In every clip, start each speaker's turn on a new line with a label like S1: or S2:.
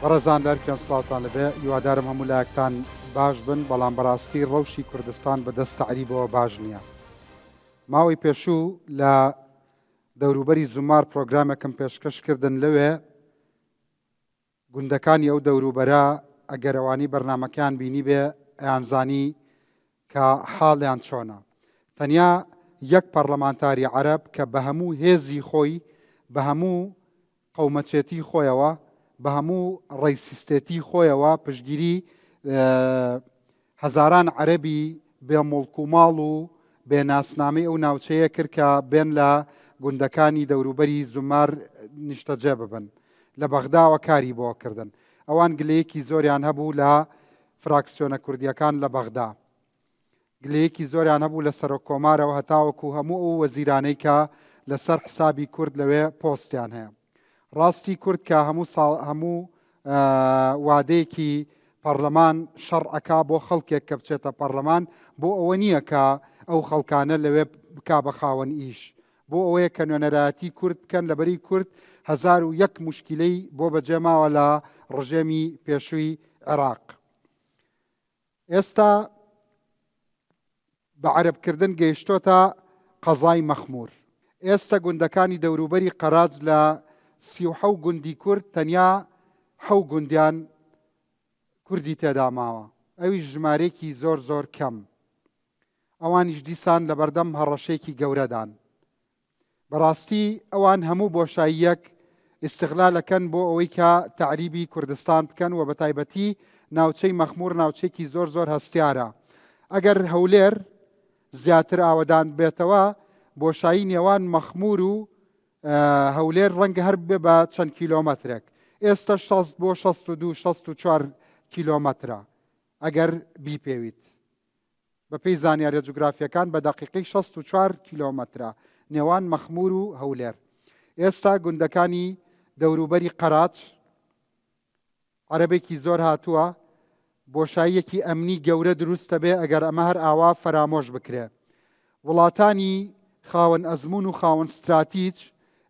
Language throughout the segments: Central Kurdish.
S1: بەڕێزان لەرکیان سڵاوتان لەبێ هیوادارم هەموو لایەکتان باش بن، بەڵام بەڕاستی ڕەوشی کوردستان بەدەست تەعریبەوە باش نییە. ماوەی پێشوو لە دەوروبەری زومار پرۆگرامێکم پێشکەشکردن لەوێ گوندەکانی ئەو دەوروبەرە ئەگەر ئەوانی بەرنامەکەیان بینی بێ ئەیانزانی کە حاڵیان چۆنە. تەنیا یەک پەرلەمانتاری عەرەب کە بە هەموو هێزی خۆی، بە هەموو قەومەچێتی خۆیەوە، بە هەموو ڕێیسیستێتی خۆیەوە پشتگیری هەزاران عەرەبی بێموڵک و ماڵ و بێناسنامەی ئەو ناوچەیە کرد کە بێن لە گوندەکانی دەوروبەری زومار نیشتەجێ ببن. لە بەغداوە کاری بۆ کردن. ئەوان گلەیەکی زۆریان هەبوو لە فراکسیۆنە کوردیەکان لە بەغدا. گلەیەکی زۆریان هەبوو لە سەرۆک کۆمارەوە هەتاوەکو هەموو ئەو وەزیرانەی کە لەسەر حسابی کورد لەوێ پۆستیان هەیە. ڕاستی کورد کە هەموو وادەیەکی پەرلەمان شەڕعەکا بۆ خەڵکێک کە بچێتە پەرلەمان، بۆ ئەوە نییە کە ئەو خەڵکانە لەوێ بکا بە خاوەن ئیش، بۆ ئەوەیە کە نوێنەرایەتی کورد بکەن لەبەری کورد 1001 موشکیلەی بۆ بەجێماوە لە ڕژێمی پێشووی عێراق. ئێستا بە عەرەبکردن گەیشتۆتە قەزای مەخموور. ئێستا گوندەکانی دەوروبەری قەراج لە 37 گوندی کورد تەنیا 7 گوندیان کوردی تێدا ماوە، ئەویش ژمارەیەکی زۆر زۆر کەم. ئەوانیش دیسان لە بەردەم هەڕەشێکی گەورەدان. بەڕاستی ئەوان هەموو بۆشاییەک ئیستیغلالەکەن بۆ ئەوەی کە تەعریبی کوردستان بکەن و بە تایبەتی ناوچەی مەخموور ناوچەیەکی زۆر زۆر هەستیارە. ئەگەر هەولێر زیاتر ئاوەدان بێتەوە، بۆشایی نێوان مەخموور و هەولێر ڕەنگە هەر بێ بە چەند کیلۆمەترێک. ئێستا 60 بۆ 62-64 کیلۆمەترە ئەگەر بیپێویت. بەپێی زانیاریە جوگرافیەکان بە دەقیقەی 64 کیلۆمەترە نێوان مەخموور و هەولێر. ئێستا گوندەکانی دەوروبەری قەراج عەرەبێکی زۆر هاتووە، بۆشاییەکی ئەمنی گەورە دروستە بێ ئەگەر ئەمە هەر ئاوا فەرامۆش بکرێ. وڵاتانی خاوەن ئەزمون و خاوەن ستراتیج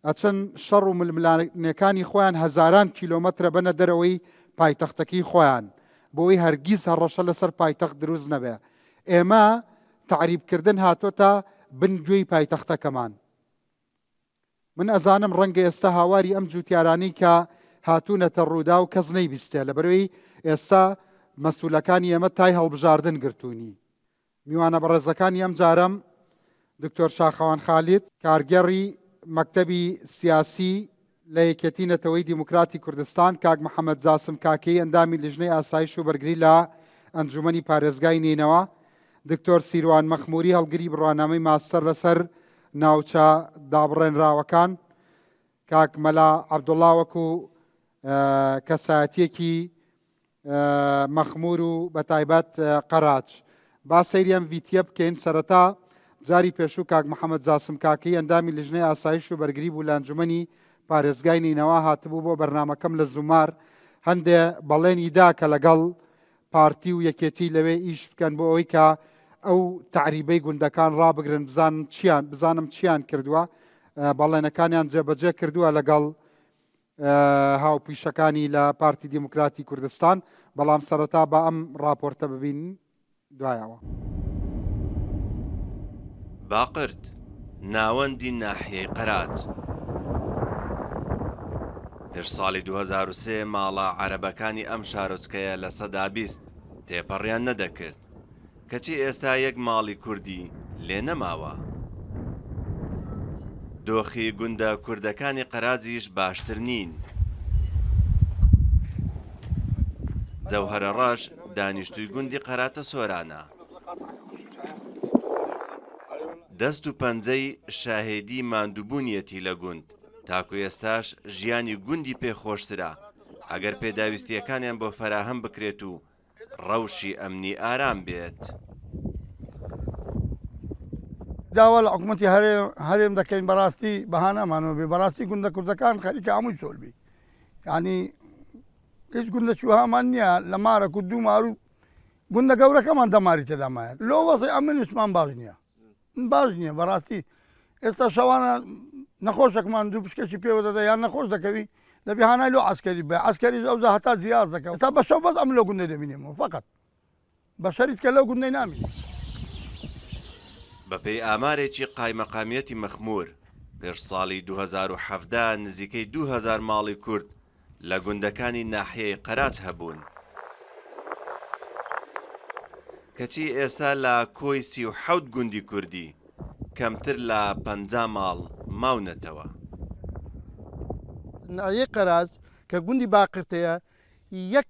S1: ئەچەند شەڕ و ململانەکانی خۆیان هەزاران کیلۆمەترە بەنە دەرەوەی پایتەختەکەی خۆیان، بۆی هەرگیز هەڕەشە لەسەر پایتەخت دروست نەبێ. ئێمە تەعریبکردن هاتۆتە بن گوێی پایتەختەکەمان. من ئەزانم ڕەنگە ئێستا هاواری ئەم جوتیارانەی کە هاتوونەتە ڕوودا و کەس نەیبیستێ، لەبەرەوەی ئێستا مەسئولەکانی ئێمە تای هەڵبژاردن گرتوونی. میوانە بەڕێزەکانی ئەم جارەم دکتۆر شاخەوان خالید، کارگەڕی مەکتەبی سیاسی لە یەکێتی نەتەوەی دیموکراتی کوردستان، کاک محەممەد جاسم کاکەی ئەندامی لیژنەی ئاسایش و بەرگری لە ئەنجومەنی پارێزگای نینەوە، دکتۆر سیروان مەخموری هەڵگری بڕوانامەی ماستەر لەسەر ناوچە دابڕێنراوەکان، کاک مەلا عەبدوڵڵا وەکو کەسایەتیەکی مەخموور و بەتایبەت قەراج. با سەیریان ڤیتیە بکەین. سەرەتا جاری پێشوو کاک محەممەد جاسم کاکەی ئەندامی لیژنەی ئاسایش و بەرگری بوو لە ئەنجومەنی پارێزگای نینەوە، هاتبوو بۆ بەرنامەکەم لە زومار، هەندێ بەڵێنی دا کە لەگەڵ پارتی و یەکێتی لەوێ ئیش بکەن بۆ ئەوەی کە ئەو تەعریبەی گوندەکان ڕابگرن، بزانم چیان کردووە. بەڵێنەکانیان جێبەجێ کردووە لەگەڵ هاوپیشەکانی لە پارتی دیموکراتی کوردستان، بەڵام سەرەتا بە ئەم ڕاپۆرتە ببین دوایەوە.
S2: باقرد ناوەندی ناحیەی قەراج. پێش ساڵی 2003 ماڵە عەرەبەکانی ئەم شارۆچکەیە لە سەدا 20 تێپەڕیان نەدەکرد، کەچی ئێستا یەک ماڵی کوردی لێ نەماوە. دۆخی گوندە کوردەکانی قەراجیش باشتر نین. جەوهەرە ڕەش دانیشتووی گوندی قەراتە سۆرانە. دەست و پەنجەی شاهێدی ماندووبوونیەتی لە گوند، تاکو ئێستاش ژیانی گوندی پێخۆشترە ئەگەر پێداویستیەکانیان بۆ فەراهەم بکرێت و ڕەوشی ئەمنی ئارام بێت.
S3: داوا لە حکوومەتی هەرێم دەکەین بەڕاستی بەهانەمانەوە بێ، بەڕاستی گوندە کوردەکان خەریکە هەمووی سۆلبی، یعنی هیچ گوندە چوهامان نییە لە مارە و دوو مار و گوندە گەورەکەمان دەماری تێدامایە. لۆ وەزی ئەمنیشمان باش نییە، باش نییە بەڕاستی. ئێستا شەوانە نەخۆشێکمان دوو پشکەشی پێوە دەدا یان نەخۆش دەکەوی دەبی هانای لۆ عسکەری بێ عسکەری ئەو هەتا زیاز دەکەم تا بە شەو بەس ئەم لەو گوندە دەبینێمەوە فقط بە شەریت کە لەو گوندەی نامی
S2: بەپێی ئامارێکی قایمەقامیەتی مەخمور پێش ساڵی 2017 نزیکەی 2000 ماڵی کورد لە گوندەکانی ناحیەی قەراچ هەبوون کەچی ئێستا لە کۆی 37 گوندی کوردی کەمتر لە 50 ماڵ ماونەتەوە.
S4: ناحیەی قەراز کە گوندی باقرتەیە یەک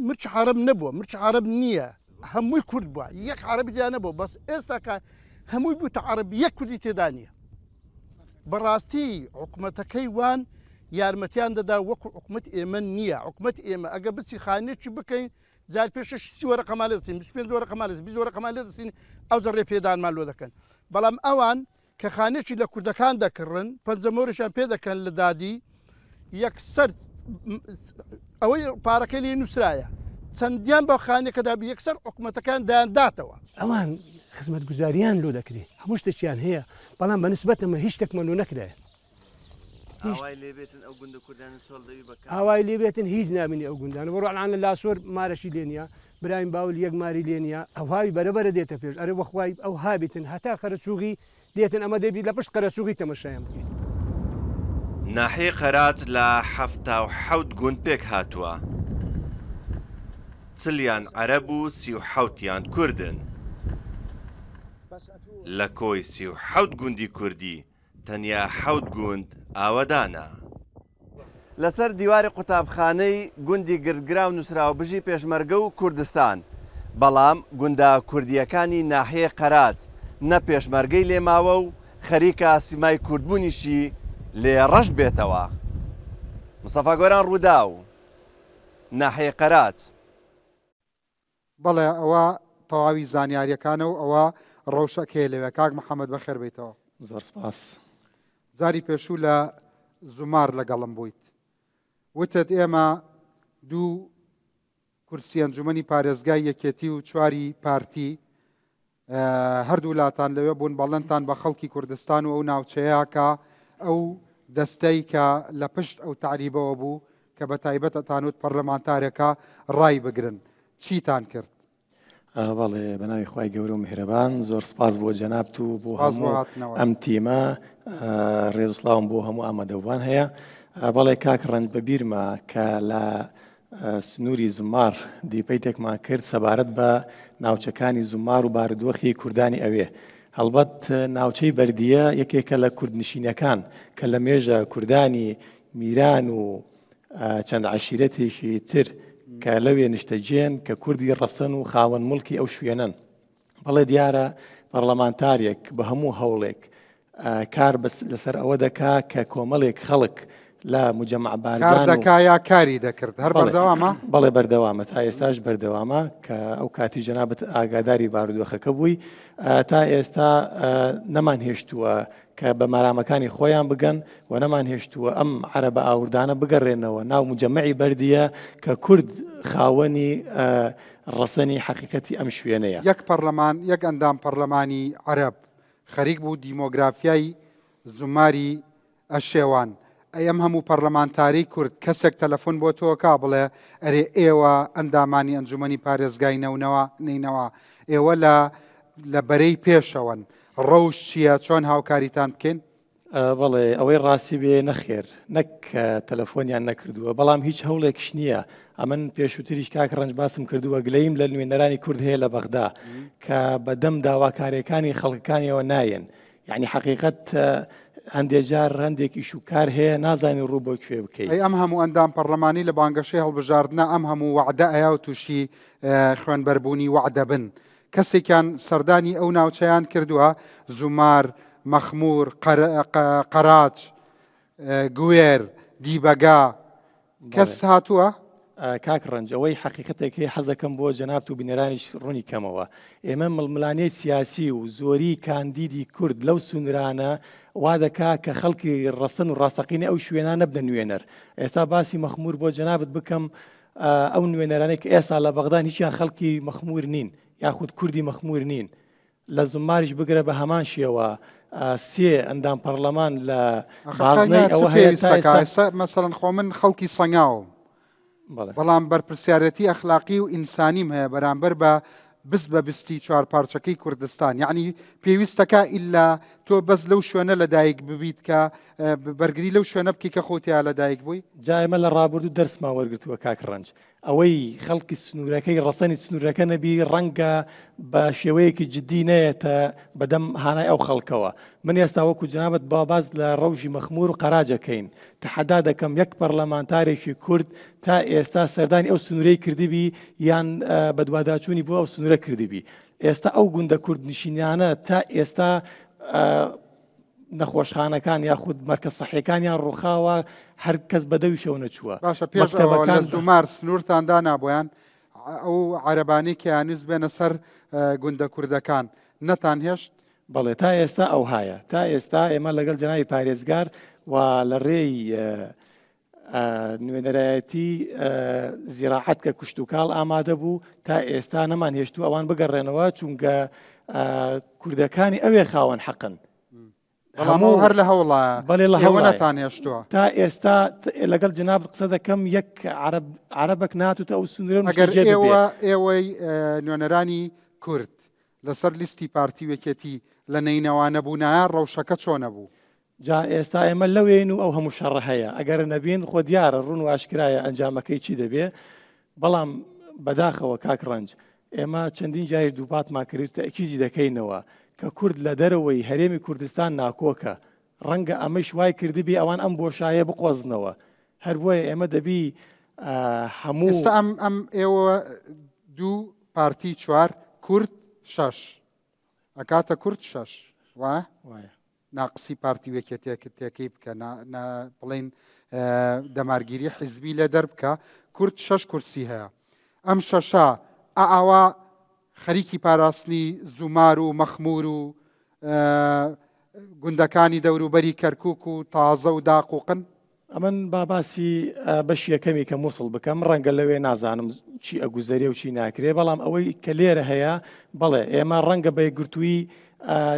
S4: مرچ عەرەب نەبووە مرچ عەرەب نییە هەمووی کورد بووە یەک عەرەبیان نەبوو بەس ئێستا کە هەمووی بووتە عەرەب یەک کوردی تێدا نییە بەڕاستی حکومەتەکەی وان یارمەتیان دەدا وەکو حکومەت ئێمە نییە حکومەت ئێمە ئەگە بچی خانێکی بکەین زار پێشە 30 وەرەقەمان لێ دەستین 25 وەرەقەمان لێ 20 وەرەقەمان لێ دەستین ئەو زەڕێ پێدانمان لۆ دەکەن بەڵام ئەوان کە خانێکی لە کوردەکان دەکڕن پەنجەمۆرشیان پێ دەکەن لە دادی یەکسەر ئەوەی پارەکەی لێ نووسرایە چەندیان بە خانێکەدا یەکسەر حکومەتەکان دایانداتەوە
S5: ئەوان خزمەت گوزاریان لۆ دەکرێت هەموو شتێکیان هەیە بەڵام بە نسبەتەمە هیچ شتێکمان لۆ نەکرایە ئاوای لێبێتن هیچ نامینی ئەو گوندانە بڕوانان لە لاسۆر مارەشی لێنە برایم باول یەک ماری لێنە ئەوهاوی بەرەبەرە دێتە پێش ئەرە وەخوای ئەو هابێتن هەتا قەرەچووغی دێتن ئەمە دەبی لە پشت قەرەچووغی تەمەشایان بکەیت.
S2: ناحیەی قەراچ لە 77 گوند پێک هاتووە چلیان عەرەب و 37یان کوردن لە کۆی 37 گوندی کوردی تەنیا 7 گوند ئاوەدانە. لەسەر دیواری قوتابخانەی گوندی گردگرا و نووسراوە بژی پێشمەرگە و کوردستان بەڵام گوندە کوردیەکانی ناحیەی قەراچ نە پێشمەرگەی لێماوە و خەریکە سیمای کوردبوونیشی لێ ڕەش بێتەوە. مستەفا گۆران ڕوودا و ناحیەی قەراچ.
S1: بەڵێ ئەوە تەواوی زانیاریەکانە و ئەوە ڕەوشەکەی لەوێ کاک محەممەد بەخێر بیتەوە.
S6: زۆر سپاس.
S1: جاری پێشوو لە زومار لەگەڵم بوویت وتت ئێمە دوو کورسی ئەنجومەنی پارێزگای یەکێتی و چواری پارتی هەردوو وڵاتان لەوێ بوون بەڵێنتان بە خەڵکی کوردستان و ئەو ناوچەیە کە ئەو دەستەی کە لە پشت ئەو تعریبەوە بوو کە بە تایبەت ئەتانوت پەرلەمانتارێکە ڕای بگرن چیتان کرد؟
S6: بەڵێ بەناوی خوای گەورە و میهرەبان زۆر سپاس بۆ جەنابت و بۆ هەموو ئەم تیمە ڕێزسڵاوم بۆ هەموو ئامادەوان هەیە. بەڵێ کاک ڕەنج بەبیرمە کە لە سنووری زومار دیپەیتێکمان کرد سەبارەت بە ناوچەکانی زومار و بارودۆخی کوردانی ئەوێ. هەڵبەت ناوچەی بەردیە یەکێکە لە کوردنشینەکان کە لە مێژە کوردانی میران و چەند عەشیرەتێکی تر کە لەوێ نیشتەجێن کە کوردی ڕەسەن و خاوەن مڵکی ئەو شوێنن. بەڵێ دیارە پەرلەمانتارێک بە هەموو هەوڵێک کار لەسەر ئەوە دەکا کە کۆمەڵێک خەڵک لە مجەمع بارزان
S1: دەکایە کاری دەکرد هەر بەردەوامە؟
S6: بەڵێ بەردەوامە تا ئێستاش بەردەوامە کە ئەو کاتی جەنابەت ئاگاداری بارودۆخەکە بووی تا ئێستا نەمان هێشتووە کە بە مارامەکانی خۆیان بگەن و نەمان هێشتووە ئەم عەرەبە ئاوردانە بگەڕێنەوە ناو مجەمەعی بەردیە کە کورد خاوەنی ڕەسەنی حەقیقەتی ئەم شوێنەیە.
S1: یەک ئەندام پەرلەمانی عەرەب خەریک بوو دیمۆگرافیای زوماری ئەشێوان ئەم هەموو پەرلەمانتاری کورد کەسێک تەلەفۆن بۆ تۆکا بڵێ ئەرێ ئێوە ئەندامانی ئەنجومەنی پارێزگای نینەوە ئێوە لە بەرەی پێشەوەن ڕەوش چییە چۆن هاوکاریتان بکەین؟
S6: بەڵێ ئەوەی ڕاستی بێ نەخێر نەک تەلەفۆنیان نەکردووە بەڵام هیچ هەوڵێکش نییە. ئەمن پێشووتریش کاک ڕەنج باسم کردووە گلەیم لە نوێنەرانی کورد هەیە لە بەغدا کە بەدەم داواکاریەکانی خەڵکەکانیەوە نایەن یعنی حەقیقەت هەندێک جار هەندێکی شوکار هەیە نازانی ڕوو بۆ کوێ بکەیت.
S1: ئەم هەموو ئەندام پەرلەمانی لە بانگەشەی هەڵبژاردنە ئەم هەموو وعدە ئەیا و تووشی خوێنبەربوونی وعدە بن کەسێکیان سەردانی ئەو ناوچەیان کردووە زومار مەخمور قەراچ گوێر دیبەگا کەس هاتووە؟
S6: کاک ڕەنج ئەوەی حەقیقەتێک هەیە حەزەکەم بۆ جەنابت و بینەرانیش ڕوونی کەمەوە ئێمە مڵملانەی سیاسی و زۆری کاندیدی کورد لەو سونرانە وا دەکا کە خەڵکی ڕەسەن و ڕاستەقینە ئەو شوێنانە بدەن نوێنەر. ئێستا باسی مەخمور بۆ جەنابت بکەم ئەو نوێنەرانەی کە ئێستا لە بەغدان هیچیان خەڵکی مەخمور نین یاخود کوردی مەخمور نین لە زماریش بگرە بە هەمان شێوە سێ ئەندام پەرلەمان لە بازنەی ئەوە هەیە تا ئێستا
S1: مەسەڵەن خۆ من خەڵکی سەنگاوم بەڵام بەرپرسیارەتی ئەخلاقی و ئینسانیم هەیە بەرامبەر بە بست بە بستی چوار پارچەکەی کوردستان یعنی پێویستەکە ئیلا تۆ بەس لەو شوێنە لەدایک ببیت کە بەرگری لەو شوێنە بکەی کە خۆتیا لەدایک بووی
S6: جا ئێمە لە ڕابردوو دەرسمان وەرگرتووە کاک ڕەنج ئەوەی خەڵکی سنوورەکەی ڕەسەنی سنوورەکە نەبی ڕەنگە بە شێوەیەکی جددی نەیەتە بەدەم هانای ئەو خەڵکەوە من ئێستا وەکو جنابەت باز لە ڕەوژی مەخمور و قەراجەکەین تەحەدا دەکەم یەک پەرلەمانتارێکی کورد تا ئێستا سەردانی ئەو سنوورەی کردیبی یان بەدواداچوونی بۆ ئەو سنوورە کردیبی ئێستا ئەو گوندە کورد نشینیانە تا ئێستا نەخۆشخانەکان یاخود مەرکە سەحیەکانیان ڕووخاوە هەر کەس بەدەوی شەو نەچووە
S1: باشە پێش لە زومار سنوورتاندا نابۆیان ئەو عەرەبانەی کەیانویست بێنە سەر گوندە کوردەکان نەتان هێشت
S6: بەڵێ تا ئێستا ئەو هایە تا ئێستا ئێمە لەگەڵ جەنابی پارێزگار و لە ڕێی نوێنەرایەتی زیراعەت کە کوشتوکاڵ ئامادە بوو تا ئێستا نەمان هێشتوو ئەوان بگەڕێنەوە چونکە کوردەکانی ئەوێ خاوەن حەقن
S1: هەموو هەر لە هەوڵە
S6: بەڵێ لە
S1: هەوڵەتان هێشتووە
S6: تا ئێستا لەگەڵ جناب قسە دەکەم یەک عەرەبەک ناتوتە ئەو سنوورە
S1: ئەگەر ئێوەی نوێنەرانی کورد لەسەر لیستی پارتی وەکێتی لە نەینەوە نەبوونایە ڕەوشەکە چۆنە بوو
S6: جا ئێستا ئێمە لەوێن و ئەو هەموو شەڕە هەیە ئەگەر نەبین خۆ دیارە ڕوون و ئاشکرایە ئەنجامەکەی چی دەبێ بەڵام بەداخەوە کاک ڕەنج ئێمە چەندین جاری دووپاتمان کرد تەکیدی دەکەینەوە کە کورد لە دەرەوەی هەرێمی کوردستان ناکۆکە ڕەنگە ئەمەش وای کردبی ئەوان ئەم بۆشایە بقۆزنەوە هەر بۆیە ئێمە دەبی هەموو
S1: ئەم ئێوە دوو پارتی چوار کورد شەش ئەکاتە کورد شەش وایە ناقسی پارتی وەکێتێکەکەی بکە بڵێن دەمارگیری حیزبی لە دەربکە کورد شەش کورسی هەیە ئەم شەشە ئاوا خەریکی پاراستنی زومار و مەخمور و گوندەکانی دەوروبەری کەرکووک و تازە و داقوقن
S6: ئەمن باباسی بەش یەکەمی کە مووسڵ بکەم ڕەنگە لەوێ نازانم چی ئەگوزەریە و چی ناکرێ بەڵام ئەوەی کە لێرە هەیە بەڵێ ئێمە ڕەنگە بە یەکگرتووی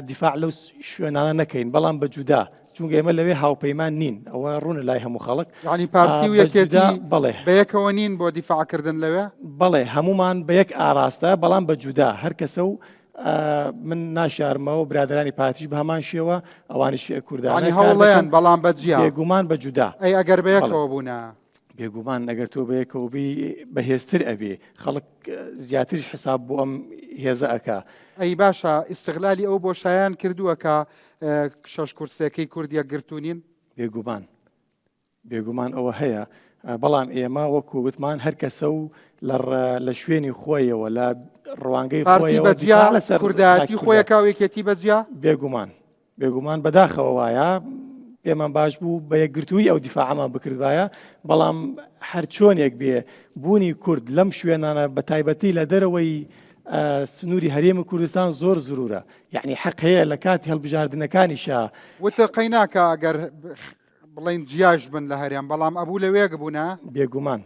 S6: دیفاع لەو شوێنانە نەکەین بەڵام بە جودا چونکە ئێمە لەوێ هاوپەیمان نین ئەوە ڕوونە لای هەموو خەڵک
S1: ینی پارتی و یەکێتی بەڵێ بە یەکەوە نین بۆ دیفاعکردن لەوێ
S6: بەڵێ هەمومان بە یەک ئاراستە بەڵام بە جودا هەر کەسە و من ناشارمەوە برادرانی پارتیش بە هەمان شێوە ئەوانیش کوردانی
S1: هەوڵیان بەڵام بەجیا
S6: بێگومان بە جودا
S1: ئەی ئەگەر بە یەکەوە بوونە
S6: بێگومان ئەگەر تۆ بە یەکەوەبی بەهێزتر ئەبێ خەڵک زیاتریش حساب بۆ ئەم هێزە ئەکا
S1: ئەی باشە ئیستغلالی ئەو بۆشایان کردووە کە شەش کورسەکەی کوردیە گرتوونین
S6: بێگومان ئەوە هەیە بەڵام ئێمە وەکو گوتمان هەر کەسە و لە شوێنی خۆیەوە لە ڕوانگەی خۆیەوە
S1: لەسەر کوردایەتی خۆیەکاوێکێتی بەجیا
S6: بێگومان بەداخەوە وایە پێمان باش بوو بە یەکگرتووی ئەو دیفاعمان بکردایە بەڵام هەر چۆنێک بێ بوونی کورد لەم شوێنانە بە تایبەتی لە دەرەوەی سنووری هەرێمی کوردستان زۆر زورورە یعنی حەق هەیە لە کاتی هەڵبژاردنەکانیشە
S1: وتە قەیناکە ئەگەر بڵین جیاش بن لە هەرێم بەڵام ئەبوو لەوێ بوونە
S6: بێگومان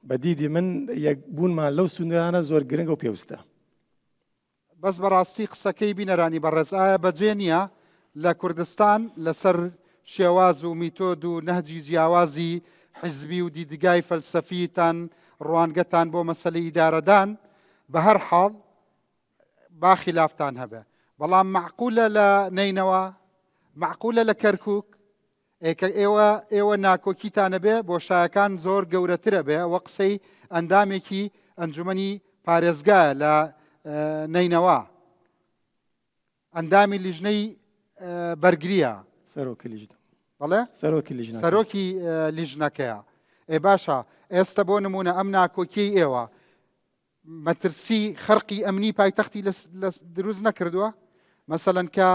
S6: بەدیدی من یەکبوونمان لەو سنوورانە زۆر گرنگە و پێویستە
S1: بەس بەڕاستی قسەکەی بینەرانی بەڕێز ئایا بەجێ نییە لە کوردستان لەسەر شێواز و میتۆد و نەهجی جیاوازی حیزبی و دیدگای فەلسەفیتان ڕوانگەتان بۆ مەسەلەی ئیدارەدان بە هەر حاڵ با خلافتان هەبێ بەڵام معقولە لە نینەوە معقولە لە کەرکووک ئێوە ناکۆکیتانە بێ بۆشایەکان زۆر گەورەترە بێ وە قسەی ئەندامێکی ئەنجومەنی پارێزگایە لە نینەوە ئەندامی لیژنەی بەرگریە بەڵێ سەرۆکی لیژنەکەیە ئێ باشە ئێستا بۆ نمونە ئەم ناکۆکی ئێوە مەترسی خەرقی ئەمنی پایتەختی دروست نەکردووە مەسەلەن کە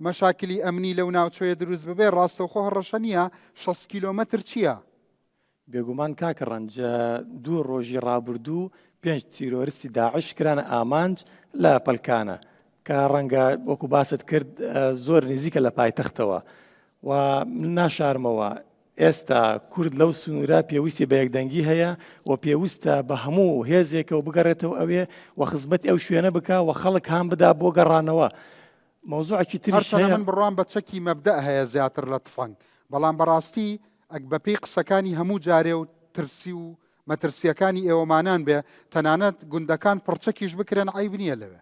S1: مەشاکلی ئەمنی لەو ناوچەیە دروست ببێ ڕاستەوخۆ هەڕەشە نییە 6 کیلۆمەتر چییە؟
S6: بێگومان کاکە ڕەنج دوو ڕۆژی ڕابردوو 5 تیرۆریستی داعش کرانە ئامانج لە پەلکانە کە ڕەنگە وەکو باست کرد زۆر نزیکە لە پایتەختەوە و من ناشارمەوە ئێستا کورد لەو سنوورە پێویستی بە یەکدەنگی هەیە و پێویستە بە هەموو هێزێکەوە بگەڕێتەوە ئەوێ و خزمەت ئەو شوێنە بکە و خەڵک هام بدا بۆ گەڕانەوە مۆزوعێکی تریش
S1: هەرچەنە
S6: هەیە
S1: من بڕوان بە چەکی مەبدە هەیە زیاتر لە تفەنگ، بەڵام بەڕاستی ئەک بە پێی قسەکانی هەموو جارێ و ترسی و مەترسیەکانی ئێوەمانان بێ تەنانەت گوندەکان پڕچەکیش بکرێن عیب نییە لەوێ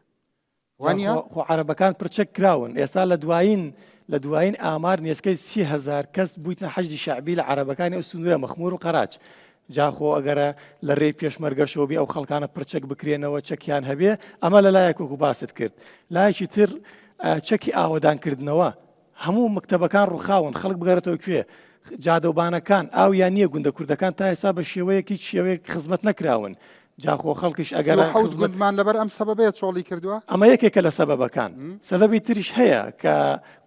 S1: وانە
S6: خۆ عەرەبەکان پرچەک کراون ئێستا لە دوایین ئامار نێسکەی 30,000 کەس بوویتنە حەجی شەعبی لە عەرەبەکانی ئەو سنوورە مەخموور و قەراج جاخۆ ئەگەرە لە ڕێی پێشمەرگەشەوەبی ئەو خەڵکانە پرچەک بکرێنەوە چەکیان هەبێ ئەمە لە لایەک وەکو باست کرد لایەکی تر چەکی ئاوەدانکردنەوە هەموو مکتەبەکان ڕووخاون خەڵک بگەرێتەوە کوێ جادەوبانەکان ئاویان نییە گوندە کوردەکان تا ئێستا بە شێوەیەکی شێوەیە خزمەت نەکراون جاخۆ خەڵکیش ئەگەر
S1: گوندمان لەبەر ئەم سەبەبەیە چۆڵی کردووە
S6: ئەمە یەکێکە لە سەبەبەکان سەبەبی تریش هەیە کە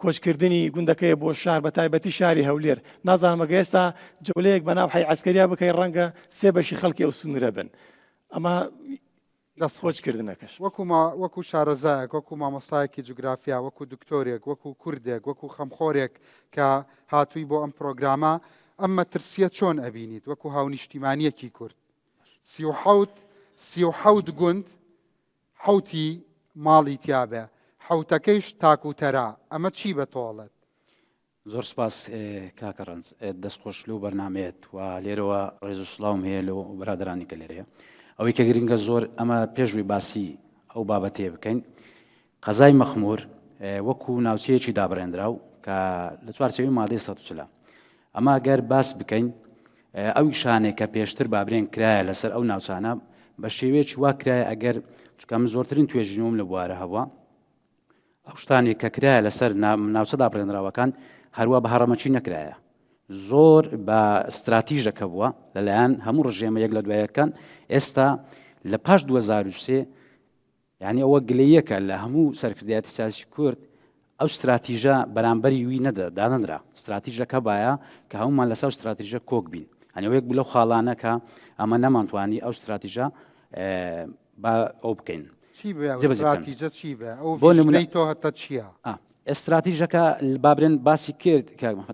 S6: کۆچکردنی گوندەکەی بۆ شار بە تایبەتی شاری هەولێر نازانمە ئێستا جەولەیەک بەناو حی عەسکەریا بکەی ڕەنگە سێ بەشی خەڵکی ئەو سنوورە بن ئەمە دەست خۆچکردنەکەش
S1: وەکو شارەزایەک وەکو مامۆستایەکی جوگرافیا وەکو دکتۆرێک وەکو کوردێک وەکو خەمخۆرێک کە هاتووی بۆ ئەم پرۆگرامە ئەمە ترسیە چۆن ئەبینیت وەکو هاونیشتیمانیەکی کورد 37 گوند حوتی ماڵی تیابێ حوتەکەیش تاکوتەرا ئەمە چی بەتۆڵێت
S7: زۆر سپاس کاکە ڕەنج دەستخۆش لەو بەرنامەیەت و لێرەوە ڕێز و سڵاوم هەیە لەو برادرانی کە لێرەیە ئەوەی کە گرنگە زۆر ئەمە پێشوی باسی ئەو بابەتێ بکەین قەزای مەخموور وەکو ناوچەیەکی دابڕێنراو کە لە چوارچێوەی مادەی 140 ئەمە گەر باس بکەین ئەوی شانێک کە پێشتر بابرێن کرایە لەسەر ئەو ناوچانە بە شێوەیەکی وا کرایە ئەگەر چکە من زۆرترین توێژینەوەم لە بوارە هەبووە ئەو شتانێک کە کرایە لەسەر ناوچە دابڕێنراوەکان هەروە بە هەڕەمەچی نەکرایە زۆر بە استراتیژەکە بووە لەلایەن هەموو ڕژێمە یەک لە دوایەکان ئێستا لە پاش 2023 یعنی ئەوە گلەیەکە لە هەموو سەرکردایەتی سیاسی کورد ئەو استراتیژە بەرامبەری وی دانەدرا استراتیژەکە باە کە هەمومان لەسەر استراتیژە کۆک بین هەنێ یەک لەو خاڵانە کە ئەمە نەمانتوانی ئەو استراتیژە ئەو بکەین استراتیژەکە بابرێن باسی کرد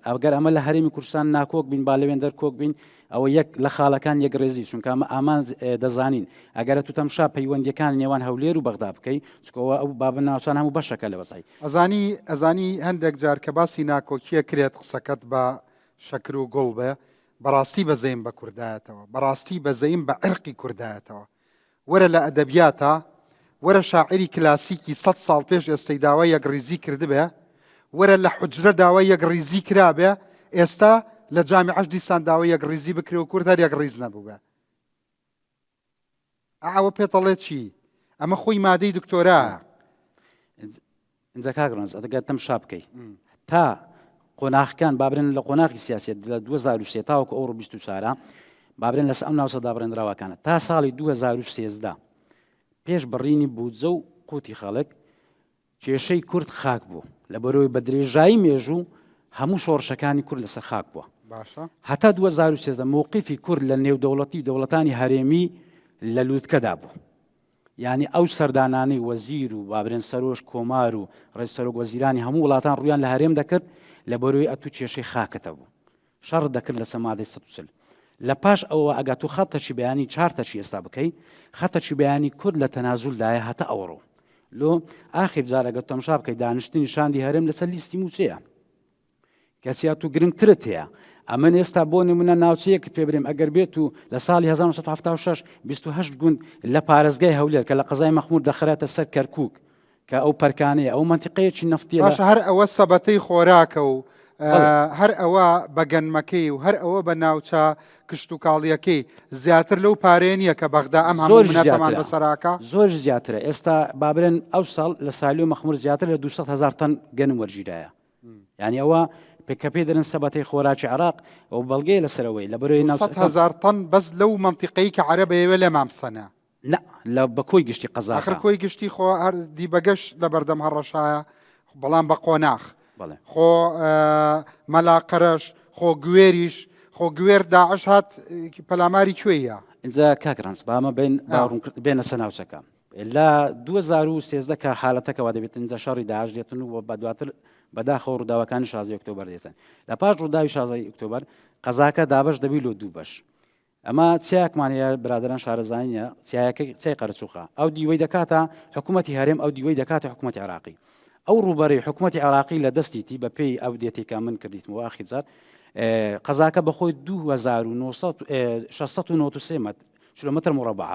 S7: ئەگەر ئەمە لە هەرێمی کوردستان ناکۆک بین با لەوێن دەرکۆک بین ئەوە یەک لە خاڵەکان یەک ڕێزی چونکە ئامان دەزانین ئەگەرە تو تەمشا پەیوەندیەکان نێوان هەولێر و بەغدا بکەی چکەوە ئەو باب ناوچان هەموو بەشەکە لە بەسای
S1: ئەزانی هەندێک جار کە باسی ناکۆکیە کرێت قسەکەت بە شەکر و گوڵ بێ بەڕاستی بەزەیم بە کوردایەتەوە بەڕاستی بەزەیم بە عرقی کوردایەتەوە وەرە لە ئەدەبیاتە وەرە شاعری کلاسیکی 100 ساڵ پێش ئێستەی داوای یەکڕیزی کردبێ وەرە لە حجرە داوای یەکڕیزی کرابێ ئێستا لە جامیعەش دیسان داوای یەکڕیزی بکرێ و کورد هەر یەکڕیز نەبوو بێ ئەوە پێتەڵێت چی ئەمە خۆی مادەی دکتۆرایە
S7: ئینجا کاگڕنج ئەدەگات تەمشا بکەی تا قۆناغەکان بابرێن لە قۆناغی سیاسەت لە 2023 تاوەکو ئەوڕۆ 24 بابرێن لەسەر ئەم ناوچە دابڕێنراوەکانە تا ساڵی 2013 پێش بڕینی بودجە و قوتی خەڵک کێشەی کورد خاک بوو لە بەرەوەی بە درێژایی مێژوو هەموو شۆڕشەکانی کورد لەسەر خاک بووە هەتا 2013 مووقیفی کورد لە نێودەوڵەتی و دەوڵەتانی هەرێمی لە لووتکەدا بوو یعنی ئەو سەردانانەی وەزیر و بابرێن سەرۆش کۆمار و ڕێز سەرۆک وەزیرانی هەموو وڵاتان ڕویان لە هەرێم دەکرد لە بەرەوەی ئەتوو کێشەی خاکەتە بوو شەڕ دەکرد لە سەمادەی 140 لە پاش ئەوە ئەگات و خەتەچی بەیانی چارتەچی ئێستا بکەی خەتەچی بەیانی کورد لە تەنازولدایە هەتا ئەوڕۆ لۆ ئاخر جارەگەت تەمشا بکەی دانیشتنی شاندی هەرێم لەسەر لیستی موچەیە کەسیات و گرنگترت هەیە ئەمن ئێستا بۆ نمونە ناوچەیەک پێ برێم ئەگەر بێت و لە ساڵی 1976 28 گوند لە پارێزگای هەولێر کە لە قەزای مەخموور دەخرێتە سەر کەرکووک کە ئەو پەرکانەیە ئەو منتیقەیەکی نەفتی
S1: هەر ئەوە سەبەتەی خۆراکە و هەر ئەوە بەگەنمەکەی و هەر ئەوە بە ناوچە کشت و کاڵیەکەی زیاتر لەو پارێ نییە کە بەغدا ئەم هەموومان بەسەراکە
S7: زۆر زیاترە ئێستا بابرێن ئەو ساڵ لە سالی و مەخموور زیاتر لە 200,000 تەن گەنم وەرگیرایە یعنی ئەوە پێکە پێ دەرن سەبەتەی خۆراکی عێراق ئەو بەڵگەی لەسەرەوەی لە بەرەوەی
S1: 100,000 تەن بەس لەو منتیقەی کە عەرەبەیەوە لە مامسەنە
S7: لە بە کۆی گشتی قەزاق
S1: آخر کۆی گشتی خۆ هەر دیبەگەشت لە بەردەم هەڕەشایە بەڵام بە قۆناغ خۆ مەلاقەرەش خۆ گوێریش خۆ گوێر داعش هات پەلاماری کوێیە
S7: اینجا کاکڕانس بامە بێنە سە ناوچەکە لە 2013 کە حالەتەکەەوە دەبێت اینجا شەڕی داعش دێتن و بە دواتر بەداخەوە ڕووداوەکانی 16 ئۆکتۆبەر دێتن لە پاش ڕووداوی 16 ئۆکتۆبەر قەزاکە دابش دەبی لۆ دوو بەش ئەمە چیاکمانەیە برادران شارەزانینە چیاەکە چای قەرچووخە ئەو دیوەی دەکاتە حکوومەتی هەرێم ئەو دیوەی دەکاتە حکوومەتی عێراقی ئەو ڕوبەری حکوومەتی عراقی لە دەستیتی بە پێی ئەو دێتێکا من کردیتمەوە ئاخیزار قەزاکە بەخۆی 2693 کیلۆمەتر مربع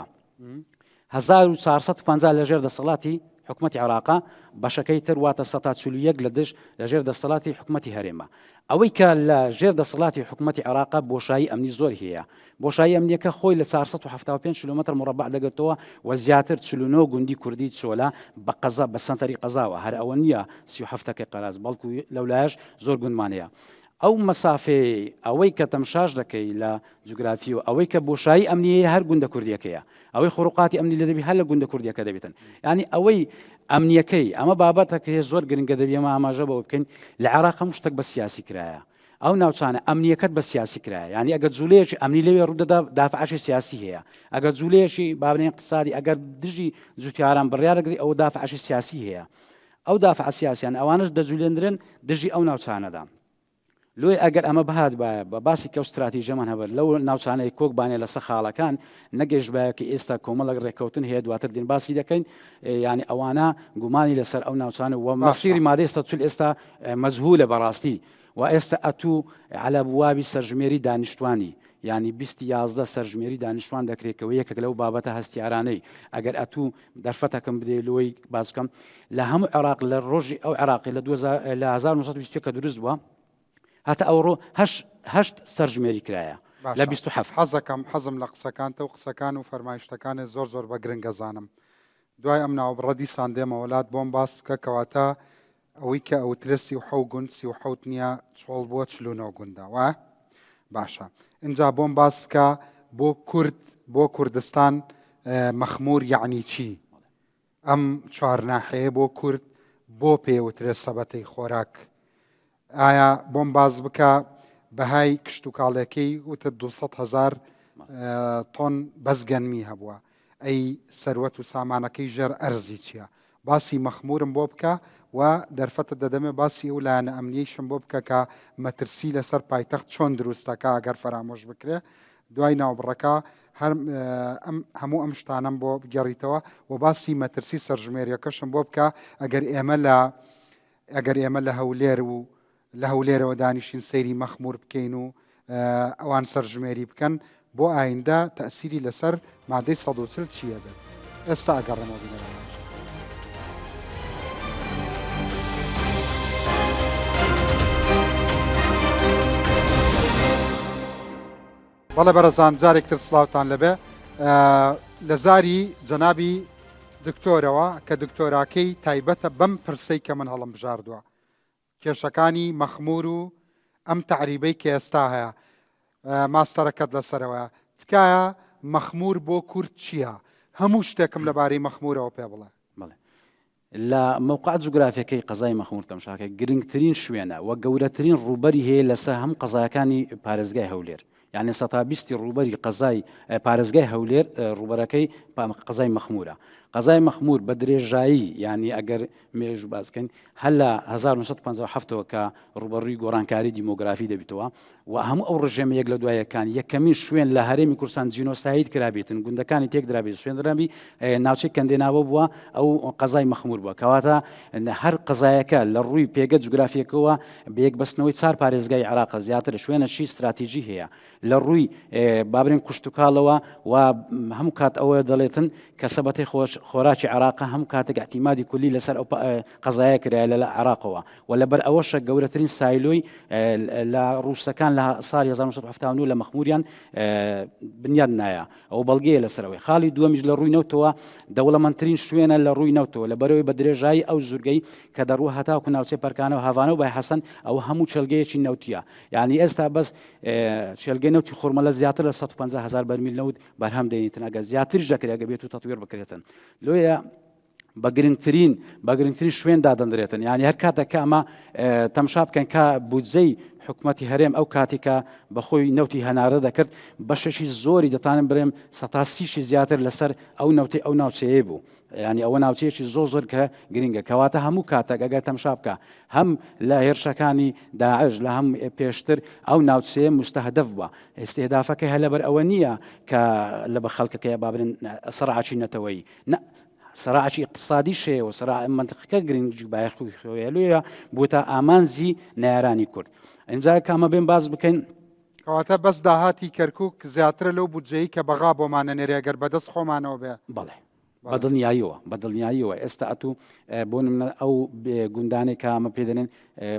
S7: 1450 لەژێر دەسەڵاتی حکوومەتی عراقا بەشەکەی تر واتە 141 لە دژ لەژێر دەسەڵاتی حکوومەتی هەرێمە ئەوەی کە لە ژێر دەسەڵاتی حکوومەتی عراقا بۆشایی ئەمنی زۆر هەیە بۆشایی ئەمنیەکە خۆی لە 475 کیلۆمەتر مربع دەگەتەوە و زیاتر 49 گوندی کوردی چۆلە بە قەزا بە سەنتەری قەزاوە هەر ئەوە نییە 37ەکەی قەراز بەڵکو لەولایش زۆر گوندمانەیە ئەو مەسافەی ئەوەی کە تەمشاش دەکەی لە جوگرافی و ئەوەی کە بۆشایی ئەمنیەیە هەر گوندە کوردیەکەیە ئەوەی خڕوقاتی ئەمنی لە دەبی هەر لە گوندە کوردیەکە دەبێتن ینی ئەوەی ئەمنیەکەی ئەمە بابەتەکە هەیە زۆر گرنگە دەبی ئەمە ئاماژە بەوە بکەین لە عێراق هەموو شتێک بە سیاسی کرایە ئەو ناوچانە ئەمنیەکەت بە سیاسی کرایە ینی ئەگەر جوولەیەکی ئەمنی لەوێ ڕوودەدا دافعشی سیاسی هەیە ئەگەر جوولەیەکی بابنەی اقتصادی ئەگەر دژی زوتیاران بڕیارەگری ئەوە دافعشی سیاسی هەیە ئەو دافع سیاسیان ئەوانش دەجوولێنرن دژی ئەو ناوچانەدا لۆی ئەگەر ئەمە بەهات بە باسی کە استراتیژەمان هەبەر لەو ناوچانەی کۆکبانێ لەسەر خاڵەکان نەگەشت بایەکە ئێستا کۆمەڵک ڕێککەوتن هەیە دواتر دین باسی دەکەین ینی ئەوانە گومانی لەسەر ئەو ناوچانە و مەسیری مادەی 140 ئێستا مەزهولە بەڕاستی و ئێستا ئەتوو على بوابی سەرژمێری دانیشتوانی ینی 2011 سەرژمێری دانیشتوان دەکرێتەوە یەکێک لەو بابەتە هەستیارانەی ئەگەر ئەتوو دەرفەتەکەم بدەیت لەوەی باز بکەم لە هەموو عێراق لە ڕۆژی ئەو عێراقی لە 1920 کە دروست بووە هەتا ئەوڕۆ هەشت سەرژمێری کرایە لە 27
S1: حەزم لە قسەکانتە و قسەکان و فەرمایشتەکانی زۆر بە گرنگەزانم دوای ئەم ناوبڕەدی ساندێمە وڵات بۆم باس بکە کەواتە ئەوەی کە ئەوترە 37 گوند 37 نییە چۆڵ بۆ 49 گوندە وە باشە اینجا بۆم باس بکە بۆ کوردستان مەخمور یعنی چی ئەم چوارناحەیە بۆ کورد بۆ پێوترێ سەبەتەی خۆراک ئایا بۆم باز بکە بەهای کشت و کاڵێکەی وتە 200,000 تۆن بەزگەنمی هەبووە ئەی سەروەت و سامانەکەی ژێر ئەرزی چییە باسی مەخمورم بۆ بکە و دەرفەتە دەدەمێ باسی ئەو لایەنە ئەمنیشم بۆ بکە کە مەترسی لەسەر پایتەخت چۆن دروستەکە ئەگەر فەرامۆش بکرێ دوای ناوبڕەکە هەموو ئەم شتانم بۆ بگەڕیتەوە و باسی مەترسی سەرژمێریەکەشم بۆ بکە ئەگەر ئێمە لە هەولێر و لە هەولێرەوە دانیشین سەیری مەخمور بکەین و ئەوان سەرژمێری بکەن بۆ ئایندە تەئسیری لەسەر مادەی 140 چییە بێت ئێستا ئەگەڕێمەوە بینەوە بەڵێ بەرەزان جارێکتر سڵاوتان لەبێ لە زاری جەنابی دکتۆرەوە کە دکتۆراکەی تایبەتە بەم پرسەی کە من هەڵم بژاردووە کێشەکانی مەخمور و ئەم تعریبەی کە ئێستا هەیە ماستەرەکەت لەسەرەوە تکایە مەخمور بۆ کورد چییە هەموو شتێکم لەبارەی مەخمورەوە پێ بڵێ
S7: لە موقع جوگرافیەکەی قەزای مەخمور تەمشاکە گرنگترین شوێنە و گەورەترین ڕوبەری هەیە لەسەر هەم قەزایەکانی پارێزگای هەولێر یعنی 120 ڕوبەری قەزای پارێزگای هەولێر ڕوبەرەکەی قەزای مەخمورە قەزای مەخمور بە درێژایی ینی ئەگەر مێژ باسکەین هەر لە 1957ەوە کە ڕوبەڕووی گۆڕانکاری دیمۆگرافی دەبێتەوە و هەموو ئەو ڕژێمە یەک لە دوایەکان یەکەمین شوێن لە هەرێمی کوردستان جینۆساید کرابێتن گوندەکانی تێک درابێت شوێنرامی ناوچەی کەندێناوە بووە ئەو قەزای مەخمور بووە کەواتە هەر قەزایەکە لە ڕووی پێگە جوگرافیەکەوە بە یەکبەستنەوەی 4 پارێزگای عێراق زیاتر شوێنەشی استراتیژی هەیە لە ڕووی بابرین کوشت و کاڵەوە و هەموو کات ئەوە دەڵێتن کە سەبەتەی خۆراکی عێراق هەموو کاتێک احتیمادی کولی لەسەر ئەو قەزایە کرایە لە عێراقەوە و لەبەر ئەوەشە گەورەترین سایلۆی لە ڕووسەکان لە ساڵی 1970 لە مەخموریان بنیاد نایە ئەو بەڵگەیە لەسەرەوەی خاڵی دووەمیش لە ڕووی نەوتەوە دەوڵەمەندترین شوێنە لە ڕووی نەوتەوە لەبەرەوەی بە درێژایی ئەو زورگەی کە دەڕوو هەتاکو ناوچەی پەرکانە و هاوانە و بای حەسەن ئەو هەموو چێلگەیەکی نەوتیە یعنی ئێستا بەس چێلگەی نەوتی خورمەلە زیاتر لە 150,000 بەرمیل نەوت بەرهەم دێنیتن ئەگە زیاتریش دەکرێت بێت و تەطویر بکرێتن لۆیە بە گرنگترین شوێن دادەندرێتن یعنی هەر کاتێک کە ئەمە تەماشا بکەن کە بودجەی حکومەتی هەرێم ئەو کاتێکە بەخۆی نەوتی هەنارە دەکرد بەشێکی زۆری دەتانم برێم 130 زیاتر لەسەر ئەو نەوتی ئەو ناوچەیە بوو ینی ئەوە ناوچەیەکی زۆر کە گرنگە کەواتە هەموو کاتێک ئەگەر تەماشا بکە هەم لە هێرشەکانی داعش لە هەم پێشتر ئەو ناوچەیە مستەهدەف بووە ئێستێدافەکەی هەر لەبەر ئەوە نییە کە لە بە خەڵکەکەی بابرن سەرعاچی نەتەوەی سەراعی اقتصادی شەیەوە سەراع منطقەکە گرنگی بای خۆیلوە بۆ تا ئامانزی نارانی کورد ئەنجا کامە بێن باز بکەین
S1: کەواتە بەس داهاتی کەرکک زیاترە لەو بودجەی کە بەغا بۆمانە نێرێگەر بەدەست خۆمانەوە بێ
S7: بەڵێ بەدڵنیاییەوە ئێستا ئەتوو بۆ منە ئەو گوندانێک کامە پێدەنێن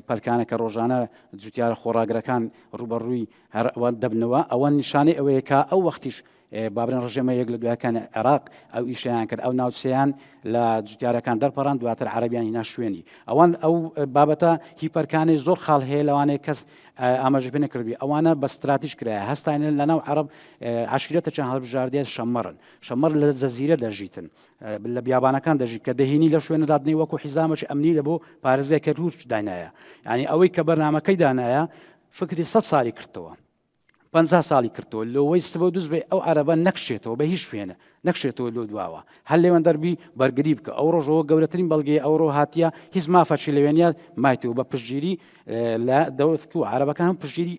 S7: پەرکانە کە ڕۆژانە جوتیارە خۆراگرەکان ڕوبەڕووی هەرەوە دەبنەوە ئەوە نیشانەی ئەوەیە کە ئەو وەختیش بابرن ڕژێمە یەک لە دوایەکانی عێراق ئەو ئیشیان کرد ئەو ناوچەیان لە جوتیارەکان دەرپەڕان دواتر عەرەبیانی ناشوێنی ئەوان ئەو بابەتە هیپەرکانی زۆر خاڵ هەیە لەوانەیە کەس ئاماژە پێ نەکردبی ئەوانە بە استراتیژ کرایە هەستانێن لەناو عەرەب عەشیرەتە چەند هەڵبژاردێت شەمەڕ لە جەزیرە دەژیتن لە بیابانەکان دەژیت کە دەهێنی لە شوێنە دادنەی وەکو حیزامەی ئەمنی لە بۆ پارێزگای کەرکووک داینایە یعنی ئەوەی کە بەرنامەکەی دانایە فکری 100 ساڵی کردەوە 50 ساڵی کردەوە لەوەی سبە دوست بێ ئەو عەرەبە نەکشێتەوە بە هیچ شوێنە نەکشێتەوە لۆ دواوە هەر لێوەن دەربی بەرگری بکە ئەو ڕۆژەوە گەورەترین بەڵگەی ئەوڕۆ هاتیە هیچ مافەچی لەوێنیا مایتەوە بە پشتگیری لە دەوڵەت و عەرەبەکان هم پشتگیری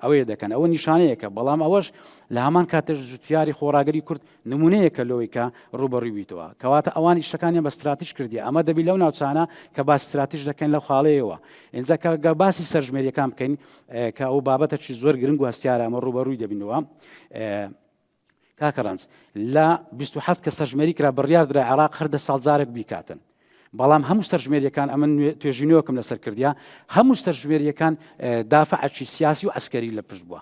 S7: ئەوەیە دەکەن ئەوە نیشانەیەکە بەڵام ئەوەش لە هەمان کاتێش جوتیاری خۆراگەری کورد نمونەیەکە لەوەی کە ڕوبەڕوویتەوە کەواتە ئەوان ئیشەکانیان بە استراتیژ کردی ئەمە دەبی لەو ناوچانە کە با استراتیژ دەکەن لەو خاڵەیەوە ئینجا کە باسی سەرژمێریەکان بکەین کە ئەو بابەتەی زۆر گرنگ و هەستیارە ئەمە ڕوبەڕووی دەبینەوە کاکەڕەنج لە 27 کە سەرژمێری کرا بڕیار درا عێراق هەردە ساڵجارێک بیکاتن بەڵام هەموو سەرژمێریەکان ئەمە توێژینەوەکەم لەسەر کردیا هەموو سەرژمێریەکان دافعەکی سیاسی و ئەسکەری لە پشت بووە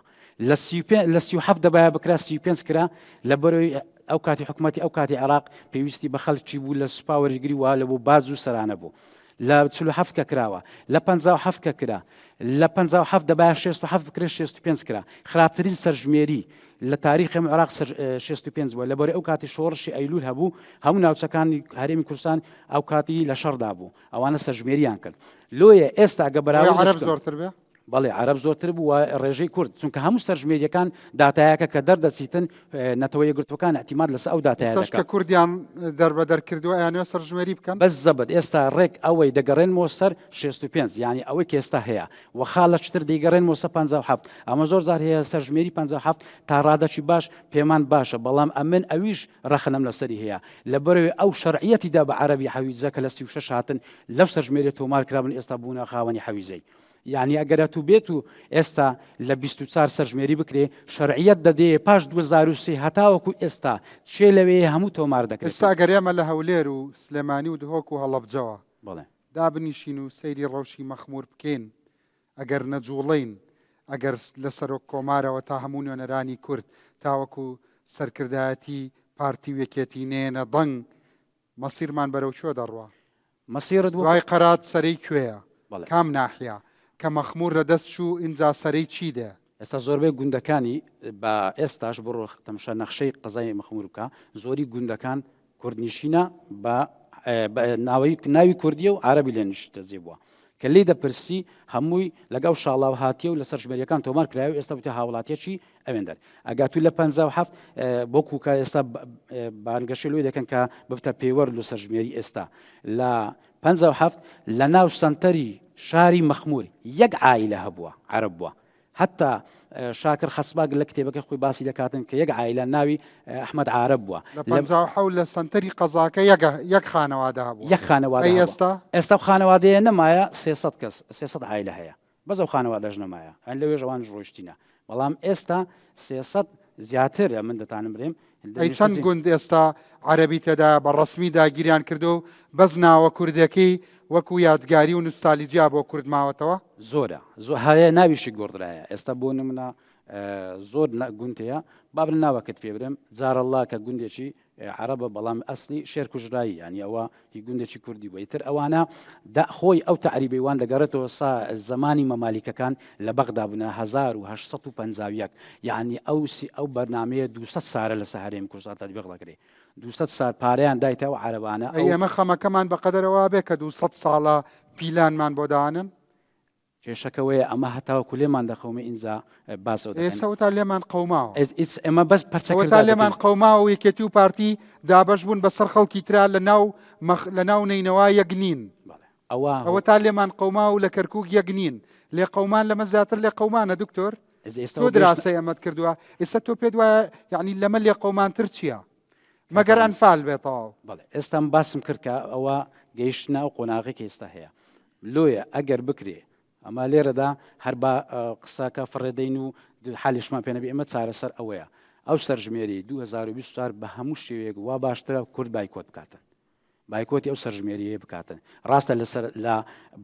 S7: لە 37 دەبایە بکرا 35 کرا لە بەرەوەی ئەو کاتی حکوومەتی ئەو کاتی عێراق پێویستی بە خەڵکی بوو لە سوپاوەریگری وە لە بۆ باز و سەرانە بوو لە 47 کە کراوە لە 57 کە کرا لە 57 دەبایە 67 بکرێت 65 کرا خراپترین سەرژمێری لە تاریخی عێراق 65 بووە لەبەرەوەی ئەو کاتی شۆڕشی ئەیلول هەبوو هەموو ناوچەکانی هەرێمی کوردستان ئەو کاتی لە شەڕدا بوو ئەوانە سەرژمێریان کرد لۆیە ئێستا گە بەراورد
S1: زۆرتر بێ
S7: بەڵێ عەرەب زۆرتر بووە ڕێژەی کورد چونکە هەموو سەرژمێریەکان داتایەکە کە دەردەچیتن نەتەوە یەکگرتوەکان احتیمال لەسەر ئەو داتایە
S1: کە کوردیان دەربەدەر کردووە یانوێ سەرژمێری بکەن
S7: بەس زەبەت ئێستا ڕێک ئەوەی دەگەڕێنەوە سەر 65 یعنی ئەوەی کە ئێستا هەیە وەخا لە چتر دەیگەڕێنەوە سەر 57 ئەمە زۆر زار هەیە سەرژمێری 57 تا ڕادەکی باش پێمان باشە بەڵام ئەمن ئەویش ڕەخنەم لەسەری هەیە لەبەرەوەی ئەو شەرعیەتیدا بە عەرەبی حەویجە کە لە 36 هاتن لەو سەرژمێری تۆمار کرابن ئێستا بوونە خاوەنی حەویجەی یعنی ئەگەرە تو بێت و ئێستا لە 24 سەرژمێری بکرێ شەرعیەت دەدێ پاش 2023 هەتاوەکو ئێستا چێ لەوێ هەموو تۆمار دەکرێت
S1: ئێستا گەرێمە لە هەولێر و سلێمانی و دهۆک و هەڵەبجەوە
S7: بڵێ
S1: دابنیشین و سەیری ڕەوشی مەخمور بکەین ئەگەر نەجوڵین ئەگەر لە سەرۆک کۆمارەوە تا هەموو نوێنەرانی کورد تاوەکو سەرکردایەتی پارتی و یەکێتی نێنە دەنگ مەسیرمان بەرەو چۆ دەڕوە
S7: مەسیرت
S1: دوای قەرات سەرەی کوێیە کام ناحیە کە مەخمور لە دەست چوو ئینجا سەرەی چی دێ
S7: ئێستا زۆربەی گوندەکانی بە ئێستاش بڕۆ تەمشا نەخشەی قەزای مەخمور بکە زۆری گوندەکان کوردنیشینە بە ناوی کوردیە و عەرەبی لێ نیشتەجێ بووە کە لێ دەپرسی هەمووی لەگەڵ شاڵاو هاتیە و لە سەرژمێریەکان تۆمار کراوی ئێستا بتە هاوڵاتیەکی ئەوێندەر ئەگاتوو لە 57 بۆکو کە ئێستا بانگەشەی لێ دەکەن کە ببتە پێوەەر لە سەرژمێری ئێستا لە 57 لە ناو سنتەری شاری مەخمور یەک عائیلە هەبووە عەرەب بووە حتا شاکر خەسباگ لە کتێبەکە خۆی باسی دەکاتن کە یەک عائیلە ناوی ئەحمەد عارەب بووە
S1: لە سنتەری قەزاکە یەک خانەوادە هەبوو
S7: یەک خانەوادە ئێستا خانەوادەیە نەمایە 300 کەس 300 عائیلە هەیە بەزەو خانەوادەش نەمایە هەن لەوێ ژەوانش ڕۆیشتینە بەڵام ئێستا 300 زیاتر من دەتانم برێم
S1: چەند گوند ئێستا عەرەبی تێدا بە ڕەسمی داگیریان کردو بەس ناوە کوردەکەی وەکو یادگاری و نوستالیجیا بۆ کورد ماوەتەوە
S7: زۆرە زۆر هەیە ناویشی گۆڕدرایە ئێستا بۆ نمونە زۆر گوندەیە بابن ناوەکەت پێبرم جارەڵا کە گوندێکی عەرەبە بەڵام ئەسلی شێر کوژرایی ینی ئەوە هی گوندێکی کوردی بووە تر ئەوانە خۆی ئەو تەعریبەیوان دەگەڕێتەوە زمانی مەمالیکەکان لە بەغدا بوونە 1950 یعنی ئەو بەرنامەیە 200 سارە لە سەهرێمی کوردستان تەطبیق دەکرێت 200 سار پارەیان دایتەوە عەرەبانە
S1: ئێمە خەمەکەمان بەقەدەرەوە بێ کە 200 ساڵە پیلانمان بۆ دانن
S7: کێشەکەوەیە ئەمە هەتاوەکو لێمان دەخەومە ئینجا باسەوە
S1: ئێستا لێمان قەوماوە
S7: ئەمە بەس
S1: پەرچەکەتا لێمان قەوماوە و یەکێتی و پارتی دابەش بوون بەسەر خەڵکی ترا لە ناو نینەوە یەکنین ئەوە تا لێمان قەوما و لە کەرکووک یەکنین لێ قەومان لەمە زیاتر لێ قەومانە دکتۆر تۆ دراسی ئەمەد کردووە ئێستا تۆ پێ وایە یعنی لەمە لێ قەومانتر چییە مەگەر ئەنفال بێتەوە.
S7: بەڵێ ئێستام باسم کرد کە ئەوە گەیشتنا و قۆناغێکی ئێستا هەیە لۆیە ئەگەر بکرێ ئەما لێرەدا هەر بە قساکە فڕێدەین و حالیشمان پێنەبی ئێمە چارەسەر ئەوەیە ئەو سەرژمێری 2024 بە هەموو شێوەیەک وا باشترە کورد بایکۆت بکاتن بایکۆتی ئەو سەرژمێریە بکاتن ڕاستە لەسەر لە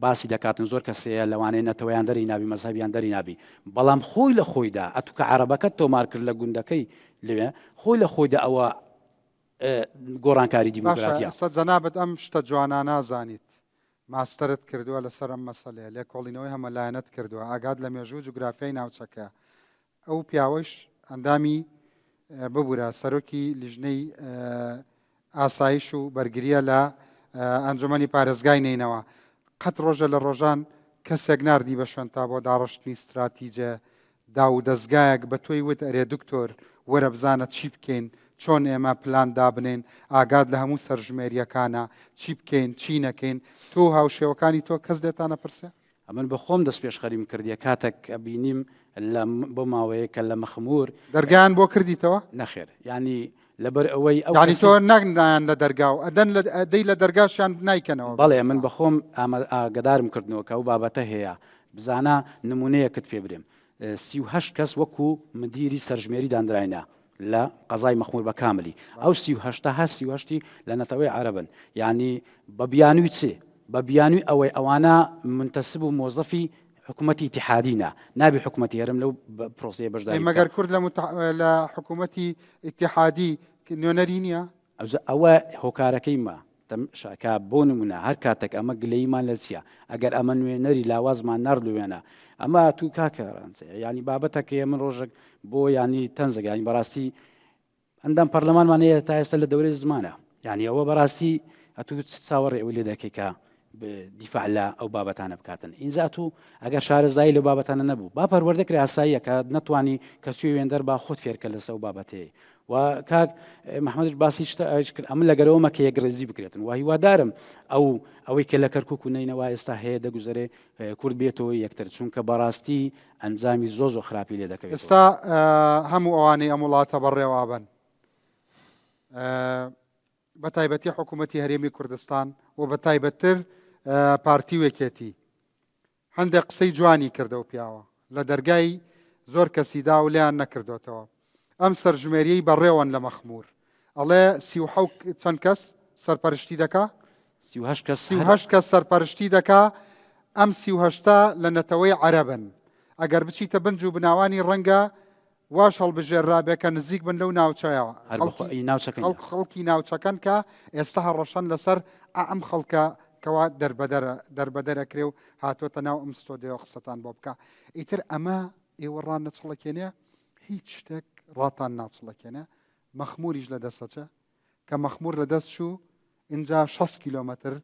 S7: باسی دەکاتن زۆر کەسەیە لەوانەیە نەتەوەیان دەری نابی مەزهبیان دەری نابی بەڵام خۆی لە خۆیدا ئەتوکە عەرەبەکەت تۆمار کرد لە گوندەکەی لەوێ خۆی لە خۆیدا ئەوە گۆڕانکاری دیموکراتیا
S1: سە جەنابەت ئەم شتە جوانە نازانیت ماستەرت کردووە لەسەر ئەم مەسەلەیە لێ کۆڵینەوەی هەمەلایەنت کردووە ئاگاد لە مێژوو جوگرافیای ناوچەکە ئەو پیاوەش ئەندامی ببوورە سەرۆکی لیژنەی ئاسایش و بەرگریە لە ئەنجومەنی پارێزگای نینەوە قەت ڕۆژە لە ڕۆژان کەسێک ناردی بە شوێن تا بۆ داڕشتنی استراتیجە دا و دەستگایەک بە تۆی وت ئەرێ دکتۆر وەرە بزانە چی بکەین چۆن ئێمە پلان دابنێن ئاگاد لە هەموو سەرژمێریەکانە چی بکەین چی نەکەین تۆ هاوشێوەکانی تۆ کەس دێتانە پرسێ
S7: ئەمن بە خۆم دەست پێش خەریم کردیە کاتێک بینیم بۆ ماوەیە کە لە مەخمور
S1: دەرگیان بۆ کردیتەوە
S7: نەخێر ینی لەبەر ئەوەی
S1: ینی تۆ نەگنایان لە دەرگا و ئەدەی لە دەرگاشیان نایکەنەوە
S7: بەڵێ من بە خۆم ئاگدارم کردنەوە کە ئەو بابەتە هەیە بزانە نمونەیەکت پێ برێم 38 کەس وەکو مدیری سەرژمێری دانراینە لە قەزای مەخمور بە کاملی ئەو 38 لە نەتەوەی عەرەبن یعنی بە بیانووی چێ بە بیانووی ئەوەی ئەوانە منتەسب و مۆزەفی حکوومەتی اتحادینە نابی حکوومەتی هەرم لەو پرۆسەیە بەشداری
S1: مەگەر کورد لە حکوومەتی اتحادی نوێنەری نییە
S7: ئەوە هۆکارەکەی ما شاکا بۆ نمونە هەر کاتێک ئەمە گلەیمان لە چییە ئەگەر ئەمە نوێنەری لاوازمان نردوێنە ئەمە تو کاکەڕانچێ ینی بابەتەکەیە من ڕۆژێک بۆ ینی تەنزەگانی بەڕاستی ئەندام پەرلەمانمانەیە تا ئێستا لە دەورەی زمانە ینی ئەوە بەڕاستی ئەتو چاوەڕێ ئەوی لێ دەکەیکە دیفاع لە ئەو بابەتانە بکاتن ئینجا تو ئەگەر شارەزایی لە بابەتانە نەبوو با پەروەردەکری ئاساییە کە نەتوانی کەسوی وێندەر با خۆت فێرکە لەسەر بابەتەیە و کاک محەممەد باسی کرد ئەمە لەگەرەوەمە کە یەکڕێزی بکرێتن و هیوادارم ئەوەی کە لە کەرکک و نینەوە ئێستا هەیە دەگوزارێ کورد بێتەوە یەکتر چونکە بەڕاستی ئەنجامی زۆ خراپی لێ دەکەوێت
S1: ئێستا هەموو ئەوانەی ئەم وڵاتە بەڕێوابن بە تایبەتی حکوومەتی هەرێمی کوردستان و بە تایبەتتر پارتی وێکێتی هەندێک قسەی جوانی کردەوە پیاوە لە دەرگای زۆر کەسیدا و لیان نەکردوێتەوە ئەم سەرژمێریەی بەڕێوەن لە مەخمور ئەڵێ 37 چەند کەس سەرپەرشتی دەکا 38 کەس سەرپەرشتی دەکا ئەم 38 لە نەتەوەی عەرەبن ئەگەر بچیتە بنج و بناوانی ڕەنگە واش هەڵبژێرابێ کە نزیک بن لەو ناوچەیەوە خەڵکی ناوچەکەن کە ئێستا هەڕەشەن لەسەر ئەم خەڵکە کەوا دەربەدەرەکرێ و هاتوۆتە ناو ئەم ستۆدیۆ قسەتان بۆ بکە ئیتر ئەمە ئێوە ڕان نەچڵەکێنێ هیچ شتێک ڕاتان ناچڵەکێنێ مەخموریش لە دەستەچە کە مەخمور لە دەست چوو اینجا 6 کیلۆمەتر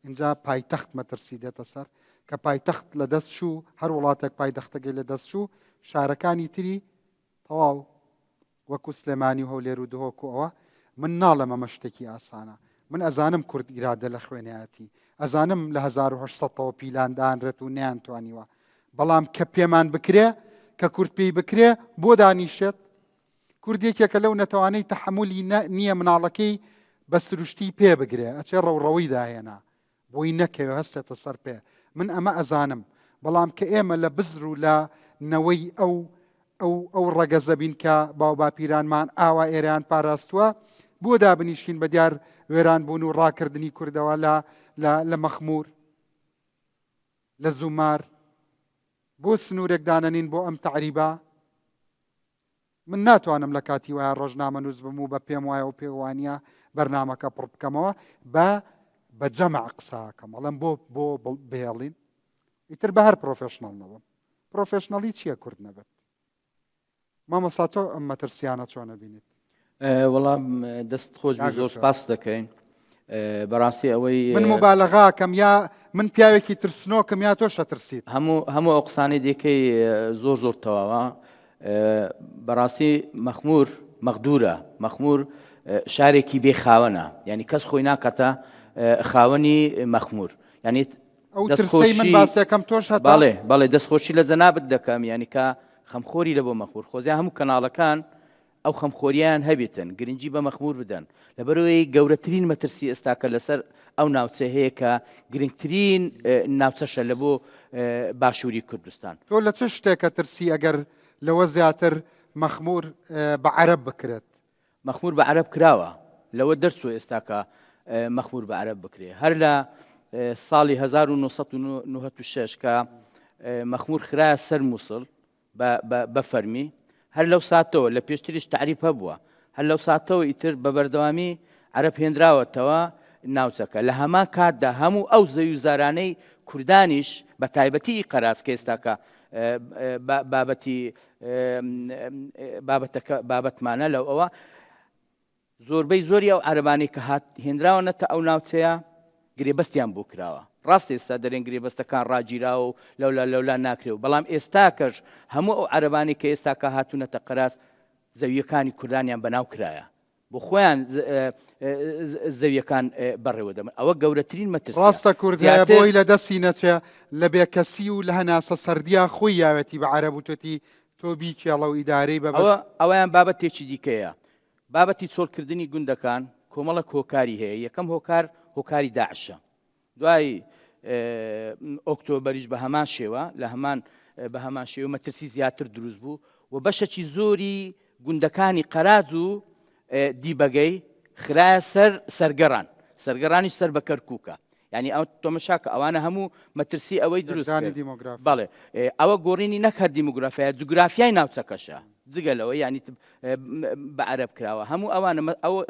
S1: اینجا پایتەخت مەترسی دێتە سەر کە پایتەخت لە دەست چوو هەر وڵاتێک پایتەختەکەی لە دەست چوو شارەکانی تری تەواو وەکو سلێمانی و هەولێر و دهۆک و ئەوە من ناڵەمە ئەمە شتێکی ئاسانە من ئەزانم کورد ئیرادە لە خوێنایەتی ئەزانم لە 1800ەوە پیلاندانرێت و نیانتوانیوە بەڵام کە پێمان بکرێ کە کورد پێی بکرێ بۆ دانیشێت کوردێکێکە لەو نەتەوانەی تەحملی نییە مناڵەکەی بە سروشتی پێ بگرێ ئەچێ ڕەوڕەوەی داهێنا بۆی نەکەوێ هەستێتە سەر پێ من ئەمە ئەزانم بەڵام کە ئێمە لە بزر و لە نەوەی ئەو ڕەگەزەبین کە باو باپیرانمان ئاوا ئێران پاراستووە بۆ دابنیشین بە دیار وێران بوون و ڕاکردنی کوردەوە لە مەخمور لە زومار بۆ سنوورێک دانەنین بۆ ئەم تەعریبە من ناتوانم لە کاتی وایە ڕۆژنامە نووس بم و بە پێم وایە و پێوانە بەرنامەکە پڕ بکەمەوە بە جەمع قساکەم ئەڵێم بۆ بهێڵین ئیتر بە هەر پرۆفێشنەڵ نەبم پرۆفێشنەڵی چییە کورد نەبێت مامەسا تۆ ئەم مەترسیانە چۆنە بینیت
S8: وەڵام دەست خۆش زۆر سپاس دەکەین بەڕاستی ئەوەی
S1: من مبالغاکەم یا من پیاوێکی ترسنۆکەم یا تۆ شەترسیت
S8: هەموو ئەو قسانەی دەکەی زۆر تەواوە بەڕاستی مەخمور مەغدورە مەخمور شارێکی بێ خاوەنە یعنی کەس خۆی ناکاتە خاوەنی مەخمور یعنی
S1: ئەو ترسەی من باسیەکەم تۆش هەتا
S8: بەڵێ دەستخۆشی لە جەنابەت دەکەم یعنی کە خەمخۆری لە بۆ مەخمور خۆزیان هەموو کەناڵەکان ئەو خەمخۆریان هەبێتن گرنگی بە مەخمور بدەن لەبەرەوەی گەورەترین مەترسی ئێستاکە لەسەر ئەو ناوچە هەیە کە گرنگترین ناوچەشە لە بۆ باشووری کوردستان.
S1: تۆ لە چ شتێکە ترسی ئەگەر لەوە زیاتر مەخمور بە عەرەب بکرێت؟
S8: مەخمور بە عەرەب کراوە لەوە دەرچوە ئێستاکە مەخمور بە عەرەب بکرێ. هەر لە ساڵی 1996 کە مەخمور خرایە سەر مووسڵ بە فەرمی هەر لەو ساتەوە لە پێشتریش تعریف هەبووە هەر لەو ساتەوە ئیتر بە بەردەوامی عەرەب هێنراوەتەوە ناوچەکە لە هەمان کاتدا هەموو ئەو زەوی و زارانەی کوردانیش بە تایبەتی قەراز کە ئێستاکە بابەتمانە لەو ئەوە زۆربەی زۆری ئەو عەرەبانەی کە هێنراوەنەتە ئەو ناوچەیە گرێبەستیان بۆ کراوە. ڕاست ئێستا دەرێن گرێبەستەکان ڕاگیراوە و لەولا ناکرێ و بەڵام ئێستاکەش هەموو ئەو عەرەبانی کە ئێستاکە هاتوونەتە قەراز زەویەکانی کوردانیان بەناو کرایە بۆ خۆیان زەویەکان بەڕێوە دەمن ئەوە گەورەترین مەترسیە.
S1: ڕاستە کوردە بۆی لە دەستی نەچێ لە بێکەسی و لە هەناسە سەردیا خۆی یاوەتی بە عەرەب و توێتی تۆ بیکێڵە و ئیدارەی بەبەست
S8: ئەویان بابەتێکی دیکەیە. بابەتی چۆڵکردنی گوندەکان کۆمەڵک هۆکاری هەیە. یەکەم هۆکاری داعشە. دوای ئۆکتۆبەریش بە هەمان شێوە بە هەمان شێوە مەترسی زیاتر دروست بوو و بەشێکی زۆری گوندەکانی قەراز و دیبەگەی خرایە سەر سەرگەڕانی سەر بە کەرکووکە. یعنی ئەو تۆمەشاکە ئەوانە هەموو مەترسی ئەوەی دروست بەڵێ ئەوە گۆڕینی نەکرد دیموگرافیای جوگرافیای ناوچەکەشە جگەلەوە ینی بە عەرەب کراوە هەموو ئەوانە ئەوە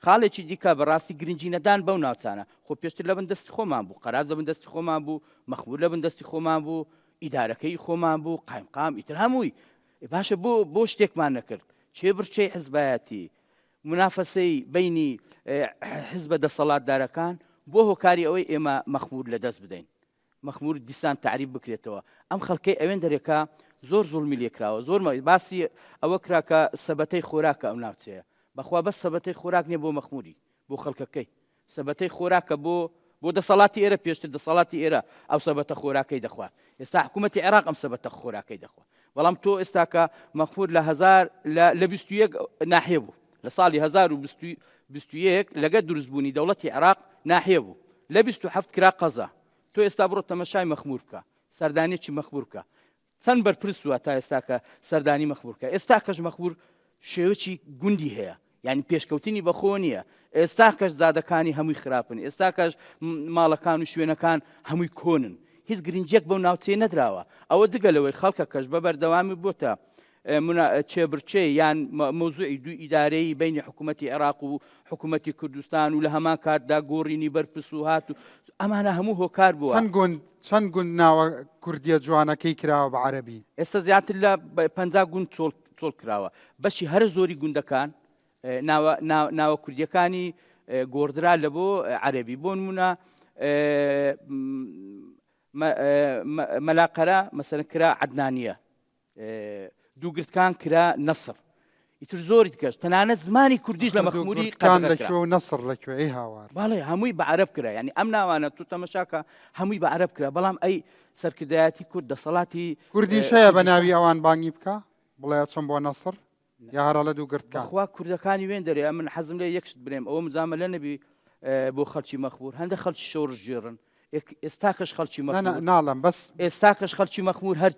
S8: خاڵێکی دیکە بەڕاستی گرنگی نەدان بەو ناوچانە خۆ پێشتر لە بەندەستی خۆمان بوو قەراز لە بەندەستی خۆمان بوو مەخمور لە بەندەستی خۆمان بوو ئیدارەکەی خۆمان بوو قایمقام ئیتر هەمووی باشە بۆ شتێکمان نەکرد چێبرچەی حزبایەتی منافەسەی بینی حزبە دەسەڵاتدارەکان بۆ هۆکاری ئەوەی ئێمە مەخمور لەدەست بدەین مەخمور دیسان تعریف بکرێتەوە ئەم خەڵکەی ئەوێن دەرێکا زۆر زوڵمی لێکراوە زۆر باسی ئەوە کراکە سەبەتەی خۆراکە ئەو ناوچەیە بەخوا بەس سەبەتەی خۆراک نییە بۆ مەخموری بۆ خەڵکەکەی سەبەتەی خۆراکە بۆ دەسەڵاتی ئێرە پێشتر دەسەڵاتی ئێرە ئەو سەبەتە خۆراکەی دەخوات ئێستا حکوومەتی عێراق ئەم سەبەتە خۆراکەی دەخوات بەڵام تۆ ئێستاکە مەخمور لە 21 ناحیە بوو لە ساڵی 1921 لەگە دروستبوونی دەوڵەتی عێراق ناحیە بوو لە 27 کرا قەزا تۆ ئێستا بڕۆ تەمەشای مەخمور بکە سەردانێکی مەخمور بکە چەند بەرپرسووە تا ئێستاکە سەردانی مەخمور بکە ئێستا کەش مەخمور شێوەی گوندی هەیە یعنی پێشکەوتنی بەخۆ نییە ئێستا کەش زادەکانی هەمووی خراپن ئێستا کەش ماڵەکان و شوێنەکان هەمووی کۆنن هیچ گرنگجێک بەو ناوچەیە نەدراوە ئەوە جگەلەوەی خەڵکە کەش بە بەردەوامی بۆتە چێبرچێ یان مۆزوعی دوو ئیدارەی بینی حکوومەتی عێراق و حکوومەتی کوردستان و لە هەمان کاتدا گۆڕینی بەرپرس و هات و ئەمانە هەموو هۆکار بووە
S1: چەند گوند ناوە کوردیە جوانەکەی کراوە بە عەرەبی
S8: ئێستا زیاتر لە 50 گوند چۆڵ کراوە بەشی هەر زۆری گوندەکان ناوە کوردیەکانی گۆڕدرا لە بۆ عەرەبی بۆ نمونە مەلاقەرە مەسەلەن کرا عەدنانیە دووگرتکان کرا نەسر ئیتر زۆری کەش تەنانەت زمانی کوردیش لە مەخموری
S1: لەکوێ و نەسر لەکوێ ئەی هاوار
S8: باڵێ هەمووی بە عەرەب کرا ینی ئەم ناوانە تو تەمەشاکە هەمووی بە عەرەب کرا بەڵام ئەی سەرکردایەتی کورد دەسەڵاتی
S1: کوردیش هەیە بە ناوی ئەوان بانگی بکە بڵێ چۆن بۆ نەسر یا هەرە لە دووگرتکان
S8: خوا کوردەکانی وێن دەرێ من حەزم لێ یەکشت برێم ئەوە مزامە لە نەبی بۆ خەڵکی مەخمور هەندە خەڵکی شۆڕژ ژێڕن ئێستاکەش خەڵکی مەخمور
S1: ناڵم بەس
S8: ئێستاکەش خەڵکی مەخمور هەر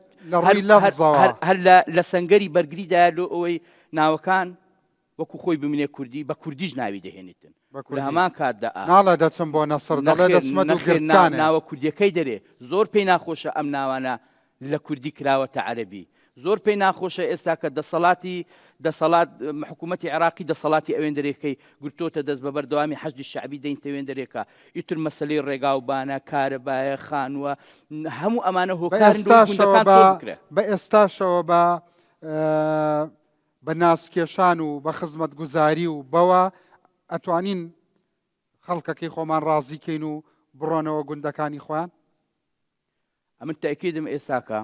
S8: لە سەنگەری بەرگریدا لۆ ئەوەی ناوەکان وەکو خۆی بمینێ کوردی بە کوردیش ناوی دەهێنیتن لە هەمان کاتدا
S1: ناڵە دەچم بۆ نەسر دەڵێ دەچمە دووگرتکانە
S8: ناوە کوردیەکەی دەرێ زۆر پێی ناخۆشە ئەم ناوانە لە کوردی کراوەتە عەرەبی زۆر پێی ناخۆشە ئێستا کە دەسەڵات حکوومەتی عێراقی دەسەڵاتی ئەوێن دەرێکەکەی گرتۆتە دەست بە بەردەوامی حەشدی شەعبی دەینتە وێن دەرێکە ئیتر مەسەلەی ڕێگاوبانە کارەبایە خانووە هەموو ئەمانە هۆکارن
S1: بە ئێستاشەوە بە ناسکێشان و بە خزمەت گوزاری و بەوە ئەتوانین خەڵکەکەی خۆمان ڕازیکەین و بڕۆنەوە گوندەکانی خۆیان
S8: ئەمن تاکیدم ئێستاکە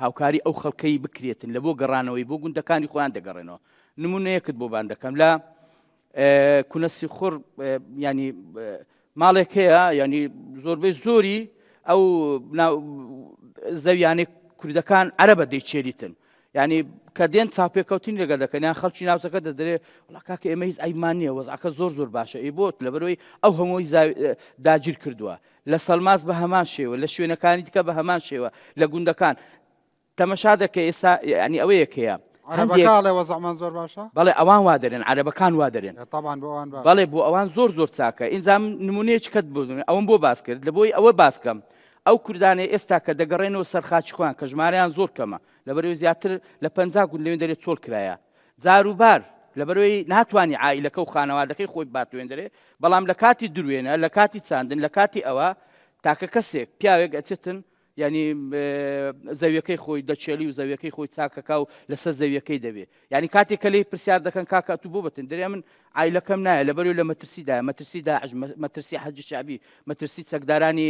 S8: هاوکاری ئەو خەڵکەی بکرێتن لە بۆ گەڕانەوەی بۆ گوندەکانی خۆیان دەگەڕێنەوە نمونەیەکت بۆ بان دەکەم لە کونەسی خوڕ ینی ماڵێک هەیە ینی زۆربەی زۆری ئەو زەویانەی کوردەکان عەرەبە دەیچێریتن یعنی کە دێن چاپێکەوتین لەگە دەکەن خەڵکی ناوچەکە دەدرێت وڵا کاکە ئێمە هیچ ئەیمان نییە وەزعەکە زۆر باشە ئەی بۆت لەبەرەوەی ئەو هەمووی داگیر کردووە لە سەلماس بە هەمان شێوە لە شوێنەکانی دیکە بە هەمان شێوە لە گوندەکان تەمەشا دەکە ئێستا ینی ئەوەیەکەیە
S1: وەزعمان زۆر باشە
S8: بەڵێ ئەوان وا دەرێن عەرەبەکان وا دەرێن بەڵێ بۆ ئەوان زۆر چاکە ئینجام نمونەیەکی کەت بوو ئەوم بۆ باس کرد لە بۆی ئەوە باسکەم ئەو کوردانەی ئێستا کە دەگەڕێنەوە سەرخاچی خۆیان کە ژمارەیان زۆر کەمە لەبەرەوەی زیاتر لە 50 گوند لەوێن دەرێت چۆڵ کرایە جاروبار لەبەرەوەی ناتوانانی عائیلەکە و خانەوادەکەی خۆی باتوێن دەرێ بەڵام لە کاتی دروێنە لە کاتی چاندن لە کاتی ئەوە تاکە کەسێک پیاوێک ئەچێتن ینی زەویەکەی خۆی دەچێلی و زەویەکەی خۆی چاکەکە و لەسەر زەویەکەی دەبێت ینی کاتێک کە لێی پرسیار دەکەن کاکە تو بۆ بەتن دەرێ من عیلەکەم نایە لەبەرەوەی لە مەترسیدایە مەترسی داعش مەترسی حەجی شعبی مەترسی چەکدارانی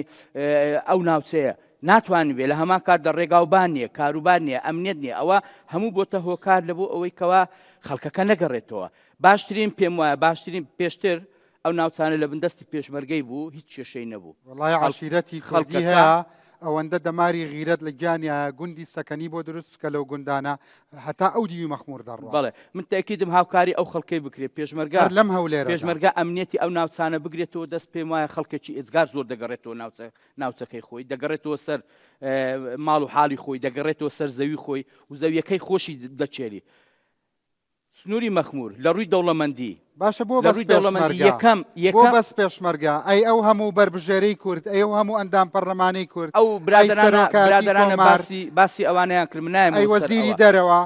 S8: ئەو ناوچەیە ناتوانێت بێ لە هەمان کات دەڕێگاوبان نییە کاروبار نییە ئەمنیەت نییە ئەوە هەموو بۆتە هۆکار لە بۆ ئەوەی کەوا خەڵکەکە نەگەڕێتەوە باشترین پێم وایە باشترین پێشتر ئەو ناوچانە لە بندستی پێشمەرگەی بوو هیچ کێشەی نەبوو
S1: وڵای عەشیرەتی خەڵکی هەیە ئەوەندە دەماری غیرەت لە گیانیە گوندی سەکەنی بۆ دروست بکە لەو گوندانە هەتا ئەو دیوی مەخموور دەڕوە
S8: بەڵێ من تاکیدم هاوکاری ئەو خەڵکەی بکرێت پێشمەرگا
S1: لەم هەولێرە
S8: پێشمەرگا ئەمنیەتی ئەو ناوچانە بگرێتەوە دەست پێم وایە خەڵکێکی ئێجگار زۆر دەگەڕێتەوە ناوچەکەی خۆی دەگەڕێتەوە سەر ماڵ و حاڵی خۆی دەگەڕێتەوە سەر زەوی خۆی و زەویەکەی خۆشی دەچێری سنووری مەخموور لە ڕووی دەوڵەمەندی
S1: باشە بۆ بەس پێشمەرگا ئەی ئەو هەموو بربژێرەی کورد ئەو هەموو ئەندام پەرلەمانەی کورد
S8: ئەو برادرانە باسی ئەوانیان کرد منایە
S1: ئەی وەزیری دەرەوە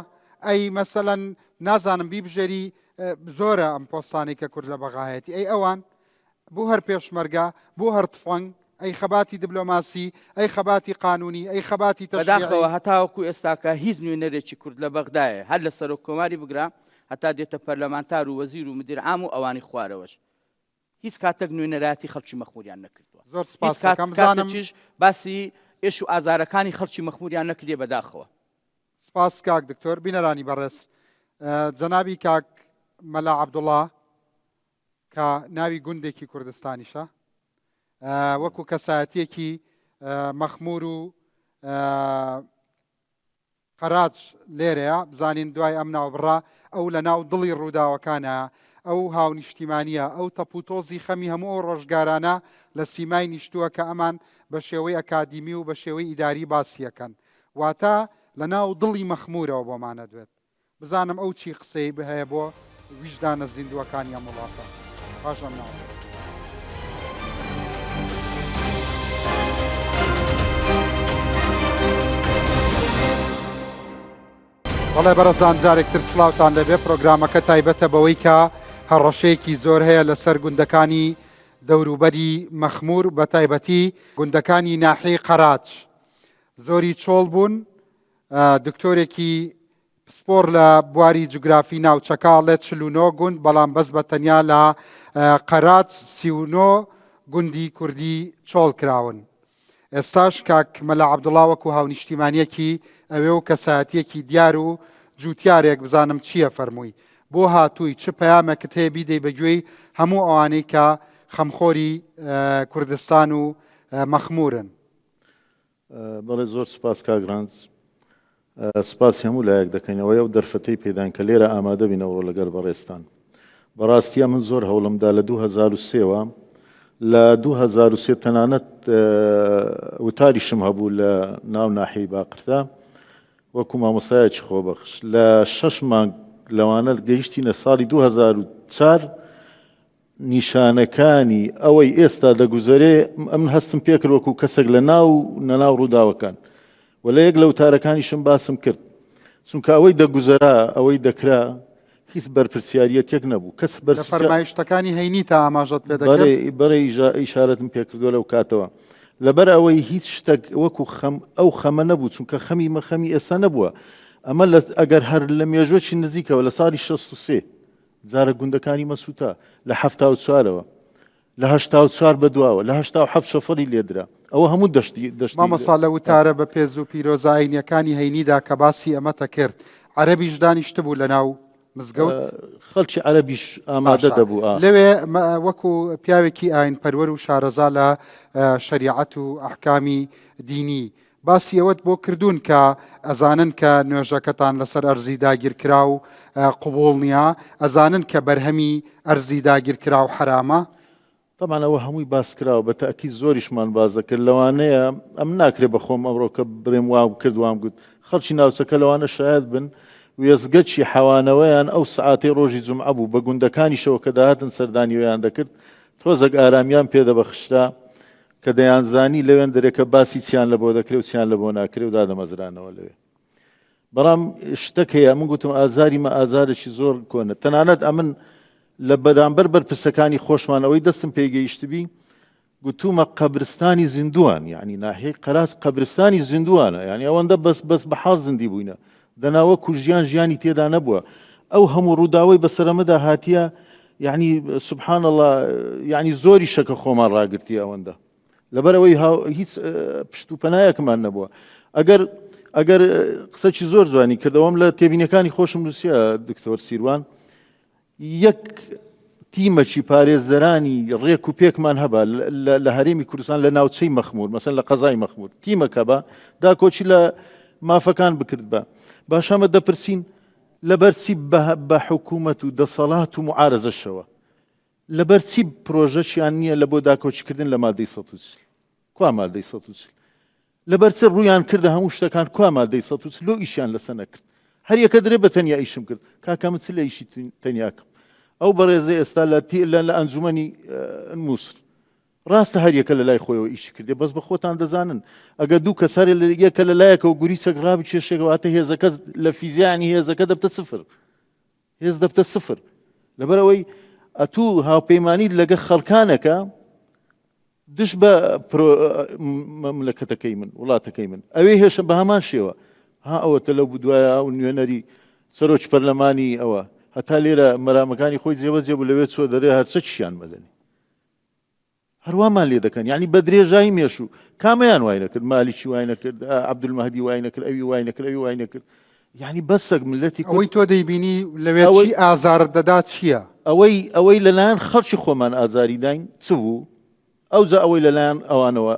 S1: ئەی مەسەلەن نازانم بیبژێری زۆرە ئەم پۆستانی کە کورد لە بەغایەتی ئەی ئەوان بۆ هەر پێشمەرگا بۆ هەر تفەنگ ئەی خەباتی دیبلۆماسی ئەی خەباتی قانونی ئەی خەباتی
S8: تەشریعی هەتاوەکو ئێستاکە هیچ نوێنەرێکی کورد لە بەغدایە هەر لە سەرۆک کۆماری بگرا هەتا دێتە پەرلەمانتار و وەزیر و مدیر عام و ئەوانی خوارەوەش هیچ کاتێک نوێنەراتی خەڵکی مەخموریان نەکردووە
S1: زۆر سپاس
S8: باسی ئێش و ئازارەکانی خەڵکی مەخموریان نەکردێ بەداخەوە
S1: سپاس کاک دکتۆر بینەرانی بەڕێز جەنابی کاک مەلا عەبدوڵڵا کە ناوی گوندێکی کوردستانیشە وەکو کەسایەتیەکی مەخموور و قەراج لێرەیە بزانین دوای ئەم ناوبڕا ئەو لە ناو دڵی ڕووداوەکانە ئەو هاونیشتیمانیە ئەو تەپوتۆزی خەمی هەموو ئەو ڕۆژگارانە لە سیمای نیشتووە کە ئەمان بە شێوەی ئەکادیمی و بە شێوەی ئیداری باسیەکەن واتە لە ناو دڵی مەخمورەوە بۆمانە دوێت بزانم ئەو چی قسەی بهەیە بۆ ویژدانە زیندوەکانی ئەم وڵاتە پاشەم ناو بەڵێ بەرەزان جارێکتر سلااوتان لەبێ پرۆگرامەکە تایبەتە بەوەی کە هەڕەشەیەکی زۆر هەیە لەسەر گوندەکانی دەوروبەری مەخموور بە تایبەتی گوندەکانی ناحەی قەراج زۆری چۆڵ بوون دکتۆرێکی پسپۆر لە بواری جوگرافی ناوچەکەڵێت 49 گوند بەڵام بەس بە تەنیا لە قەراج 39 گوندی کوردی چۆڵ کراون ئێستاش کاک مەلا عەبدوڵڵا وەکو هاونیشتیمانیەکی ئەوێ و کەسایەتیەکی دیار و جوتیارێک بزانم چییە فەرمووی بۆ هاتووی چ پەیامێکت هەیە بیدەی بەگوێی هەموو ئەوانەی کە خەمخۆری کوردستان و مەخمورن
S9: بەڵێ زۆر سپاس کاگرانز سپاس هەموو لایەک دەکەینەوەی ئەو دەرفەتەی پێدان کە لێرە ئامادە بینەوە لەگەڵ بەڕێستان بەڕاستیە من زۆر هەوڵمدا لە 2003ەوە لە 2003 تەنانەت وتاریشم هەبوو لە ناو ناحەی باقرتا وەکو مامۆستایەکی خۆبەخش لە 6 مانگ لەوانە گەیشتینە ساڵی 2004 نیشانەکانی ئەوەی ئێستا دەگوزارێ ئەم هەستم پێکرد وەکو کەسێک لە ناو ڕووداوەکان و لە یەک لە وتارەکانیشم باسم کرد چونکە ئەوەی دەگوزەرا ئەوەی دەکرا هیچ بەرپرسیاریەتێک نەبوو کەس
S1: فەرمایشتەکانی هەینی تا ئاماژەت پێ دەکرد
S9: بەڕێ ئیشارەتم پێکردووە لەو کاتەوە لەبەر ئەوەی هیچ شتێک وەکو ئەو خەمە نەبوو چونکە خەمی ئێستا نەبووە ئەمە ئەگەر هەر لە مێژوەکی نزیکەوە لە ساڵی 63 جارە گوندەکانی مەسووتا لە 74ەوە لە 84 بەدواوە لە 87 شەفەری لێدرا ئەوە هەموو دەشتی
S1: مامەسا لە وتارە بە پێز و پیرۆزایینیەکانی هەینیدا کە باسی ئەمەتە کرد عەرەبیش دانیشت بوو لە ناو مزگەوت
S9: خەڵکی عەرەبیش ئامادە دەبوو
S1: لەوێ وەکو پیاوێکی ئاین پەروەر و شارەزا لە شەریعەت و ئەحکامی دینی باسی ئەوەت بۆ کردوون کە ئەزانن کە نوێژەکەتان لەسەر ئەرزی داگیرکرا و قوبوڵ نییە، ئەزانن کە بەرهەمی ئەرزی داگیرکرا و حرامە.
S9: طبعا ئەوە هەمووی باس کراوە بە تەئکید زۆریشمان باز دەکرد لەوانەیە ئەم ناکرێت بەخۆم ئەمڕۆ کە بڕێم وام کرد وام گوت خەڵکی ناوچەکە لەوانە شاید بن وێزگەچی حەوانەوەیان ئەو سعاتەی ڕۆژی جومعە بوو بە گوندەکانیشەوە کە داهاتن سەردانیوەیان دەکرد تۆزێک ئارامیان پێدەبەخشرا کە دەیانزانی لەوێن دەرێکە باسی چیان لە بۆ دەکرێت و چیان لە بۆ ناکرێت و دادەمەزرانەوە لەوێ. بەڵام شتێک هەیە من گوتم ئازاری مە ئازارێکی زۆر کۆنە تەنانەت ئەمن لە بەرامبەر بەرپرسەکانی خۆشمانەوەی دەستم پێگەیشتبی گوتومە قەبرستانی زیندوان یعنی ناحیەی قەراس قەبرستانی زیندوانە یعنی ئەوەندە بەس بەحاڵ زیندی بووینە دەناوەکو ژیانی تێدا نەبووە ئەو هەموو ڕووداوی بەسەرەمەدا هاتیە یعنی سبحان الله یعنی زۆری شەکە خۆمان ڕاگرتی ئەوەندە لەبەرەوەی هیچ پشت و پەنایەکمان نەبووە. ئەگەر قسەی زۆر جوانی کردەوەم لە تێبینەکانی خۆشم نووسیە دکتۆر سیروان یەک تیمەکی پارێزەرانی ڕێک و پێکمان هەبە لە هەرێمی کوردستان لە ناوچەی مەخمور مەسەن لە قەزای مەخمور تیمەکە بە دا کۆچی لە مافەکان بکرد بە باشەمە دەپرسین لەبەرچی بە حکوومەت و دەسەڵات و معارەزەشەوە لەبەرچی پرۆژەشیان نییە لە بۆ داکۆچکردن لە مادەی 140 کوا مادەی 140 لەبەرچە ڕوویان کردە هەموو شتەکان کوا مادەی 140 لۆ ئیشیان لەسەر نەکرد هەر یەکە درێ بە تەنیا ئیشم کرد کاکەمت چ لە ئیشی تەنیاکەم ئەو بەڕێزەی ئێستا لە ئەنجومەنی مووسڵ ڕاستە هەر یەکە لە لای خۆیەوە ئیشی کردێ بەس بە خۆتان دەزانن ئەگە دوو کەساری یەکە لە لایەکەوە گوریچەک ڕابی کێشێکەوەتە هێزەکە لە فیزیانی هێزەکە دەبتە سفر هێز دەبتە سفر لەبەرەوەی ئەتوو هاوپەیمانی لەگە خەڵکانەکە دش بە مملەکەتەکەی من وڵاتەکەی من ئەوێ هێشە بە هەمان شێوە ها ئەوەتە لەو بدوایە ئەو نوێنەری سەرۆک پەرلەمانی ئەوە هەتا لێرە مەرامەکانی خۆی جێبەجێ بوو لەوێ چۆ دەرێ هەرچە چیان مەدەنی هەروەمان لێ دەکەن یعنی بە درێژایی مێشوو کامیان وای نەکرد مالیکی وای نەکرد عەبدولمەهدی وای نەکرد ئەوی وای نەکرد ئەوی وای نەکرد یعنی بەسەک ملەتی
S1: ئەوەی تۆ دەیبینی لەوێ چی ئازارت دەدات چییە
S9: ئەوەی لەلایەن خەڵکی خۆمان ئازاری داین چ بوو ئەوجا ئەوەی لەلایەن ئەوانەوە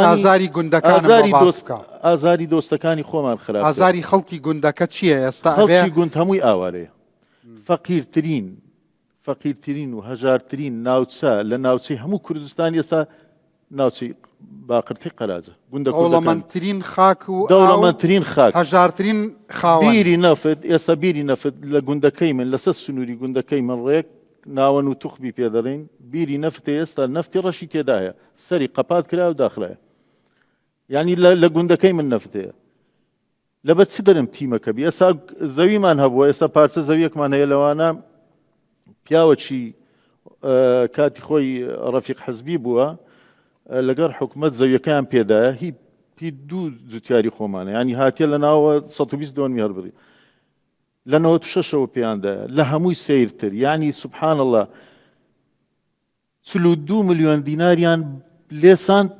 S1: ئازاری گوندەکان
S9: ئازاری دۆستەکانی خۆمان خراپ
S1: ئازاری خەڵکی گوندەکە چییە ئێستا
S9: خەڵکی گوند هەمووی ئاوارەیە فەقیرترین و هەژارترین ناوچە لە ناوچەی هەموو کوردستان ئێستا ناوچەی باقرتی قەراجە
S1: دەوڵەمەندترین خاک و
S9: دەوڵەمەندترین خاک
S1: هەژارترین خاوەن
S9: بیری نەفت ئێستا بیری نەفت لە گوندەکەی من لەسەر سنووری گوندەکەی من ڕێک ناوەن و توخبی پێدەڕین بیری نەفتە ئێستا نەفتی ڕەشی تێدایە سەری قەپات کرا و داخلایە یعنی لە گوندەکەی من نەفتەیە لەبەر چ دەرم تیمەکە بی ئێستا زەویمان هەبووە ئێستا پارچە زەویەکمان هەیە لەوانە پیاوەکی کاتی خۆی ڕەفیق حەزبی بووە لەگەر حکومەت زەویەکەیان پێدایە هی دوو جوتیاری خۆمانە ینی هاتیە لە ناوە 120 دۆنمی هەربڕی لە 96ەوە پێیاندایە لە هەمووی سیرتر یعنی سبحان الله 42 ملیۆن دیناریان لێسان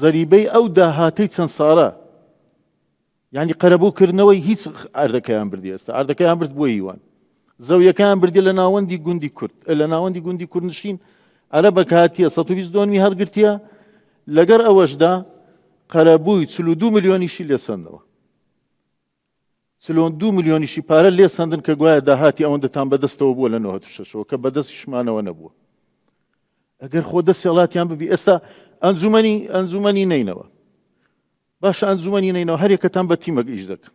S9: زەریبەی ئەو داهاتەی چەند ساڵە یعنی قەرەبووکردنەوەی هیچ ئاردەکەیان بردی ئێستا ئاردەکەیان برد بۆ هیوان زەویەکان بردی لە ناوەندی گوندی کورد لە ناوەندی گوندی کوردنشین ئەرە بەکاتیە 120 دۆنمی هەرگرتیە لەگەر ئەوەشدا قەرەبووی 42 ملیۆنیشی لێسەندەوە 42 ملیۆنیشی پارە لێسەندن کە گوایە داهاتی ئەوەندەتان بەدەستەوە بووە لە 96ەوە کە بەدەستیشمانەوە نەبووە ئەگەر خۆ دەستی وڵاتیان ببی ئێستا ئەنجومەنی نینەوە باشە ئەنجومەنی نینەوە هەر یەکەتان بە تیمەک ئیش دەکەن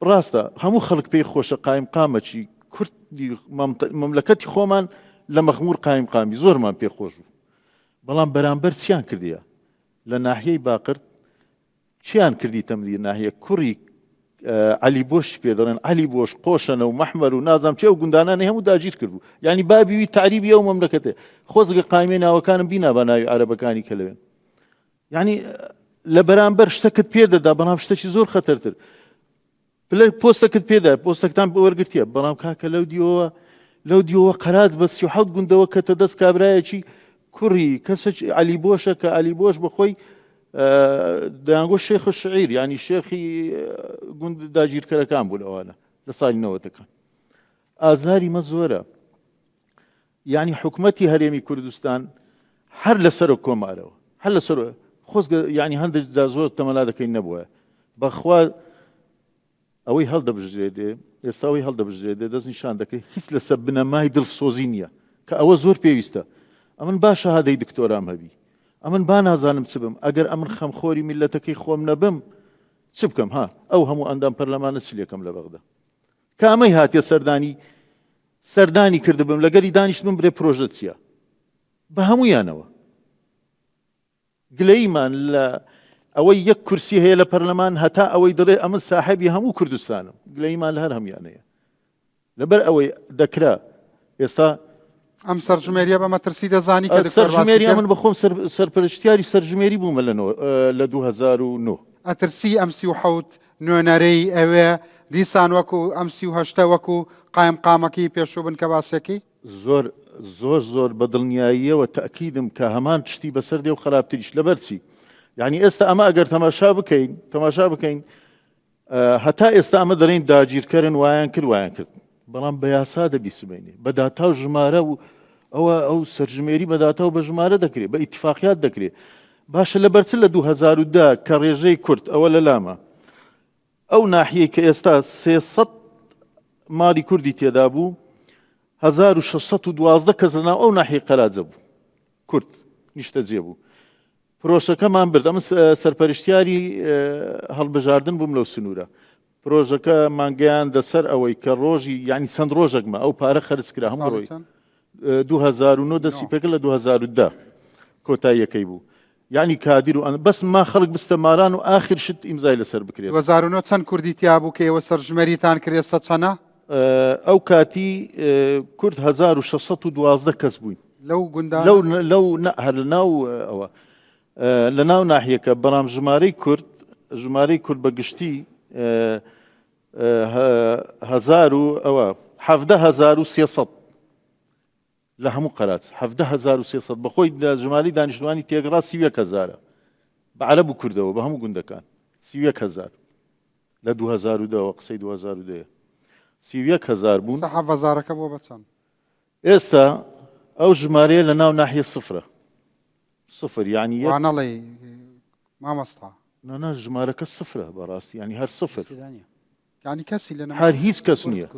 S9: ڕاستە هەموو خەڵک پێی خۆشە قایم قامەکی کوردی مەملەکەتی خۆمان لە مەخمور قایم قامی زۆرمان پێخۆش بوو بەڵام بەرامبەر چیان کردیە لە ناحیەی باقرد چیان کردی تەمری ناحیە کوڕی علی بۆش پێدەڵێن علی بۆش قۆشەنە و مەحمەر و نازام چێ و گوندانانی هەموو داگیر کردبوو یعنی بابیوی تعریبی ئەو مەملەکەتێ خۆزگە قایمێ ناوەکانم بینا بە ناوی عەرەبەکانی کە لەوێن یعنی لە بەرامبەر شتەکەت پێدەدا بەڵام شتێکی زۆر خەتەرتر پۆستەکەت پێدا پۆستەکەتان وەرگرتیە بەڵام کاکە لەو دیەوە قەراج بە 37 گوندەوە کەتە دەست کابرایەکی کوڕی کەسە علی بۆشە کە علی بۆش بەخۆی دەیانگۆ شێخ شعیر ینی شێخی گوند داگیرکەرەکان بوو لەوانە لە ساڵی نەوەتەکان ئازاری مە زۆرە یعنی حکومەتی هەرێمی کوردستان هەر لەسەر کۆمارەوە هەر لەسەر خۆزگە ینی هەندێک زۆر تەمەلا دەکەین نەبووە بەخوا ئەوەی هەڵدەبژێدێ ئێستا ئەوەی هەڵدەبژێدێ دەست نیشان دەکەی هیچ لەسەر بنەمای دڵسۆزی نییە کە ئەوە زۆر پێویستە ئەمن با شەهادەی دکتۆرام هەبی ئەمن با نازانم چ بم ئەگەر ئەمن خەمخۆری میلەتەکەی خۆم نەبم چ بکەم ها ئەو هەموو ئەندام پەرلەمانە چ لێکەم لە بەغدا کە ئەمەی هاتیە سەردانی کردبم لەگەری دانیشتم برێ پرۆژە چییە بە هەموویانەوە گلەیمان لە ئەوەی یەک کورسی هەیە لە پەرلەمان هەتا ئەوەی دەڵێ ئەمە ساحەبی هەموو کوردستانم گلەیمان لە هەر هەمویانەیە لەبەر ئەوەی دەکرا ئێستا
S1: ئەم سەرژمێریە بە مەترسی دەزانی کە
S9: سەرژمێری من بەخۆم سەرپەرشتیاری سەرژمێری بوومە لە 2009
S1: ئەترسی ئەم 37 نوێنەرەی ئەوێ دیسان وەکو ئەم 38 وەکو قایم قامەکەی پێشوو بن کە باسەکەی
S9: زۆر بە دڵنیاییەوە تەکیدم کە هەمان تشتی بەسەر دێ و خراپتریش لەبەرچی یعنی ئێستا ئەمە ئەگەر تەماشا بکەین هەتا ئێستا ئەمە دەڕین داگیرکەرن وایان کرد بەڵام بە یاسا دەبیسمێنێ بە داتا و ژمارە و ئەو سەرژمێری بە داتا و بە ژمارە دەکرێت بە ئیتفاقیات دەکرێت باشە لەبەرچ لە 2010 کە ڕێژەی کورد ئەوە لە لامە ئەو ناحیەی کە ئێستا 300 ماڵی کوردی تێدا بوو 1612 کەس لەناو ئەو ناحیە قەراجە بوو کورد نیشتەجێ بوو پرۆژەکەمان برد ئەمە سەرپەرشتیاری هەڵبژاردن بووم لەو سنوورە پرۆژەکە مانگەیان دەسەر ئەوەی کە ڕۆژی ینی چەند ڕۆژێکمە ئەو پارە خەرج کرا هەموو ڕۆی 2009 دەستی پێکرد لە 2010 کۆتاییەکەی بوو یعنی کادیر و بەس ما خەڵک بستەماران و ئاخر شت ئیمزای لەسەر بکرێت
S1: 2009 چەند کوردی تیا بوو کە ئێوە سەرژمێریتان کرێت سەد چەنە
S9: ئەو کاتی کورد 1612 کەس بووین
S1: لەو گوندان
S9: هەر لەناو ئەوە لەناو ناحیەکە بەڵام ژمارەی کورد بەگشتی 17,300 لە هەموو قەراچ 17,300 بەخۆی ژماری دانیشتوانی تێگەڕا 31,000 بەعەرەب و کوردەوە بە هەموو گوندەکان 31,000 لە 2010 قسەی 2010 31,000 بوون
S1: حەڤەزارەکە بۆ بەچەند
S9: ئێستا ئەو ژمارەیە لە ناو ناحیە سفر یعنی
S1: وانەڵێ مامەستا
S9: نانا ژمارەکە سفرە بەڕاستی ینی هەر سفر
S1: ینی کەسی لە
S9: هەر هیچ کەس نییە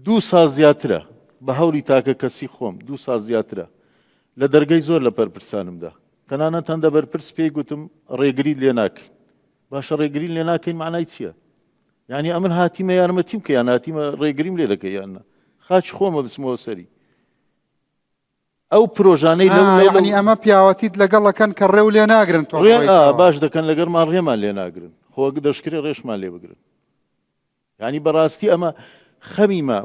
S9: 2 سال زیاترە بە هەوری تاکە کەسی خۆم 2 سال زیاترە لە دەرگەی زۆر لە پەرپرسانمدا تەنانەت هەندە بەرپرس پێی گوتم ڕێگریت لێ ناکەین باشە ڕێگری لێ ناکەین معنای چییە یعنی ئەمن هاتیمە یارمەتیم کە یان هاتیمە ڕێگریم لێ دەکەی یاننا خاچ خۆمە بسمەوە سەری ئەو پرۆژانەی
S1: ینی ئەمە پیاوەتیت لەگەڵەکەن کە ڕێو لێ ناگرن
S9: باش دەکەن لەگەرمان ڕێمان لێ ناگرن خۆ دەشکرێ ڕێشمان لێ بگرن ینی بەڕاستی ئەمە خەمیمە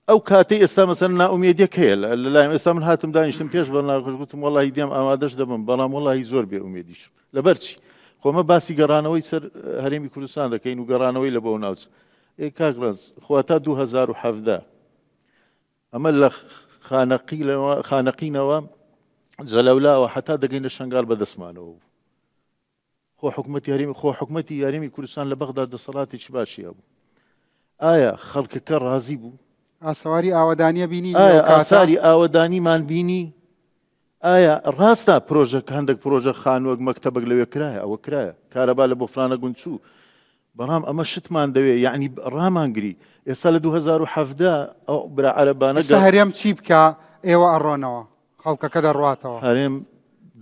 S9: ئەو کاتەی ئێستا مەسەن ناومێدیەک هەیە لەلایم ئێستا من هاتم دانیشتم پێش بەڵناوەکەش گوتم وەڵی دێم ئامادەش دەبم بەڵام وەڵی زۆر بێ ئومێدیش لەبەرچی خۆمە باسی گەڕانەوەی سەر هەرێمی کوردستان دەکەین و گەڕانەوەی لە بۆ ناوچ کاکڕەنج خواتا 2017 ئەمە لە خانەقینەوە جەلەولاوە حتا دەگەین لە شنگال بەدەستمانەوە خۆ حکومەتی یاریمی کوردستان لە بەغدا دەسەڵاتێکی باشیە بوو ئایا خەڵکەکە ڕازی بوو
S1: ئاسەواری ئاوەدانیە بینی
S9: ئایا ئاساری ئاوەدانیمان بینی ئایا ڕاستە پرۆژەکە هەندێک پرۆژە خانوەک مەکتەبەک لەوێ کرایە ئەوە کرایە کارەبا لە بۆ فلانە گوند چوو بەڵام ئەمە شتمان دەوێ یعنی ڕامانگری ئێستا لە 2017 ئەو برا عەرەبانە
S1: هەرێم چی بکە ئێوە ئەڕۆنەوە خەڵکەکە دەڕواتەوە
S9: هەرێم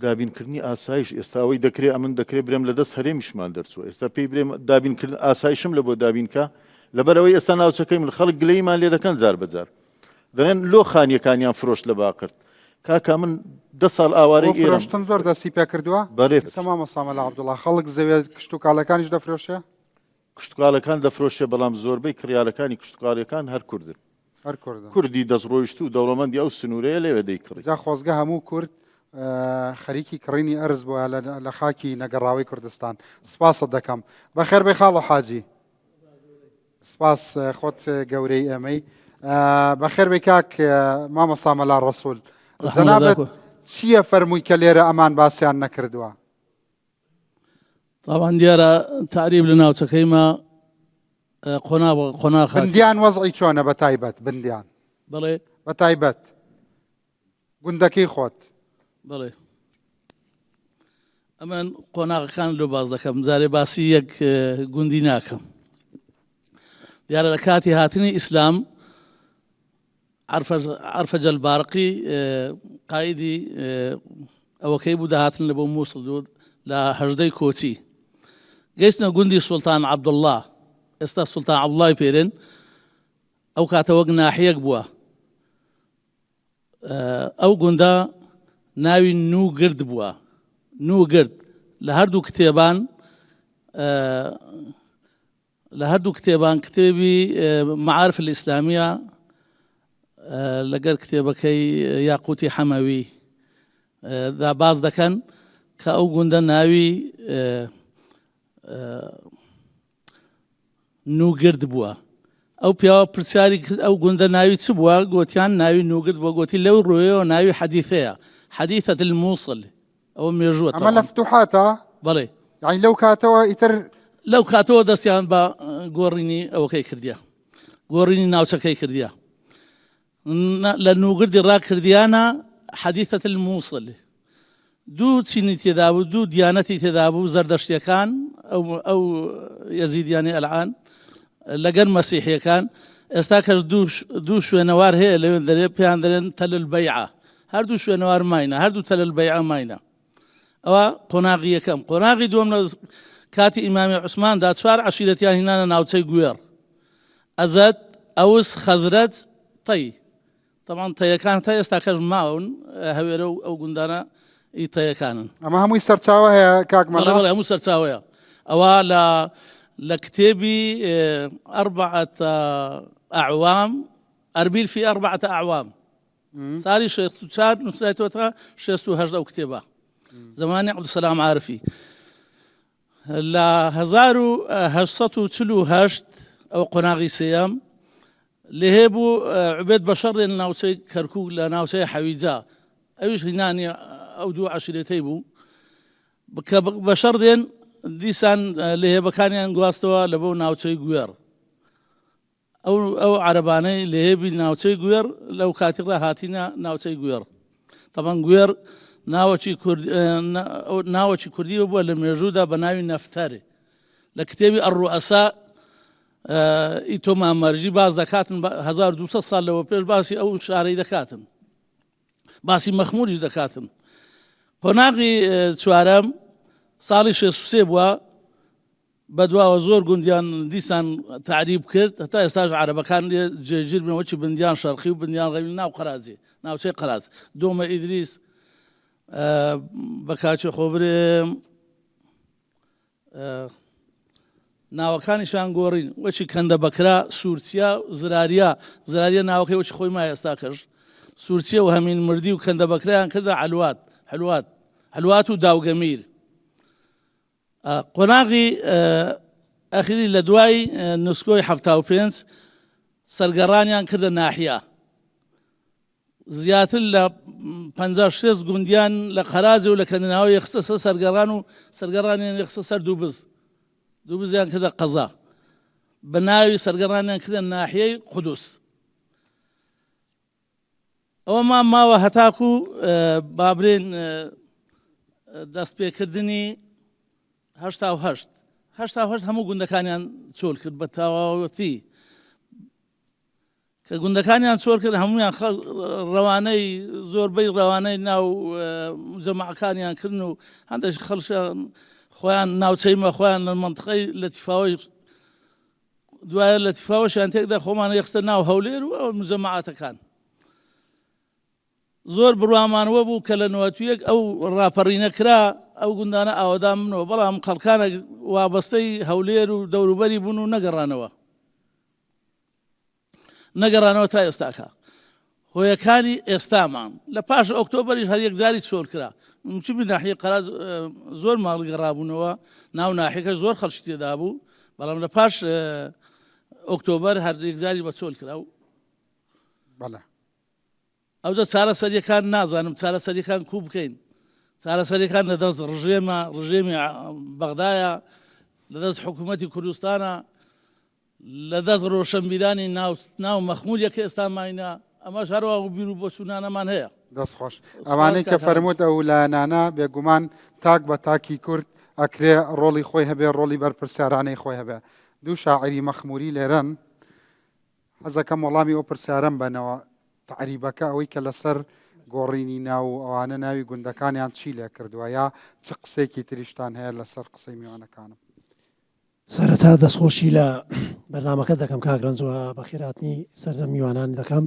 S9: دابینکردنی ئاسایش ئێستاەوەی دەکرێت ئەمن دەکرێت برێم لە دەست هەرێمیشمان دەرچوە ئێستا پێی برێم دابینکردن ئاسایشم لە بۆ دابینکە لەبەرەوەی ئێستا ناوچەکەی من خەڵک گلەیمان لێ دەکەن جار بەجار دەڵێن لۆ خانیەکانیان فرۆشت لە باقرد کاکە من 10 ساڵ ئاوارەی
S1: فرۆشتن زۆر دەستی پێ کردووە سەما مەسامەلا عەبدوڵڵا خەڵک زەوێ کشتتوکاڵەکانیش دەفرۆشێ
S9: کشتتوکاڵەکان دەفرۆشێ بەڵام زۆربەی کڕیارەکانی کشتتوکاڵەکان هەر کوردن کوردی دەستڕۆیشت و دەوڵەمەندی ئەو سنوورەیە لێوێ دەیکڕی
S1: جا خۆزگە هەموو کورد خەریکی کڕینی ئەرز بووە لە خاکی نەگەڕاوی کوردستان سپاست دەکەم بەخێر بێ خاڵ و حاجی سپاس خۆت گەورەی ئەمەی بەخێر بێ کاک مامەسا مەلا ڕەسوول جەنابەت چییە فەرمووی کە لێرە ئەمان باسییان نەکردووە
S10: طبعا دیارە تعریب لە ناوچەکەیمە قۆناغ
S1: بندیان وەزعی چۆنە بە تایبەت بندیان
S10: بڵێ
S1: بە تایبەت گوندەکەی خۆت
S10: بڵێ ئەمە قۆناغەکان لۆ باز دەکەم جارێ باسی یەک گوندی ناکەم دیارە لە کاتی هاتنی ئیسلام عرفەج البارقی قایدی ئەوەکەی بوو داهاتن لە بۆ مووسڵ لە هەژدەی کۆچی گەیشتنە گوندی سوڵتان عەبدوڵڵا ئێستا سوڵتان عەبدوڵڵای پێرێن ئەو کاتە وەک ناحیەک بووە ئەو گوندە ناوی نوگرد بووە نوگرد لە هەردوو کتێبان کتێبی معارف الئیسلامیە لەگەر کتێبەکەی یاقوتی حەمەوی دا باز دەکەن کە ئەو گوندە ناوی نوگرد بووە ئەو پیاوە پرسیاری کرد ئەو گوندە ناوی چ بووە گوتیان ناوی نوگرد بووە گوتی لەو ڕۆیەوە ناوی حەدیثەیە حەدیثەت المووسڵ ئەوە مێژووە
S1: ئەمە لە فتوحاتە
S10: بەڵێ
S1: یعنی لەو کاتەوە ئیتر
S10: لەو کاتەوە دەستیان بە گۆڕینی ئەوەکەی کردیە گۆڕینی ناوچەکەی کردیە لە نوگردی ڕاکردیانە حەدیثەت المووسڵ دوو چینی تێدا بوو دوو دیانەتی تێدا بوو زەردەشتیەکان ئەو یەزیدیانی ئەلعان لەگەر مەسیحیەکان ئێستا کەس دوو شوێنەوار هەیە لەوێن دەرێ پێیان دەرێن تەل البەیعە هەردوو شوێنەوار ماینە هەردوو تەل البەیعە ماینە ئەوە قۆناغی یەکەم قۆناغی دووەم لە کاتی ئیمامی عوسماندا 4 عەشیرەتیان هێنانە ناوچەی گوێر ئەزەد ئەوس خەزرەج تەی طبعا تەیەکان تا ئێستا کەس ماون هەوێرە و ئەو گوندانە تەیەکانن
S1: ئەمە هەمووی سەرچاوە هەیە کاکمەڵە
S10: هەموو سەرچاوەیە ئەوە لە کتێبی 4 ئەعوام ئەربیل في 4 ئەعوام ساری 64 نووسرایەوە 68 ئەو کتێبە زمانی عەبدولسەلام عارفی لە 1848 ئەو قۆناغی سێیەم لێ هەیەبوو عوبێد بەشەڕێن ناوچەی کەرکووک لە ناوچەی حەویجا ئەویش هینانی ئەو دوو عەشیرەتەی بوو کە بەشەڕ دێن دیسان لێهێبەکانیان گواستەوە لە بۆ ناوچەی گوێر ئەو عەرەبانەی لێهێبی ناوچەی گوێر لەو کاتیڕە هاتینە ناوچەی گوێر تەبەن گوێر ناوەکی کوردی بووە لە مێژوودا بە ناوی نەفتەرێ لە کتێبی ئەڕوئەسا ئیتۆ مامەرجی باز دەکاتن 1200 ساڵ لەوە پێش باسی ئەو شارەی دەکاتن باسی مەخموریش دەکاتن قۆناغی چوارەم ساڵی 63 بووە بەدواوە زۆر گوندیان دیسان تعریب کرد هەتا ئێستاش عەرەبەکان جێگیر بن وەکی بندیان شەرقی و بندیان غەربی ناو قەرازێ ناوچەی قەراز دۆمە ئیدریس بە کاچی خۆبرێ ناوەکانیشان گۆڕین وەکی کەندە بەکرا سوورچیا زراریە ناوەکەی وەکی خۆی مای ئێستا کەش سوورچیە و هەمین مردی و کەندە بەکرایان کردە حەلوات و داوگەمیر قۆناغی ئەخیری لە دوای نوسکۆی 75 سەرگەڕانیان کردە ناحیە زیاتر لە 56 گوندیان لە قەرازێ و لە کەندناوە یەخستە سەر سەرگەڕان و سەرگەڕانیان یەخستە سەر دووبزیان کردە قەزا بە ناوی سەرگەڕانیان کردە ناحیەی قودوس ئەوەمان ماوە هەتاکو بابرێن دەستپێکردنی 88 هەموو گوندەکانیان چۆل کرد بە تەواوەتی کە گوندەکانیان چۆر کرد هەمویان ڕەوانەی زۆربەی ڕەوانەی ناو جەماعەکانیان کردن و هەندێک خەڵکیان خۆیان ناوچەیمە خۆیان لە منطقەی لەتیفاوەی دوایە لەتیفاوەشیان تێکدا خۆمان یەخستە ناو هەولێر و ئەو جەماعەتەکان زۆر بڕوامانەوە بوو کە لە نوەتویەک ئەو ڕاپەڕینە کرا ئەو گوندانە ئاوەدان بنەوە بەڵام خەڵکانە وابەستەی هەولێر و دەوروبەری بوون و نەگەڕانەوە تا ئێستاکە هۆیەکانی ئێستامان لە پاش ئۆکتۆبەریش هەر یەکجاری چۆر کرا چی ناحیە قەراز زۆر ماڵ گەڕابوونەوە ناو ناحیەکە زۆر خەڵکی تێدا بوو بەڵام لە پاش ئۆکتۆبەر هەر یەکجاری بە چۆل کرا و ئەوجە چارەسەریەکان نازانم چارەسەریەکان کوو بکەین چارەسەریەکان لەدەست ڕژێمی بەغدایە لەدەست حکوومەتی کوردستانە لەدەست ڕۆشنبیرانی ناو مەخموریەکە ئێستا ماینە ئەمەش هەروە بیر و بۆچوونانەمان هەیە.
S1: دەستخۆش ئەوانەی کە فەرمووت ئەو لایەنانە بێگومان تاک بە تاکی کورد ئەکرێ ڕۆڵی خۆی هەبێ ڕۆڵی بەرپرسیارانەی خۆی هەبێ. دوو شاعری مەخموری لێرەن حەزەکەم وەڵامی ئەو پرسیارم بنەوە تعریبەکە ئەوەی کە لەسەر گۆڕینی ناو ئەوانە ناوی گوندەکانیان چی لێ کردووە یا چ قسێکی تریشتان هەیە لەسەر قسەی میوانەکانم.
S11: سەرەتا دەستخۆشی لە بەرنامەکە دەکەم کاگرنجەوە بە خێراتنی سەرزەم میوانان دەکەم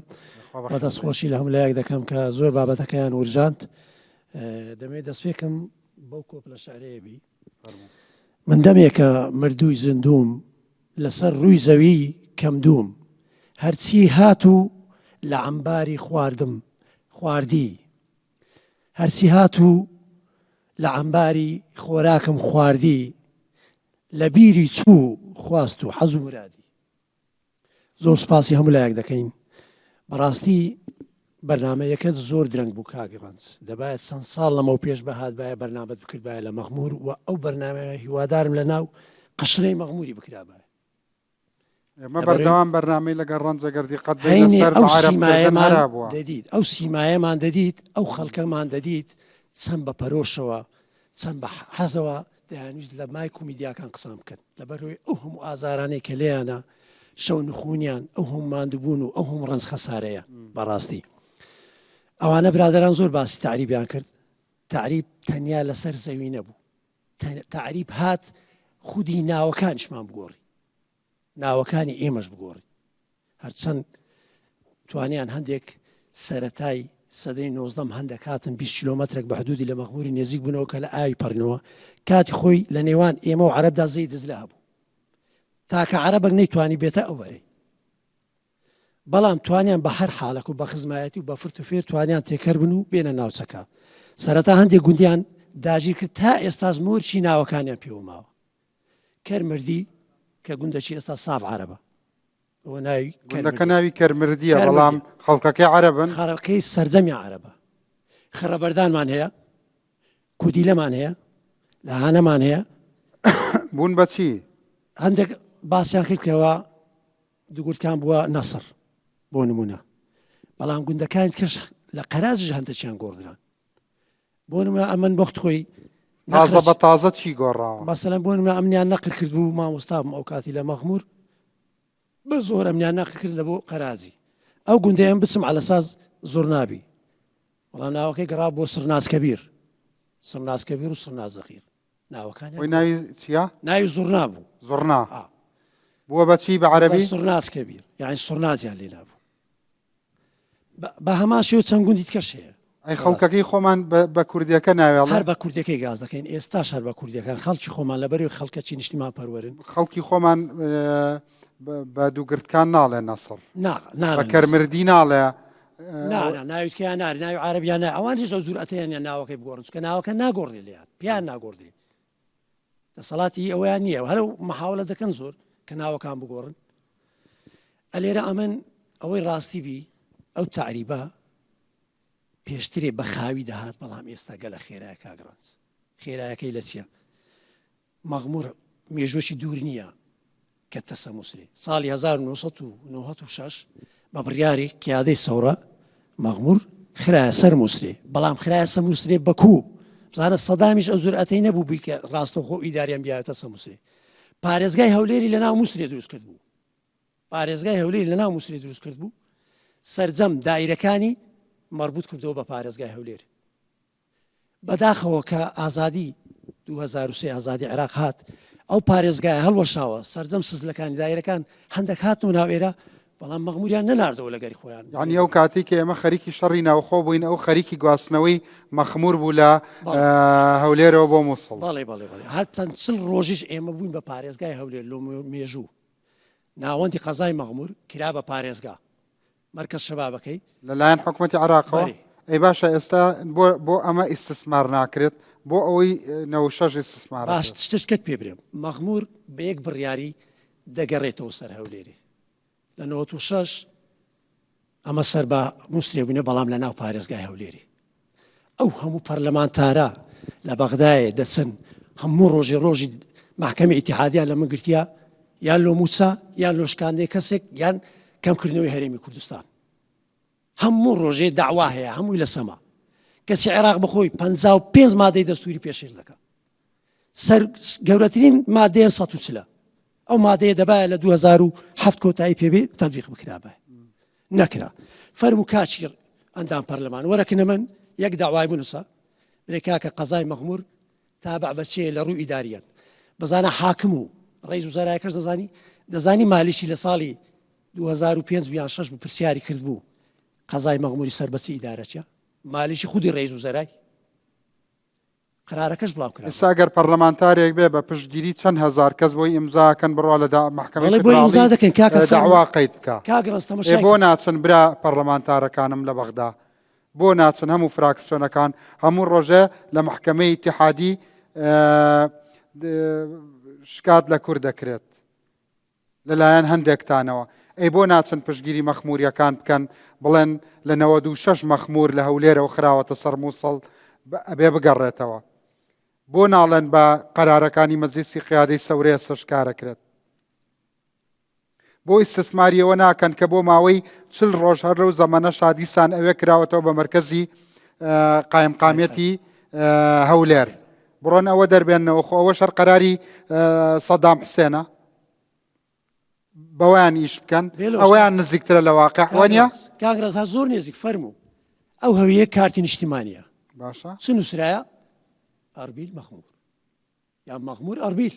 S11: بە دەستخۆشی لە هەملایەک دەکەم کە زۆر بابەتەکەیان ورژاند. دەمێت دەستپێکم بەو کۆپلە شارەیەبی من دەمێکە مردووی زیندوم لەسەر ڕووی زەوی کەم دووم هەرچی هات و لە عەمباری خواردی هەرچی هات و لە عەمباری خۆراکم خواردی لە بیری چوو خواست و حەز و مرادی. زۆر سپاسی هەموو لایەک دەکەین. بەڕاستی بەرنمەیەکەت زۆر درەنگ بوو کاگڕنج دەبایەت چەند ساڵ لەمە پێش بەهات باە بەرنامەت بکردبایە لە مەخمور و ئەو بەرنامەیە هیوادارم لە ناو قەشرەی مەخموری بکرابایە.
S1: ئێمە بەردەوام بەرنامەی لەگەڵ ڕەنجەگەردی قەت
S11: ئەو سیمایەمان دەدیت ئەو سیمایەمان دەدیت ئەو خەڵکەمان دەدیت چەند بە پەرۆشەوە چەند بە حەزەوە دەیانویست لە مای کومیدیاکان قسام بکەن لەبەرەوەی ئەو هەموو ئازارانەی کە لێیانە شەو نخونیان ئەو هەموو ماندووبوون و ئەو هەموو ڕنج خەسارەیە. بەڕاستی ئەوانە برادران زۆر باسی تعریبیان کرد. تعریب تەنیا لەسەر زەوی نەبوو. تعریب هات خودی ناوەکانیشمان بگۆڕی ناوەکانی ئێمەش بگۆڕی هەرچەند توانیان هەندێک سەرەتای سەدەی 19 هەندێک هاتن 20 کیلۆمەترێک بە حدودی لە مەخموری نێزیک بوونەوە کە لە ئاوی پەڕنەوە کاتی خۆی لە نێوان ئێمە و عەرەبدا زەی دزلا هەبوو تاکە عەرەبەک نەیتوانی بێتە ئەو وەرەی. بەڵام توانیان بە هەر حاڵەک و بە خزمایەتی و بە فرت و فێر توانیان تێکەر بن و بێنە ناوچەکە. سەرەتا هەندێک گوندیان داگیر کرد تا ئێستاش مۆرچی ناوەکانیان پێوە ماوە. کەرمردی کە گوندەکی ئێستا ساف عەرەبە ئەوە ناوی
S1: گوندەکە ناوی کەرمردیە بەڵام خەڵکەکەی عەرەبن
S11: خەڵکەی سەرجەمی عەرەبە. خڕەبەردانمان هەیە کودیلەمان هەیە لەهانەمان هەیە
S1: بوون بەچی
S11: هەندێک باسییان کردکەوە دوگورتکان بووە نەسر بۆ نمونە بەڵام گوندەکان کەش لە قەرازش هەندێکیان گۆڕدران بۆ نمونە ئەمن بەخت خۆی
S1: تازە بە تازە چی گۆڕاوە
S11: مەسەلەن بۆ نمونە ئەمنیان نەقل کرد بوو مامۆستابم ئەو کاتی لە مەخمور بە زۆر ئەمنیان نەقل کرد لە بۆ قەرازی ئەو گوندەیان بچم عەلەساز زۆر نابی بەڵام ناوەکەی گەڕا بۆ سڕناز کەبیر سڕناز کەبیر و سڕناز زەخیر ناوەکانی
S1: وی ناوی چییە
S11: ناوی زوڕنا بوو
S1: زوڕنا بووە بەچی بە عەرەبی
S11: سڕناز کەبیر یعنی سڕنازیان لێ نابوو بە هەمان شێوە چەند گوندی کەش هەیە.
S1: ئەی خەڵکەکەی خۆمان بە کوردیەکە ناوێڵ
S11: هەر بە کوردەکەی گاز دەکەین ئێستاش هەر بە کوردیەکان خەڵکی خۆمان لەبەرەوەی خەڵکەچی نیشتیمان پەروەرن
S1: خەڵکی خۆمان بە دووگرتکان ناڵێ نەسڕ بە کەرمردی ناڵێ
S11: ناویتکیان ناری ناوی عەرەبیان ئەوانش ئەو جورئەتەیان ناوەکەی بگۆڕن چکە ناوەکە ناگۆڕی لێیان پیان ناگۆڕی دەسەڵاتی ئەویان نییە هەرو مەحاولە دەکەن زۆر کە ناوەکان بگۆڕن. ئەلێرە ئەمن ئەوەی ڕاستی بی ئەو تعریبە پێشترێ بە خاوی دەهات بەڵام ئێستا گەلە خێرای کاگڕانس خێرایەکەی لە چییە؟ مەغمور مێژوەشی دوور نییە کە تەسەموسرێ ساڵی 1996 بە بڕیاری کیادەی سەورە مەغمور خرایە سەر مووسێ بەڵام خرایە سەموسرێ بەکوو بزانە سەدامیش ئەو جورئەتەی نەبوو بووی کە ڕاستەوخۆ ئیداریان بیایەتە سەموسرێ پارێزگای هەولێری لە ناو مووسێ دروست کرد بوو پارێزگای هەولێری لە ناو مووسێ دروست کرد بوو سەرجەم دایرەکانی مربوط کردەوە بە پارێزگای هەولێر بەداخەوە کە ئازادی 2003 ئازادی عێراق هات ئەو پارێزگای هەڵوەشاوە سەرجەم سزلەکانی دایرەکان هەندێک هاتنەوە ناو ئێرە بەڵام مەغموریان نەناردەوە لەگەری خۆیان
S1: یعنی ئەو کاتی کە ئێمە خەریکی شەڕی ناوخۆ بووین ئەو خەریکی گواستنەوەی مەخمور بوو لە هەولێرەوە بۆ مووسڵ
S11: بەڵێ هەر چەند چل ڕۆژیش ئێمە بووین بە پارێزگای هەولێر لۆ مێژوو ناوەندی قەزای مەغمور کرا بە پارێزگا مرکز شەبابەکەی
S1: لەلایەن حکوومەتی عێراقەوە ئەی باشە ئێستا بۆ ئەمە ئیستسمار ناکرێت بۆ ئەوەی 96 ئیستسمار
S11: باش شتێکت پێ برێم مەغمور بە یەک بڕیاری دەگەڕێتەوە سەر هەولێری لە 96 ئەمە سەر بە مووسێ بووینە بەڵام لە ناو پارێزگای هەولێری ئەو هەموو پەرلەمانتارە لە بەغدایە دەچن هەموو ڕۆژی محکەمە ئیتیحادیان لە مەگرتیا یان لۆ موچا یان لۆ شکاندەی کەسێک یان کەمکردنەوەی هەرێمی کوردستان هەموو ڕۆژێ داوا هەیە هەمووی لە سەما کەچی عێراق بخۆی 55 مادەی دەستوری پێشێش دەکات سەر گەورەترین مادەیە 140 ئەو مادەیە دەبایە لە 2007 کۆتایی پێبێ تەطبیق بکرابە نەکرا فەرموو کاچی ئەندام پەرلەمان وەرەکنە من یەک داوای بنووسە بڵێ کاکە قەزای مەخمور تابع بە چێ لە ڕووی ئیداریەن بەزانە حاکم و ڕئیس وزەرایەکەش دەزانی مالیشی لە ساڵی 2005 بیان 6 پرسیاری کرد بوو قەزای مەخموری سەربەسی ئیدارەچە مالیشی خودی ڕئیس وزەرای قرارەکەش بڵاو کرا
S1: ئێستا ئەگەر پەرلەمانتارێک بێ بە پشتگیری چەند هەزار کەس بۆی ئیمزاکەن بڕوا لە محکەمەی
S11: بۆی ئیمزا دەکەن کاکە
S1: داوا قەید بکە
S11: کاگەڕستەمەشای
S1: بۆ ناچن برا پەرلەمانتارەکانم لە بەغدا بۆ ناچن هەموو فراکسیۆنەکان هەموو ڕۆژێ لە محکەمەی ئیتیحادی شکات لە کوور دەکرێت لەلایەن هەندێکتانەوە ئەی بۆ ناچن پشتگیری مەخموریەکان بکەن بڵێن لە 96 مەخمور لە هەولێرەوە خراوەتە سەر مووسڵ ئەبێ بگەڕێتەوە بۆ ناڵێن بە قەرارەکانی مەجلیسی قیادەی سەورەیە سەرشکارەکرێت بۆ ئیستثماریەوە ناکەن کە بۆ ماوەی 40 ڕۆژ هەر لەو زەمانە شادیسان ئەوێ کراوەتەوە بە مەرکەزی قایمقامەتی هەولێر بڕۆن ئەوە دەربێنەوە خۆ ئەوە شەر قەراری سەدام حسێنە بەویان ئیش بکەن ئەویان نزیکترە لە واقع وانە
S11: کاگرازها زۆر نێزیک فەرموو ئەو هەویە کارتی نیشتیمانیە
S1: باشە
S11: چ نووسرایە ئەربیل مەخمور یان مەخمور ئەربیل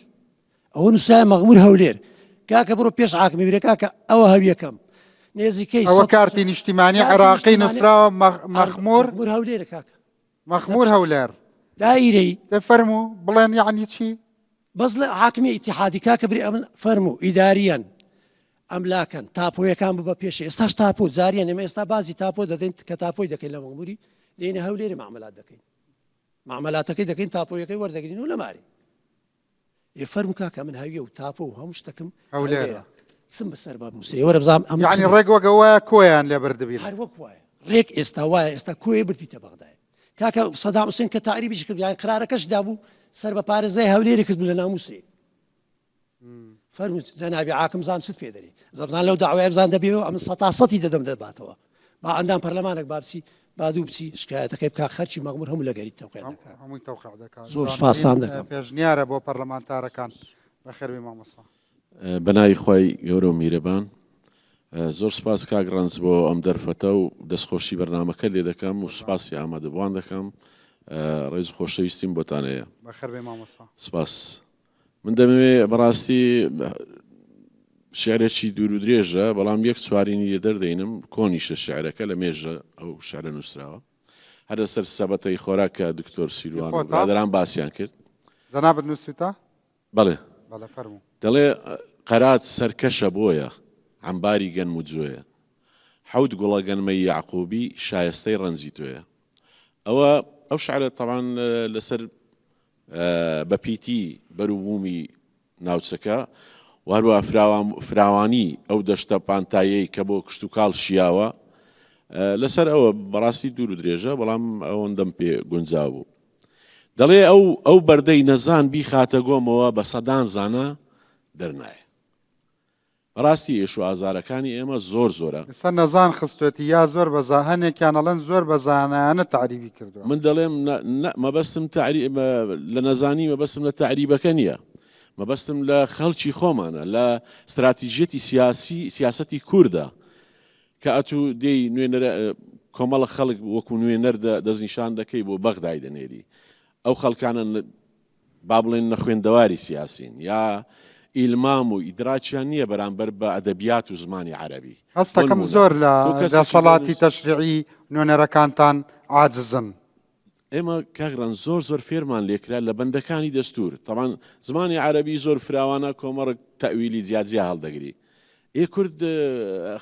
S11: ئەوە نووسرایە مەخمور هەولێر کاکە بڕۆ پێش حاکمی برێ کاکە ئەوە هەویەکەم نێزیکەی
S1: ئەوە کارتی نیشتیمانی عێراقی نووسراوە مەخمور
S11: هەولێرە کاکە
S1: مەخمور هەولێر
S11: دایرەی
S1: دەفەرموو بڵێن یعنی چی
S11: بەس لە حاکمی ئیتیحادی کاکە بری ئەمن فەرموو ئیداریەن ئەملاکەن تاپۆیەکان ببە پێشە ئێستاش تاپۆ زاریان ئێمە ئێستا بازی تاپۆ دەدەین کە تاپۆی دەکەین لە مەخموری دێنە هەولێری معاملات دەکەین معاملاتەکەی دەکەین تاپۆیەکەی وەردەگرین و لە ماری فەرموو کاکە من هەویە و تاپۆ و هەموو شتەکەم هەولێرە چم بەسەر بە مووسری وەرە بزانام ئەم
S1: یعنی ڕێک وەگەوە کۆیان لێ بردبین
S11: هەر وەک وایە ڕێک ئێستا وایە ئێستا کۆی بردیتە بەغدایە کاکە سەدام حوسێن کە تاریبیش کرد یان قرارەکەش دابوو سەر بە پارێزای هەولێری کرد بوو لە نامووسری فەرموو جەنابی حاکم زان چت پێ دەری زەبزان لەو داوای بزان دەبێەوە ئەم سەتاسەتی دەدەم دەباتەوە با ئەندام پەرلەمانێک بابچی بادوو بچی شکایەتەکەی بکە خەرچی مەخمور هەموو لەگەری
S1: هەمووی تەوقیع دەکات
S11: زۆر سپاسان دەکەم
S1: پێشنیارە بۆ پەرلەمانتارەکان بەخێربێ مامۆستا
S12: بەناوی خۆی گەورە و میرەبان زۆر سپاس کاک ڕەنج بۆ ئەم دەرفەتە و دەستخۆشی بەرنامەکە لێ دەکەم و سپاسی ئامادەبوان دەکەم ڕێز خۆشەویستیم بۆتانەیە
S1: بەخێربێ مامۆستا
S12: سپاس من دەمەوێت بەڕاستی شعرێکی دوور و درێژە بەڵام یەک چوارینی لێ دەردەینم کۆنیشە شعرەکە لە مێژە ئەو شعرە نووسراوە هەر لەسەر سەبەتەی خۆراکە دکتۆر سیروان و برادران باسییان کرد
S1: جەنابەت نووسیتە
S12: بەڵێ
S1: بەڵێ فەرموو
S12: دەڵێ قەرات سەرکەشە بۆیە عەمباری گەنم و جوێیە حەوت گوڵە گەنمەی یعقوبی شایستەی ڕەنجی توێیە ئەو شعرە تەوان لەسەر بەپیتی بەروبوومی ناوچەکە و هەروە فراوانی ئەو دەشتە پانتایەی کە بۆ کشت و کاڵ شیاوە لەسەر ئەوە بەڕاستی دوور و درێژە بەڵام ئەوەندەم پێ گونجاو بوو دەڵێ ئەو بەردەی نەزان بیخاتە گۆمەوە بە سەدان زانە دەرنایە بەڕاستی ئێش و ئازارەکانی ئێمە زۆر زۆرە
S1: ئێستا نەزان خستوێتی یا زۆر بەزا هەنێکیان ئەڵەن زۆر بەزانانە تعریبی کردووە
S12: من دەڵێم مەبەستم لە نەزانی مەبەستم لە تعریبەکە نییە مەبەستم لە خەڵکی خۆمانە لە استراتیژیەتی سیاسەتی کووردە کە ئەتوو دێی نوێنەرە کۆمەڵە خەڵک وەکو نوێنەر دەستنیشان دەکەی بۆ بەغدای دەنێری ئەو خەڵکانە با بڵێن نەخوێندەواری سیاسین یا ئیلمام و ئیدراچیان نییە بەرامبەر بە ئەدەبیات و زمانی عەرەبی
S1: هەستەکەم زۆر لە دەسەڵاتی تەشریعی نوێنەرەکانتان عاجزن
S12: ئێمە کاگران زۆر فێرمان لێکرا لە بەندەکانی دەستور تەمان زمانی عەرەبی زۆر فراوانە کۆمەڕک تەویلی جیاجیا هەڵدەگری کورد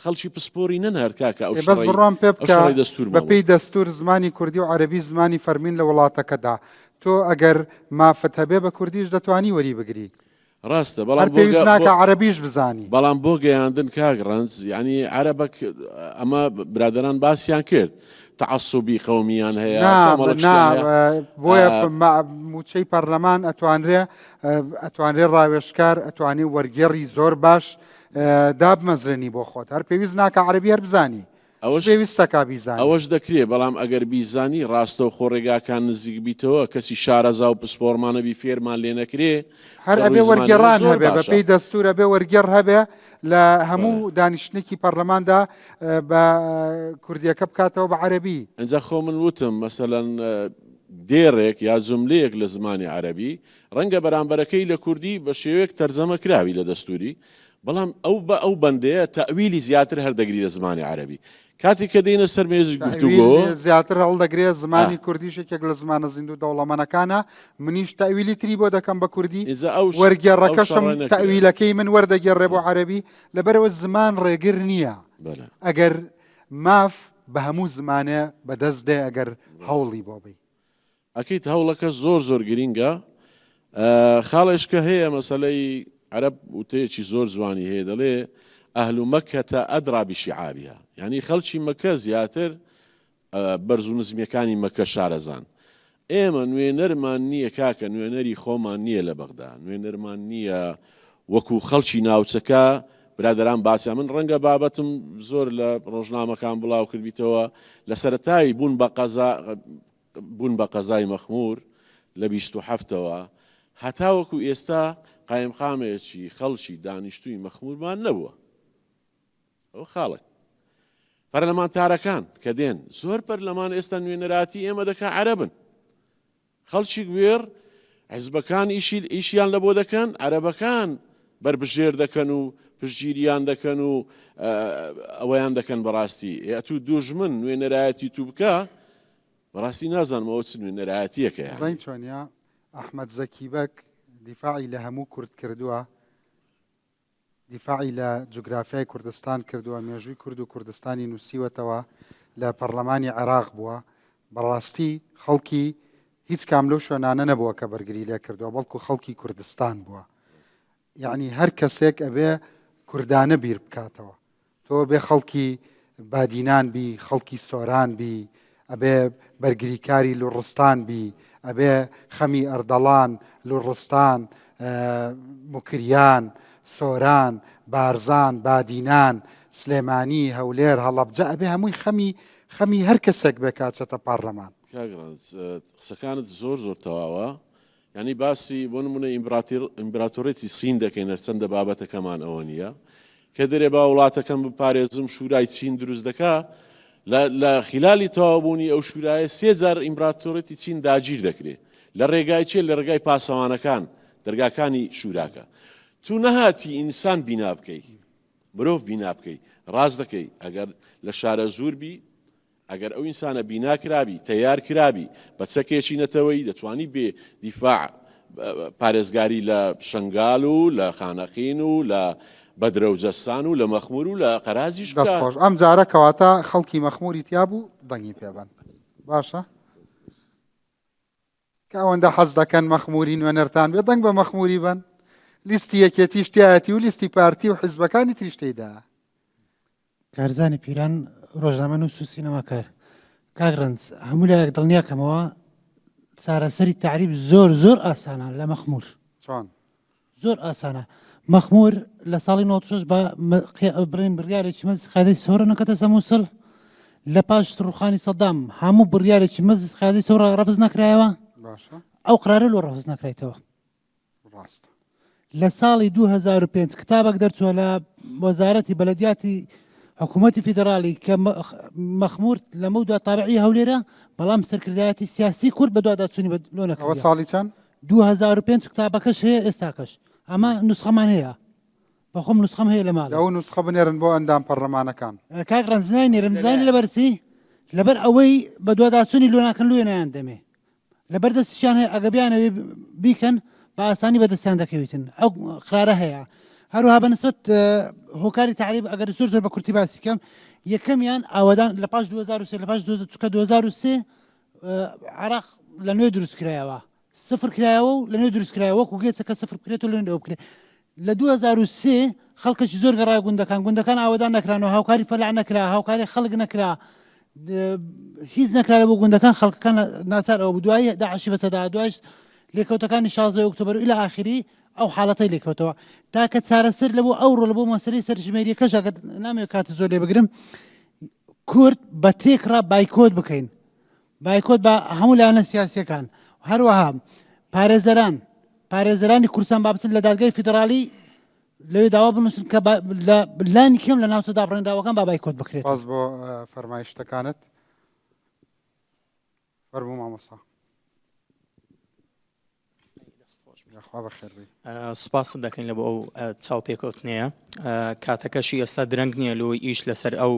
S12: خەڵکی پسپۆری نەنار کاکە ئەو
S1: بەس بڕۆم پێ بکە بەپێی دەستور زمانی کوردی و عەرەبی زمانی فەرمین لە وڵاتەکەدا تۆ ئەگەر مافت هەبێ بە کوردیش دەتوانی وەری بگری
S12: ڕاستە
S1: بەڵام پێویست ناکە عەرەبیش بزانی
S12: بەڵام بۆ گەیاندن کاک ڕەنج یعنی عەرەبەک ئەمە برادران باسییان کرد تعسبی قومیان هەیە
S1: بۆیە موچەی پەرلەمان ئەتوانرێ ڕاوێشکار ئەتوانێت وەرگێڕی زۆر باش دابمەزرێنی بۆ خۆت هەر پێویست ناکە عەرەبی هەر بزانی پێویستە بیزانی
S12: ئەوەش دەکرێت بەڵام ئەگەر بیزانی ڕاستە و خۆڕێگاکان نزیک بیتەوە کەسی شارەزا و پسپۆرمانەبی فێرمان لێ نەکرێ
S1: هەر ئەبێ وەرگێڕان هەبێ بە پێی دەستورە بێ وەرگێڕ هەبێ لە هەموو دانیشتێکی پەرلەماندا بە کوردیەکە بکاتەوە بە عەرەبی.
S12: ئەنجا خۆ من وتم مەسەلەن دێڕێک یا جملەیەک لە زمانی عەرەبی ڕەنگە بەرامبەرەکەی لە کوردی بە شێوەیەک تەرجەمە کراوی لە دەستوری بەڵام ئەو بە ئەو بەندەیە تەویلی زیاتر هەردەگری لە زمانی عەرەبی. کاتی کە دێنە سەر مێزی گفتوگۆ
S1: زیاتر هەڵدەگرێت زمانی کوردیشێکێک لە زمانە زیندوو دەوڵەمەنەکانە منیش تەویلی تری بۆ دەکەم بە کوردی وەرگێڕەکەشم تەویلەکەی من وەردەگێڕێ بۆ عەرەبی لەبەرەوە زمان ڕێگر نییە ئەگەر ماف بە هەموو زمانە بەدەست دێ ئەگەر هەوڵی بۆ بی.
S12: ئەکەیت هەوڵەکە زۆر گرینگە خاڵێشکە هەیە مەسەلەی عەرەب وتەیەکی زۆر جوانی هەیە دەڵێ ئەهل مەکەتە ئەدرا بشیعابها یعنی خەڵکی مەکە زیاتر بەرز و نزمیەکانی مەکە شارەزان. ئێمە نوێنەرمان نییە کاکە نوێنەری خۆمان نییە لە بەغدا نوێنەرمان نییە وەکو خەڵکی ناوچەکە برادران باسیە من ڕەنگە بابەتم زۆر لە ڕۆژنامەکان بڵاو کردیتەوە لە سەرەتایی بوون بە قەزای مەخمور لە 27ەوە هەتا وەکو ئێستا قایمقامێکی خەڵکی دانیشتووی مەخمورمان نەبووە. ئەو خاڵک پەرلەمانتارەکان کە دێن زۆر پەرلەمان ئێستا نوێنەراتی ئێمە دەکا عەرەبن خەڵکی گوێر حیزبەکان ئیشیان لە بۆ دەکەن عەرەبەکان بربژێر دەکەن و پشتگیریان دەکەن و ئەوەیان دەکەن بەڕاستی ئەتوو دوژمن نوێنەرایەتی تو بکە بەڕاستی نازانمەوە چ نوێنەرایەتیەکە
S1: زین چۆنیا ئەحمەد زەکیبەک دیفاعی لە هەموو کورد کردووە دیفاعی لە جوگرافیای کوردستان کردووە مێژووی کورد و کوردستانی نووسیوەتەوە لە پەرلەمانی عێراق بووە بەڕاستی خەڵکی هیچ کام لەو شوێنانە نەبووە کە بەرگری لێ کردووە بەڵکو خەڵکی کوردستان بووە یعنی هەر کەسێک ئەبێ کوردانە بیر بکاتەوە تۆ بێ خەڵکی بادینان بی خەڵکی سۆران بی ئەبێ بەرگریکاری لوڕستان بی ئەبێ خەمی ئەردەڵان لوڕستان مکریان سۆران بارزان بادینان سلێمانی هەولێر هەڵەبجە ئەبێ هەمووی خەمی هەر کەسێک بێ کاچێتە پارلەمان.
S12: قسەکانت زۆر تەواوە یعنی باسی بۆ نمونە ئیمپراتۆرێتی سین دەکەین هەرچەندە بابەتەکەمان ئەوە نییە کە دەرێ با وڵاتەکەم بپارێزم شورای چین دروست دەکا لە خلالی تەواوبوونی ئەو شورایە 3000 ئیمپراتۆرێتی چین داگیر دەکرێت لە ڕێگای چێ لە ڕێگای پاسەوانەکان دەرگاکانی شوراکە تو نەهاتی ئینسان بینا بکەی مرۆڤ بینا بکەی ڕاست دەکەی ئەگەر لە شارە زۆر بی ئەگەر ئەو ئینسانە بینا کرابی تەیار کرابی بە چەکێکی نەتەوەی دەتوانی بێ دیفاع پارێزگاری لە شنگال و لە خانەقین و لە بەدرەوجەستان و لە مەخمور و لە قەرازیش
S1: دەستخۆش ئەم جارە کەواتە خەڵکی مەخموری تیا بوو دەنگی پێبن باشە کە ئەوەندە حەز دەکەن مەخموری نوێنەرتان بێ دەنگ بە مەخموری بن لیستی یەکێتی شتایەتی و لیستی پارتی و حیزبەکانی تریشتەیدا
S13: کارزانی پیران ڕۆژنامە نووس و سینەماکار کاگڕنج هەموو لایەک دڵنیاکەمەوە چارەسەری تعریب زۆر ئاسانە لە مەخمور
S1: چۆن
S13: زۆر ئاسانە مەخمور لە ساڵی 96 بە بڕین بڕیارێکی مەزی خادەی سەورە نەکەتە سەمووسڵ لە پاش ڕوخانی سەدام هەموو بڕیارێکی مەزی خادەی سەورە ڕەفز نەکرایەوە ئەو قرارە لۆ ڕەفز نەکرایتەوە
S1: ڕاستە
S13: لە ساڵی 2005 کتابێک دەرچووە لە وەزارەتی بەلەدیاتی حکوومەتی فیدراالی کە مەخمور لەمەودا تابعی هەولێرە بەڵام سەرکردایەتی سیاسی کورد بە دواداچوونی لۆ نەکردەوە.
S1: ئەوە ساڵی چەند؟
S13: 2005 کتابەکەش هەیە ئێستاکەش ئەمە نوسخەمان هەیە بەخۆم نوسخەم هەیە لە ماڵ
S1: ئەو نوسخە بنێرن بۆ ئەندام پەرلەمانەکان
S13: کاگڕان نێرن زانانی لەبەرچی لەبەر ئەوەی بە دواداچوونی لۆ ناکەن لۆ نایان دەمێ لەبەر دەستیان هەیە ئەگەبیانەوێ بیکەن بە ئاسانی بەدەستیان دەکەوێتن ئەو قرارە هەیە هەروها بەنسبەت هۆکاری تعریب ئەگەر زۆر بە کورتی باسی کەم یەکەمیان ئاوادان لە پاش 2003 لە پاش 2003 عراق لە نوێ دروست کرایەوە سفر کرایەوە و لە نوێ دروست کرایەوە وەکو گێچەکە سفر بکرێت و لە نوێ بکرێت لە 2003 خەڵکەشی زۆر گەڕای گوندەکان ئاوادان نەکرانەوە هاوکاری فەلاع نەکرا هاوکاری خەڵک نەکرا هیچ نەکرا بۆ گوندەکان خەڵکەکان ناچار ئەوە دوای داعشی بەسەدا دوایش لێکەوتەکانی 16 ئۆکتۆبەر و إلى آخری ئەو حاڵەتەی لێکەوتەوە تاکە چارەسەر لە بۆ ئەوڕۆ لە بۆ مەسەرەی سەرژمێریەکەش ئەگەر نامەوێت کاتە زۆر لێ بگرم کورد بە تێکرا بایکۆت بکەین بایکۆت بە هەموو لایەنە سیاسیەکان هەروەها پارێزەرانی کوردستان با بچن لە دادگای فیدرالی لەوێ داوا بنووسن کە لانی کەم لە ناوچە دابڕێنراوەکان با بایکۆت بکرێت.
S1: باز بۆ فەرمایشتەکانت فەرموو مامۆستا.
S14: سپاس دەکەین لە بۆ ئەو چاوپێکەوتنەیە کاتەکەشی ئێستا درەنگ نییە لەوەی ئیش لەسەر ئەو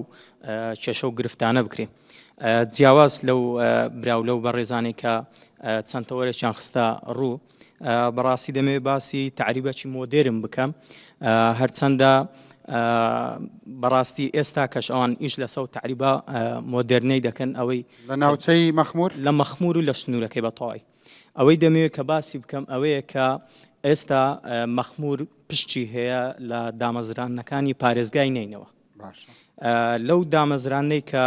S14: کێشە و گرفتانە بکرێ. جیاواز لەو براو لەو بەڕێزانەی کە چەند تەوەرێکیان خستە ڕوو بەڕاستی دەمەوێت باسی تعریبەکی مۆدێرن بکەم هەرچەندە بەڕاستی ئێستا کەش ئەوان ئیش لەسەر تعریبە مۆدرنەی دەکەن ئەوەی
S1: لە ناوچەی مەخموور
S14: لە مەخموور و لە سنوورەکەی بەتەواوی ئەوەی دەمەوێت کە باسی بکەم ئەوەیە کە ئێستا مەخموور پشتی هەیە لە دامەزرانەکانی پارێزگای نینەوە لەو دامەزرانەی کە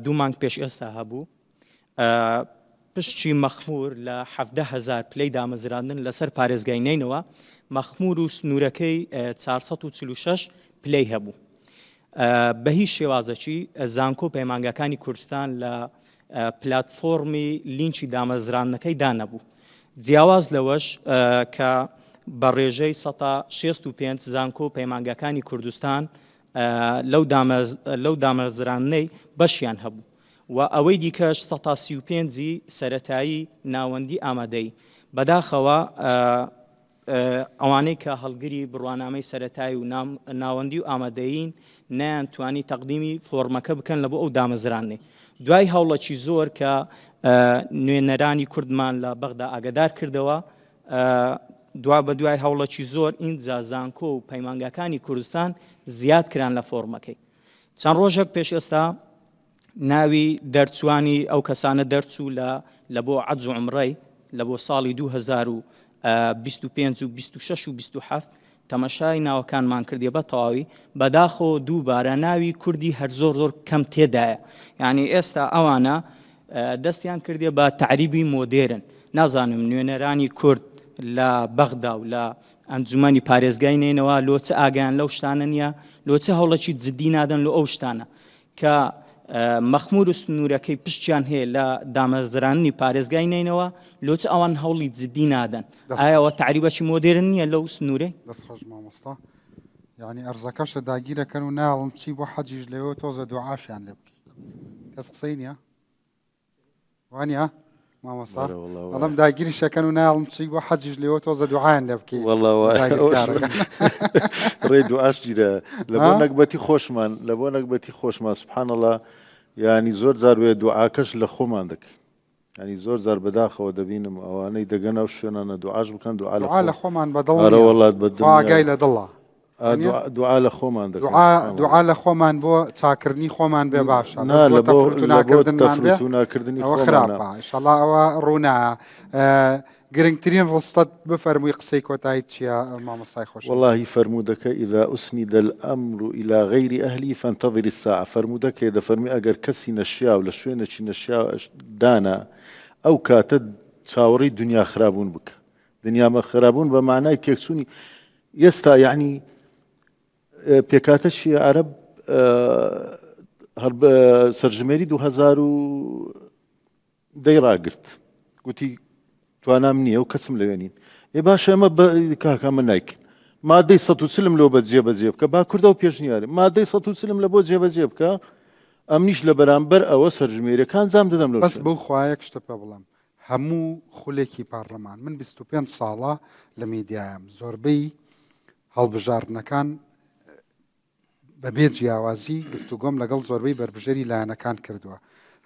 S14: دوو مانگ پێش ئێستا هەبوو پشتی مەخموور لە 17,000 پلەی دامەزراندن لەسەر پارێزگای نینەوە مەخموور و سنوورەکەی 446 پلەی هەبوو بە هیچ شێوازەکی زانکۆ پەیمانگەکانی کوردستان لە پلاتفۆرمی لینچی دامەزرانەکەی دانەبوو جیاواز لەوەش کە بە ڕێژەی 165 زانکۆ پەیمانگەکانی کوردستان لەو دامەزرانەی بەشیان هەبوو و ئەوەی دیکەش 135 سەرەتایی ناوەندی ئامادەی بەداخەوە ئەوانەی کە هەڵگری بڕوانامەی سەرەتایی و ناوەندی و ئامادەیین نەیانتوانی تەقدیمی فۆرمەکە بکەن لە بۆ ئەو دامەزرانێ دوای هەوڵەکی زۆر کە نوێنەرانی کوردمان لە بەغدا ئاگادار کردەوە بە دوای هەوڵەکی زۆر ئینجا زانکۆ و پەیمانگەکانی کوردستان زیاد کران لە فۆرمەکەی چەند ڕۆژێک پێش ئێستا ناوی دەرچوانی ئەو کەسانە دەرچوو لە بۆ عەجز و عومڕەی لە بۆ ساڵی 2025 و 26 و 27 تەمەشای ناوەکانمان کردیە بە تەواوی بەداخۆ دووبارە ناوی کوردی هەر زۆر کەم تێدایە یعنی ئێستا ئەوانە دەستیان کردێ بە تعریبی مۆدێرن نازانم نوێنەرانی کورد لە بەغدا و لە ئەنجومەنی پارێزگای نینەوە لۆچە ئاگیان لەو شتانە نییە لۆچە هەوڵەکی جددی نادەن لە ئەو شتانە کە مەخموور و سنوورەکەی پشتیان هەیە لە دامەزرانی پارێزگای نینەوە لۆچە ئەوان هەوڵی جددی نادەن ئایاوە تعریبەکی مۆدێرن نییە لەو سنوورێ
S1: دەستخۆش مامۆستا یعنی ئەرزەکەشە داگیرەکەن و ناڵم چی بۆ حەجیش لەوە تۆزە دوعاشیان لێ بکەی کەس قسەی نییە وانە مامۆستا بەڵام داگیری شەکەن و ناڵم چی بۆ حەجیش لێەوە تۆزە دوعایان لێ بکەی
S9: ڕێ دوعاش گیرە لە بۆ نەکبەتی خۆشمان لە بۆ نەکبەتی خۆشمان سوبحانەڵڵا ینی زۆر جار وێ دوعاکەش لە خۆمان دەکەین ینی زۆر جار بەداخەوە دەبینم ئەوانەی دەگەن ئەو شوێنانە دوعاش بکەن دوعا لە خۆمان
S1: بەدڵ
S9: وڵات
S1: بەدڵگای لە دڵە
S9: دوعا لە خۆمان دەکەین
S1: دوعا لە خۆمان بۆ چاکردنی خۆمان بێ باشە
S9: لە بۆ ناکردنی
S1: ئەوە خراپە ئینشاڵڵا ئەوە ڕوونا گرنگترین ڕستەت بفەرمووی قسەی کۆتایی چییە مامۆستای خۆش
S9: والله فرمودەکە ئیذا ئوسنیدە الأمر إلى غير أهلی فانتظر الساعة فرمودەکە دەفەرمی ئەگەر کەسی نەشیا و لە شوێنێکی نەشیا دانا ئەو کاتە چاوەڕی دنیا خراببوون بکە دنیا خراببوون بە معنای تێکچوونی ئێستا یعنی پێکاتەشی عەرەب سەرژمێری 2010 ڕاگرت گوتی توانام نییە و کەسم لەوێنین ئێ باشە ئەمە کاکە من نایکن مادەی 140 لەوە بە جێبەجێ بکە با کوردە و پێشنیارە مادەی 140 لە بۆ جێبەجێ بکە ئەمنیش لە بەرامبەر ئەوە سەرژمێریەکان زام دەدەم لە
S1: بەس بەو خوایەک شتە پێ بڵم هەموو خولێکی پارلەمان من 25 ساڵە لە میدیایم زۆربەی هەڵبژاردنەکان بەبێ جیاوازی گفتوگۆم لەگەڵ زۆربەی بربژێری لایەنەکان کردووە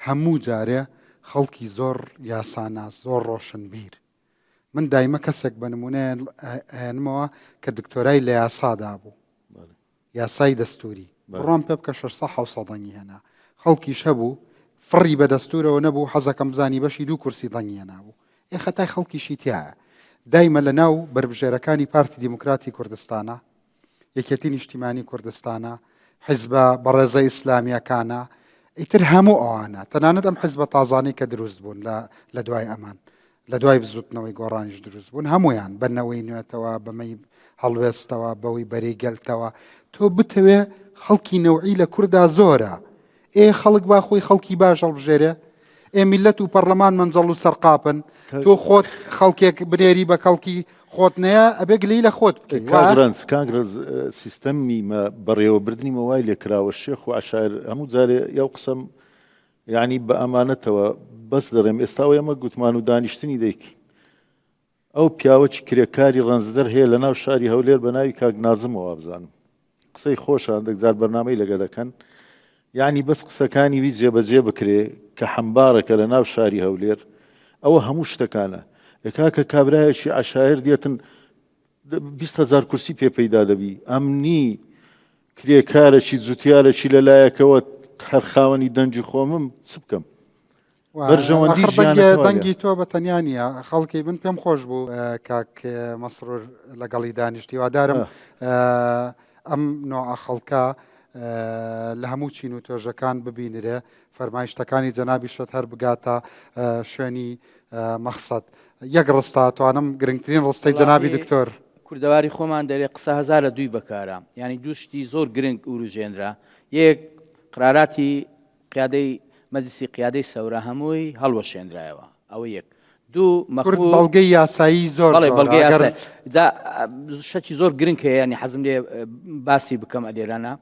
S1: هەموو جارێ خەڵکی زۆر یاساناس زۆر ڕۆشنبیر من دایمە کەسێک بە نمونەیەنمەوە کە دکتۆرای لە یاسادا بوو یاسای دەستوری بڕۆم پێ بکە 600 دەنگی هێنا خەڵکیش هەبوو فڕی بە دەستورەوە نەبوو حەزەکەم بزانی بەشی 2 کورسی دەنگی هێنابوو ئێ خەتای خەڵکیشی تایە دایمە لە ناو بربژێرەکانی پارتی دیموکراتی کوردستانە یەکێتی نیشتیمانی کوردستانە حیزبە بەڕێزە ئیسلامیەکانە ئیتر هەموو ئەوانە تەنانەت ئەم حیزبە تازانەی کە دروست بوون لە دوای ئەمان لە دوای بزوتنەوەی گۆڕانیش دروست بوون هەمویان بەنەوەی نوێتەوە بەمەی هەڵوێستەوە بەوەی بەرەی گەلتەوە تۆ بتەوێ خەڵکی نەوعی لە کووردا زۆرە ئێ خەڵک با خۆی خەڵکی باش هەڵبژێرێ ئێ میلەت و پەرلەمان منجەڵ و سەرقاپن تۆ خۆت خەڵکێک بنێری بە خەڵکی خۆت نەیە ئەبێ گلەی لە خۆت بکەیت
S9: کانگرز سیستەمی بەڕێوەبردنی وای لێکراوە شێخ و عشایر هەموو جارێ یاو قسەم یعنی بە ئەمانەتەوە بەس دەڕێم ئێستاوە ئەمە گوتمان و دانیشتنی دەیکی ئەو پیاوەی کرێکاری ڕەنزدەر هەیە لە ناو شاری هەولێر بە ناوی کاک نازمەوە بزانم قسەی خۆشان دەگزار بەرنامەی لەگە دەکەن یعنی بەس قسەکانی وی جێبەجێ بکرێ کە حەمبارەکە لە ناو شاری هەولێر ئەوە هەموو شتەکانە کاکە کابرایەکی عشایر دێتن 20,000 کورسی پێ پەیدا دەبی ئەمنی کرێکارێکی جوتیارێکی لەلایەکەوە هەر خاوەنی دەنجی خۆمم چ بکەم بەرژەوەندی
S1: دەنگی تۆ بە تەنیا نیە خەڵکی بن پێم خۆش بوو کاک مەسرور لەگەڵی دانیشتی وادارم ئەم نوع خەڵکە لە هەموو چین و تۆژەکان ببینرێ فەرمایشتەکانی جەنابی شت هەر بگاتە شوێنی مەقسەد یەک ڕستە توانم گرنگترین ڕستەی جەنابی دکتۆر
S8: کوردەواری خۆمان دەرێ قسە 1002 بەکارە یعنی دووشتی زۆر گرنگ وروژێنرا یەک قراراتی قیادەی مەجلیسی قیادەی سەورە هەمووی هەڵوەشێنرایەوە ئەوە یەک دوو مەخمور
S1: بەڵگەی یاسایی زۆر
S8: بەڵگەی یاسایی شەکی زۆر گرنگ هەیە ینی حەزم لێ باسی بکەم ئەلێرانە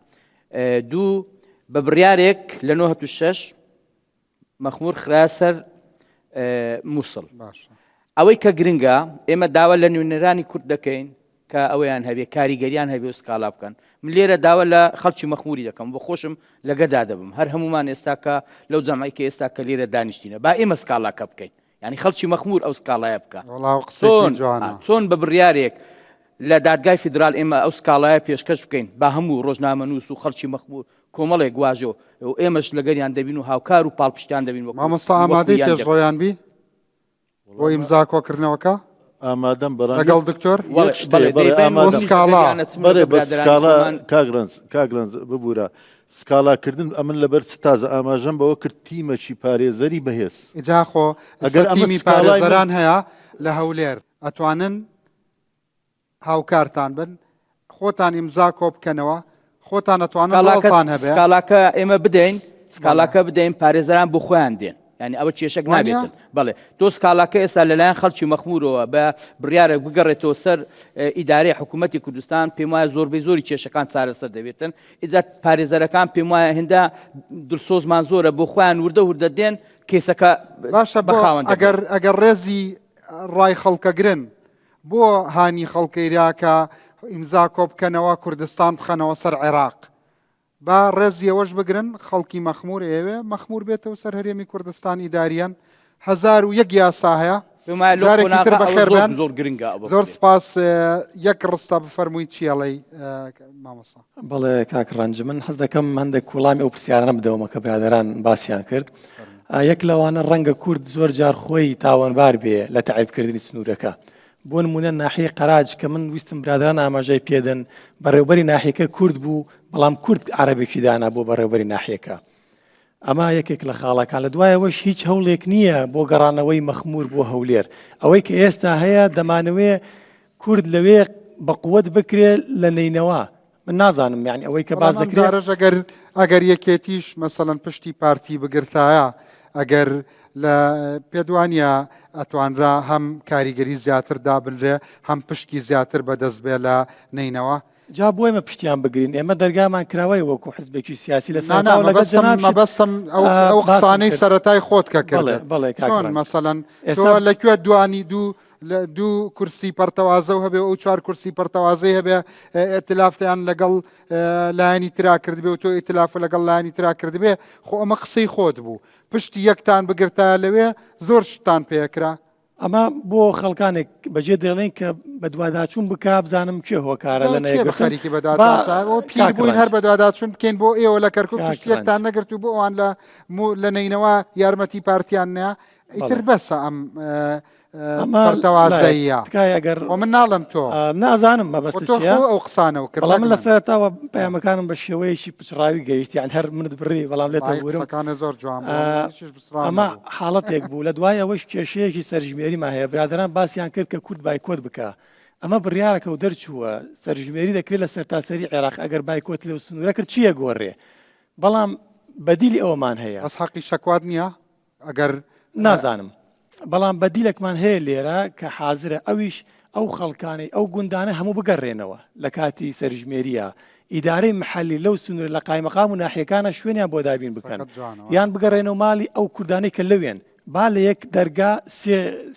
S8: دوو بە بڕیارێک لە 1996 مەخمور خرا سەر مووسڵ ئەوەی کە گرنگە ئێمە داوا لە نوێنەرانی کورد دەکەین کە ئەوەیان هەبێ کاریگەریان هەبێ و سکاڵا بکەن من لێرە داوا لە خەڵکی مەخموری دەکەم بۆ خۆشم لەگەدا دەبم هەر هەمومان ئێستا کە لەو جەمعی کە ئێستا کە لێرە دانیشتینە با ئێمە سکاڵاکە بکەین ینی خەڵکی مەخمور ئەو سکاڵایە بکە چۆن بە بڕیارێک لە دادگای فیدرال ئێمە ئەو سکاڵایە پێشکەش بکەین با هەموو ڕۆژنامەنووس و خەڵکی مەخمور کۆمەڵێک گواژۆ و ئێمەش لەگەریان دەبین و هاوکار و پاڵپشتیان دەبین
S1: مامۆستا ئامادەی پێشڕۆیان بی بۆ ئیمزا کۆکردنەوەکە
S9: ئامادەم بەڕ
S1: لەگەڵ دکتۆر
S9: کاگرنز ببوورە سکاڵاکردن ئەمن لەبەر تازە ئاماژەم بەوە کرد تیمەکی پارێزەری بەهێز
S1: ئجاخۆ ئەگەر تیمی پارێزەران هەیە لە هەولێر ئەتوانن هاوکارتان بن خۆتان ئیمزا کۆ بکەنەوە خۆتان ئەتوانن هەڵتان هەبێ
S8: سکاڵاکە ئێمە بدەین سکاڵاکە بدەین پارێزەران بۆ خۆیان دێن ینی ئەوە کێشەک نابێتن بەڵێ تۆ سکاڵاکە ئێستا لەلایەن خەڵکی مەخمورەوە بە بڕیارێک بگەڕێتەوە سەر ئیدارەی حکوومەتی کوردستان پێم وایە زۆربەی زۆری کێشەکان چارەسەر دەبێتن ئیجا پارێزەرەکان پێم وایە هێندە درسۆزمان زۆرە بۆ خۆیان وردە دێن کێسەکە
S1: باشە بەخاوەن ئەگەر ڕێزی ڕای خەڵکەگرن بۆ هانی خەڵکەیراکە ئیمزا کۆ بکەنەوە کوردستان بخەنەوە سەر عێراق با ڕێزیەوەش بگرن خەڵکی مەخمور ئێوێ مەخمور بێتەوە سەر هەرێمی کوردستان ئیداریان 1001 یاسا هەیە جارێکی تر بەخێربێن زۆر سپاس یەک ڕستە بفەرمووی چیاڵی مامۆستا
S6: بەڵێ کاک ڕەنج من حەز دەکەم هەندێک وەڵامی ئەو پرسیارانە بدەومە کە برادەران باسییان کرد یەک لەوانە ڕەنگە کورد زۆر جار خۆی تاوانبار بێ لە تەعیبکردنی سنوورەکە بۆ نمونە ناحیەی قەراج کە من ویستم برادران ئاماژەی پێدەن بەڕێوبەری ناحیەکە کورد بوو بەڵام کورد عەرەبێکی دانا بۆ بەڕێوبەری ناحیەکە ئەمە یەکێک لە خاڵەکان لە دوایەوەش هیچ هەوڵێک نییە بۆ گەڕانەوەی مەخمور بۆ هەولێر ئەوەی کە ئێستا هەیە دەمانەوێ کورد لەوێ بەقووەت بکرێت لە نینەوە من نازانم یعنی ئەوەی کە باز
S1: دەکرێت ئەگەر یەکێتیش مەسەڵەن پشتی پارتی بگرتایە ئەگەر لە پێدوانە ئەتوانرا هەم کاریگەری زیاتر دابنرێ هەم پشکی زیاتر بەدەست بێ لە نینەوە
S6: جا بۆ ئێمە پشتیان بگرین ئێمە دەرگامان کراوەی وەکو حزبێکی سیاسی لە
S1: مەبەستم ئەو قسانەی سەرەتای خۆت کە کرد چۆن مەسەڵەن تۆ لەکوێ دوانی دوو کورسی پەرتەوازە و هەبێ ئەو 4 کورسی پەرتەوازەی هەبێ ئێتلافیان لەگەڵ لایەنی ترا کردبێ و تۆ ئێتلافە لەگەڵ لایەنی ترا کردبێ خۆ ئەمە قسەی خۆت بوو پشتی یەکتان بگرتە لەوێ زۆر شتان پێکرا
S6: ئەمە بۆ خەڵکانێک بەجێ دەڵێن کە بە دوواداچوون بکە بزانم کێ هۆکارە لە
S1: خەریکی بەداچوون پیر بووین هەر بە دوواداچوون بکەین بۆ ئێوە لە کەرکوو پشتی یەکتان نەگرت و بۆ ئەوان لە نینەوە یارمەتی پارتیان نەیە ئیتر بەسە ئەم پەرتەوازەیە من ناڵم تۆ
S6: نازانم مەبەستە
S1: ئەو قسانە و کرد
S6: من لە سەرەتاوە پەیامەکانم بە شێوەیەکی پچڕاوی گەیشتیان هەر منت بڕی بەڵام لێتە
S1: ورەکانە زۆر جوان
S6: ئەمە حاڵەتێک بوو لە دوای ئەوەش کێشەیەکی سەرژمێریمان هەیە برادران باسییان کرد کە کورد بایکۆت بکە ئەمە بڕیارەکە و دەرچووە سەرژمێری دەکرێت لە سەرتاسەری عێراق ئەگەر بایکۆت لێ سنوورە کرد چییە گۆڕێ بەڵام بەدیلی ئەوەمان هەیە
S1: بەس حەقی شەکوات نییە ئەگەر
S6: نازانم بەڵام بەدیلێکمان هەیە لێرە کە حازرە ئەویش ئەو خەڵکانەی ئەو گوندانە هەموو بگەڕێنەوە لە کاتی سەرژمێریە ئیدارەی محلی لەو سنوور لە قایمەقام و ناحیەکانە شوێنیان بۆ دابین بکەن یان بگەڕێنەوە ماڵی ئەو کوردانەی کە لەوێن با لە یەک دەرگا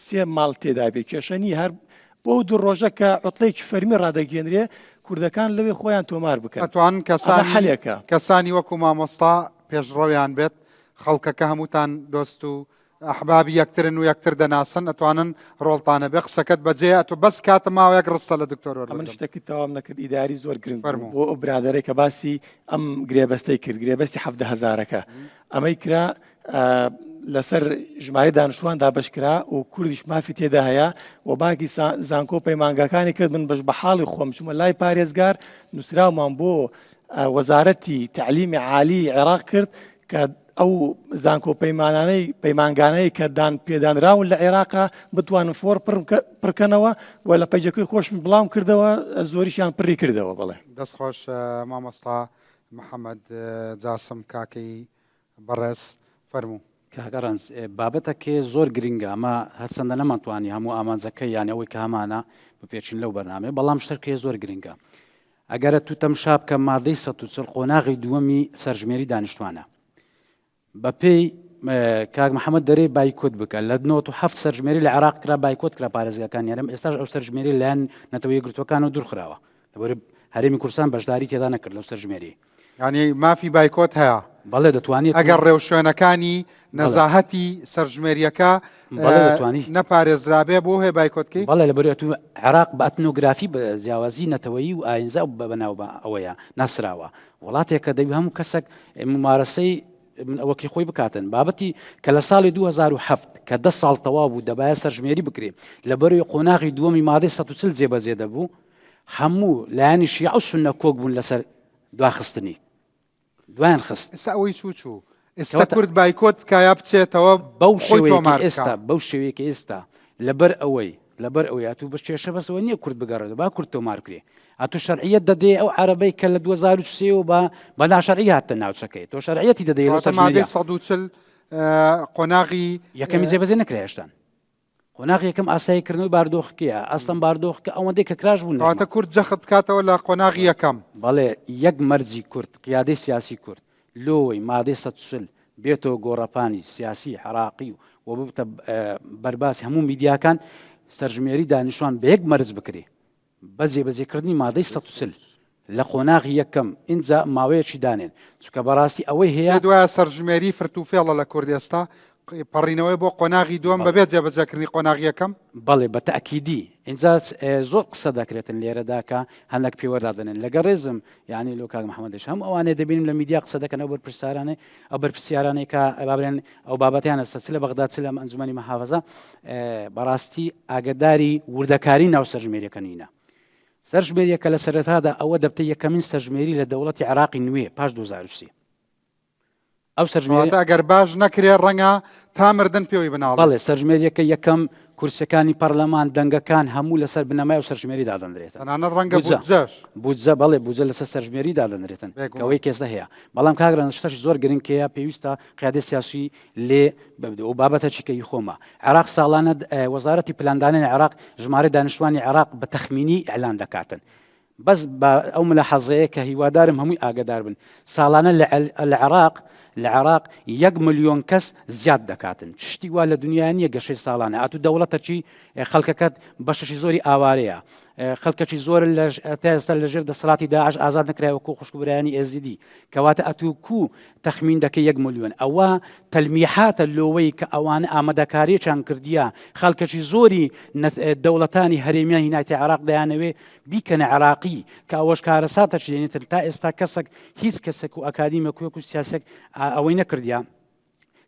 S6: سێ ماڵ تێدا بێت کێشەنی هەر بۆ دوو ڕۆژە کە عوتڵێکی فەرمی ڕادەگەێنرێ کوردەکان لەوێ خۆیان تۆمار بکەن
S1: ئەتوان کەسانی وەکو مامۆستا پێشڕەویان بێت خەڵکەکە هەمووتان دۆست و ئەحبابی یەکترن و یەکتر دەناسن ئەتوانن ڕۆڵتانە بێ قسەکەت بەجێ ئەتۆ بەس کاتە ماوەیەک ڕستە لە دکتۆر
S6: من شتێکی تەواو نەکرد ئیداری زۆر گرنگ بۆ ئەو برادەرێک کە باسی ئەم گرێبەستەی کرد گرێبەستی 17,000ەکە ئەمەی کرا لەسەر ژمارە دانیشتواندا بەشکرا و کوردیش مافی تێدا هەیە و باکی زانکۆ پەیمانگەکانی کرد من بەش بە حاڵی خۆم چوومە لای پارێزگار نووسراومان بۆ وەزارەتی تعلیمی عالی عێراق کرد کە ئەو زانکۆ پەیمانگانەی کە پێدانراون لە عێراقا بتوانن فۆر پڕکەنەوە و لە پەیجەکەی خۆشم بڵاو کردەوە زۆریشیان پڕی کردەوە بڵێ
S1: دەستخۆش مامۆستا محەممەد جاسم کاکەی بەڕێز فەرموو
S7: کاگەڕنج بابەتەکێ زۆر گرنگە ئەمە هەرچەندە نەمەتوانی هەموو ئامانجەکەی یانەوەی کە هەمانە بپێچین لەو بەرنامێ بەڵام شتەکێ زۆر گرنگە ئەگەرە تو تەمشا بکە مادەی 140 قۆناغی دووەمی سەرژمێری دانیشتوانە بە پێی کاک محەممەد دەرێ بایکۆت بکە لە 97 سەرژمێری لە عێراق کرا بایکۆت کرا پارێزگەکان یارم ئێستاش ئەو سەرژمێری لایەن نەتەوەی گرتوەکان و دوورخراوە لەبەر هەرێمی کوردستان بەشداری تێدا نەکرد لەو سەرژمێری
S1: ینی مافی بایکۆت هەیە
S7: بەڵێ دەتوانێت
S1: ئەگەر ڕێو شوێنەکانی نەزاهەتی سەرژمێریەکە نەپارێزرابێ بۆ هەیە بایکۆتکەی
S7: بەڵێ لەبەر تو عێراق بە ئەتنۆگرافی بە جیاوازی نەتەوەیی و ئاینزا و بەناو ئەوەیە ناسراوە وڵاتێکە دەوی هەموو کەسێک ممارەسەی ئەوەکی خۆی بکاتن بابەتی کە لە ساڵی 2007 کە 10 ساڵ تەواو بوو دەبایە سەرژمێری بکرێ لەبەروی قۆناغی دووەمی مادەی 140 جێبەجێ دەبوو هەموو لایەنی شیعە و سوننە کۆک بوون لەسەر دواخستنی دوایان خست
S1: ئێستا ئەوەی چوو ئێستا کورد بایکۆت بکایە بچێتەوە
S7: بەو شێوەیەکە ئێستا لەبەر ئەوەی ئەتوو بە کێشە بەسەوە نییە کورد بگەڕێت با کورد تۆمار کرێ ئەتو شەرعیەت دەدێ ئەو عەرەبەی کە لە 2003 و بە ناشەرعی هاتە ناوچەکەی تۆ شەرعیەتی دەدەی لە
S1: مادەی 140 قۆناغی
S7: یەکەمی جێبەجێ نەکرا هێشتا قۆناغی یەکەم ئاساییکردنەوەی باردۆخکەیە ئەستەم باردۆخکە ئەوەندەی کە کراش بوون
S1: کاتە کورد جەخت بکاتەوە لە قۆناغی یەکەم
S7: بەڵێ یەک مەرجی کورد قیادەی سیاسی کورد لۆی مادەی 140 بێتەوە گۆڕەپانی سیاسی عراقی و ببتە بەرباسی هەموو میدیاکان سەرژمێری دانیشتوان بە یەک مەرج بکرێ بە جێبەجێکردنی مادەی 140 لە قۆناغی یەکەم اینجا ماوەیەکی دانێن چونکە بەڕاستی ئەوەی هەیە
S1: دوایە سەرژمێری فرتوفێڵە لە کورد ئێستا پەڕینەوەی بۆ قۆناغی دووەم بەبێت جێبەجێکردنی قۆناغی یەکەم
S7: بەڵێ بە تەئکیدی اینجا زۆر قسە دەکرێتن لێرەدا کە هەندێک پێوەدادنن لەگە ڕێزم یعنی لۆ کاک محەممەدش هەم ئەوانێ دەبینیم لە میدیا قسە دەکەن ئەو بەرپرسیارانەی ئەو بەرپرسیارانەی کە بابرێن ئەو بابەتیان ئەستا چ لە بەغداد چ لە ئەنجومەنی مەحافەزە بەڕاستی ئاگداری وردەکاری ناو سەرژمێریەکە نینە سەرژمێریەکە لە سەرەتادا ئەوە دەبتە یەکەمین سەرژمێری لە دەوڵەتی عێراقی نوێ پاش 2023 ئەو سەرژمێری
S1: ئەگەر باش نەکرێ ڕەنگە تا مردن پێوەی بناڵ
S7: بەڵێ سەرژمێریەکە یەکەم کورسەکانی پەرلەمان دەنگەکان هەموو لەسەر بنەمای و سەرژمێری دادەنرێتن
S1: تەنانەت ڕەنگە
S7: بودجە بەڵێ بودجە لەسەر سەرژمێری دادەنرێتن ئەوەی کێسە هەیە بەڵام کاگران شتەش زۆر گرنگکەیە پێویستە قیادەی سیاسی لێ ببدێ و بابەتە چیکەی خۆمە عێراق ساڵانە وەزارەتی پلاندانانی عێراق ژمارە دانیشتوانی عێراق بە تەخمینی ئەعلان دەکاتن بەس بە ئەو ملاحەزەیە کە هیوادارم هەمووی ئاگدار بن ساڵانە لە عێراق 1 ملیۆن کەس زیاد دەکاتن شتی وا لە دنیا نییە گەشەی ساڵانە ئاتو دەوڵەتەکی خەڵکەکەت بەشەشی زۆری ئاوارەیە خەڵکەکی زۆر ئێستا لەژێر دەسەڵاتی داعش ئازاد نەکرایوەکو خوشکبرایانی ئێزیدی کەواتە ئەتوکو تەخمین دەکەی 1 ملیۆن ئەوە تەلمیحاتە لۆوەی کە ئەوانە ئامادەکاریەکیان کردیە خەڵکەکی زۆری دەوڵەتانی هەرێمیان هینایەتی عێراق دەیانەوێ بیکەنە عێراقی کە ئەوەش کارەساتەکی دێنێتن تا ئێستا کەسێک هیچ کەسێک و ئەکادیمێک و سیاسێک ئەوەی نەکردیان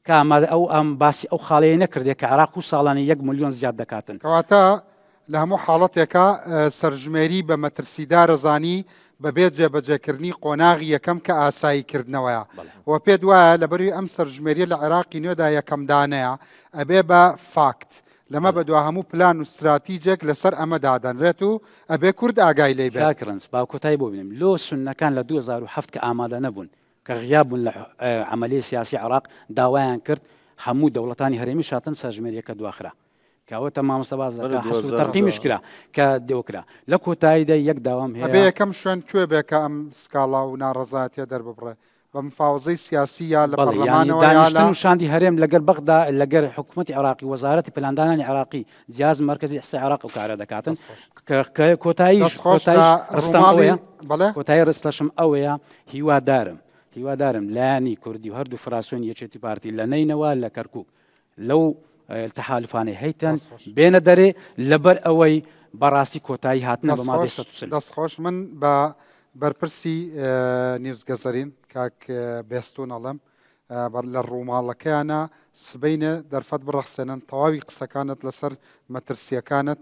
S7: کە ئامادە ئەم باسی ئەو خاڵەیە نەکردێت کە عێراق و ساڵانی 1 ملیۆن زیاد دەکاتن
S1: کەواتە لە هەموو حاڵەتێکە سەرژمێری بە مەترسیدارە زانی بەبێت جێبەجێکردنی قۆناغی یەکەم کە ئاساییکردنەوەیە و پێ وایە لەبەروی ئەم سەرژمێریە لە عێراقی نوێدا یەکەم دانەیە ئەبێ بە فاکت لەمە بەدوا هەموو پلان و استراتیجێک لەسەر ئەمە دادەنرێت و ئەبێ کورد ئاگای لێ بێت
S7: کرنس باوکۆتایی بۆ بینیم لۆ سوننەکان لە 2007 کە ئامادە نەبوون کە غیاب بوون لە عملی سیاسی عراق داوایان کرد هەموو دەوڵەتانی هەرێمی شاتن سەرژمێریەکە دواخرا کەوتە مامۆستا باز دەکات حەسوور تەرقیمیش کرا کە دێوکرا لە کۆتاییدا یەک داوام هەیە
S1: ئەبێ یەکەم شوێن کوێ بێ کە ئەم سکاڵا و ناڕەزایەتیە دەرببڕێ بە مفاوزەی سیاسی یا لە پەرلەمانەوە
S7: دانیشتن و شاندی هەرێم لەگەر بەغدا لەگەر حکوومەتی عراقی وەزارەتی پلاندانانی عراقی جیاز مرکزی حسای عراق و کارە دەکاتن کۆتایی کۆتایی ڕستەشم ئەوەیە هیوادارم لایانی کوردی و هەردوو فراسۆن یەکێتی پارتی لە نینەوە لە کەرکووک لەو تەحالفانەی هەیتن بێنە دەرێ لەبەر ئەوەی بەڕاستی کۆتایی هاتنە بە مادەی 130
S1: دەستخۆش من بە بەرپرسی نیوزگەزەرین کاک بێستون ئەڵم لە ڕووماڵەکەیانە سبەینە دەرفەت بڕەخسێنن تەواوی قسەکانت لەسەر مەترسیەکانت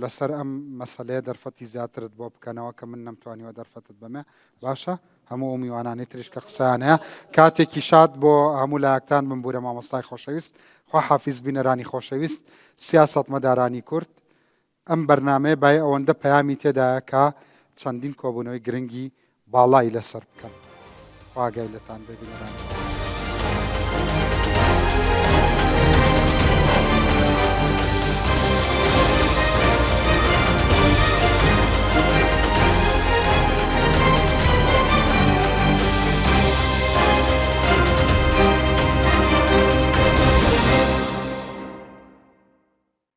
S1: لەسەر ئەم مەسەلەیە دەرفەتی زیاترت بۆ بکەنەوە کە من نەمتوانیوە دەرفەتت بەمێ باشە هەموو میوانانی تریش کە قسەیانەیە کاتێکی شاد بۆ هەموو لایەکتان بمبورە مامۆستای خۆشەویست خوا حافیز بینەرانی خۆشەویست سیاسەتمەدارانی کورد ئەم بەرنامەیە بای ئەوەندە پەیامی تێدایە کە چەندین کۆبوونەوەی گرنگی باڵای لەسەر بکەن خواگای لەتان ببینەرانی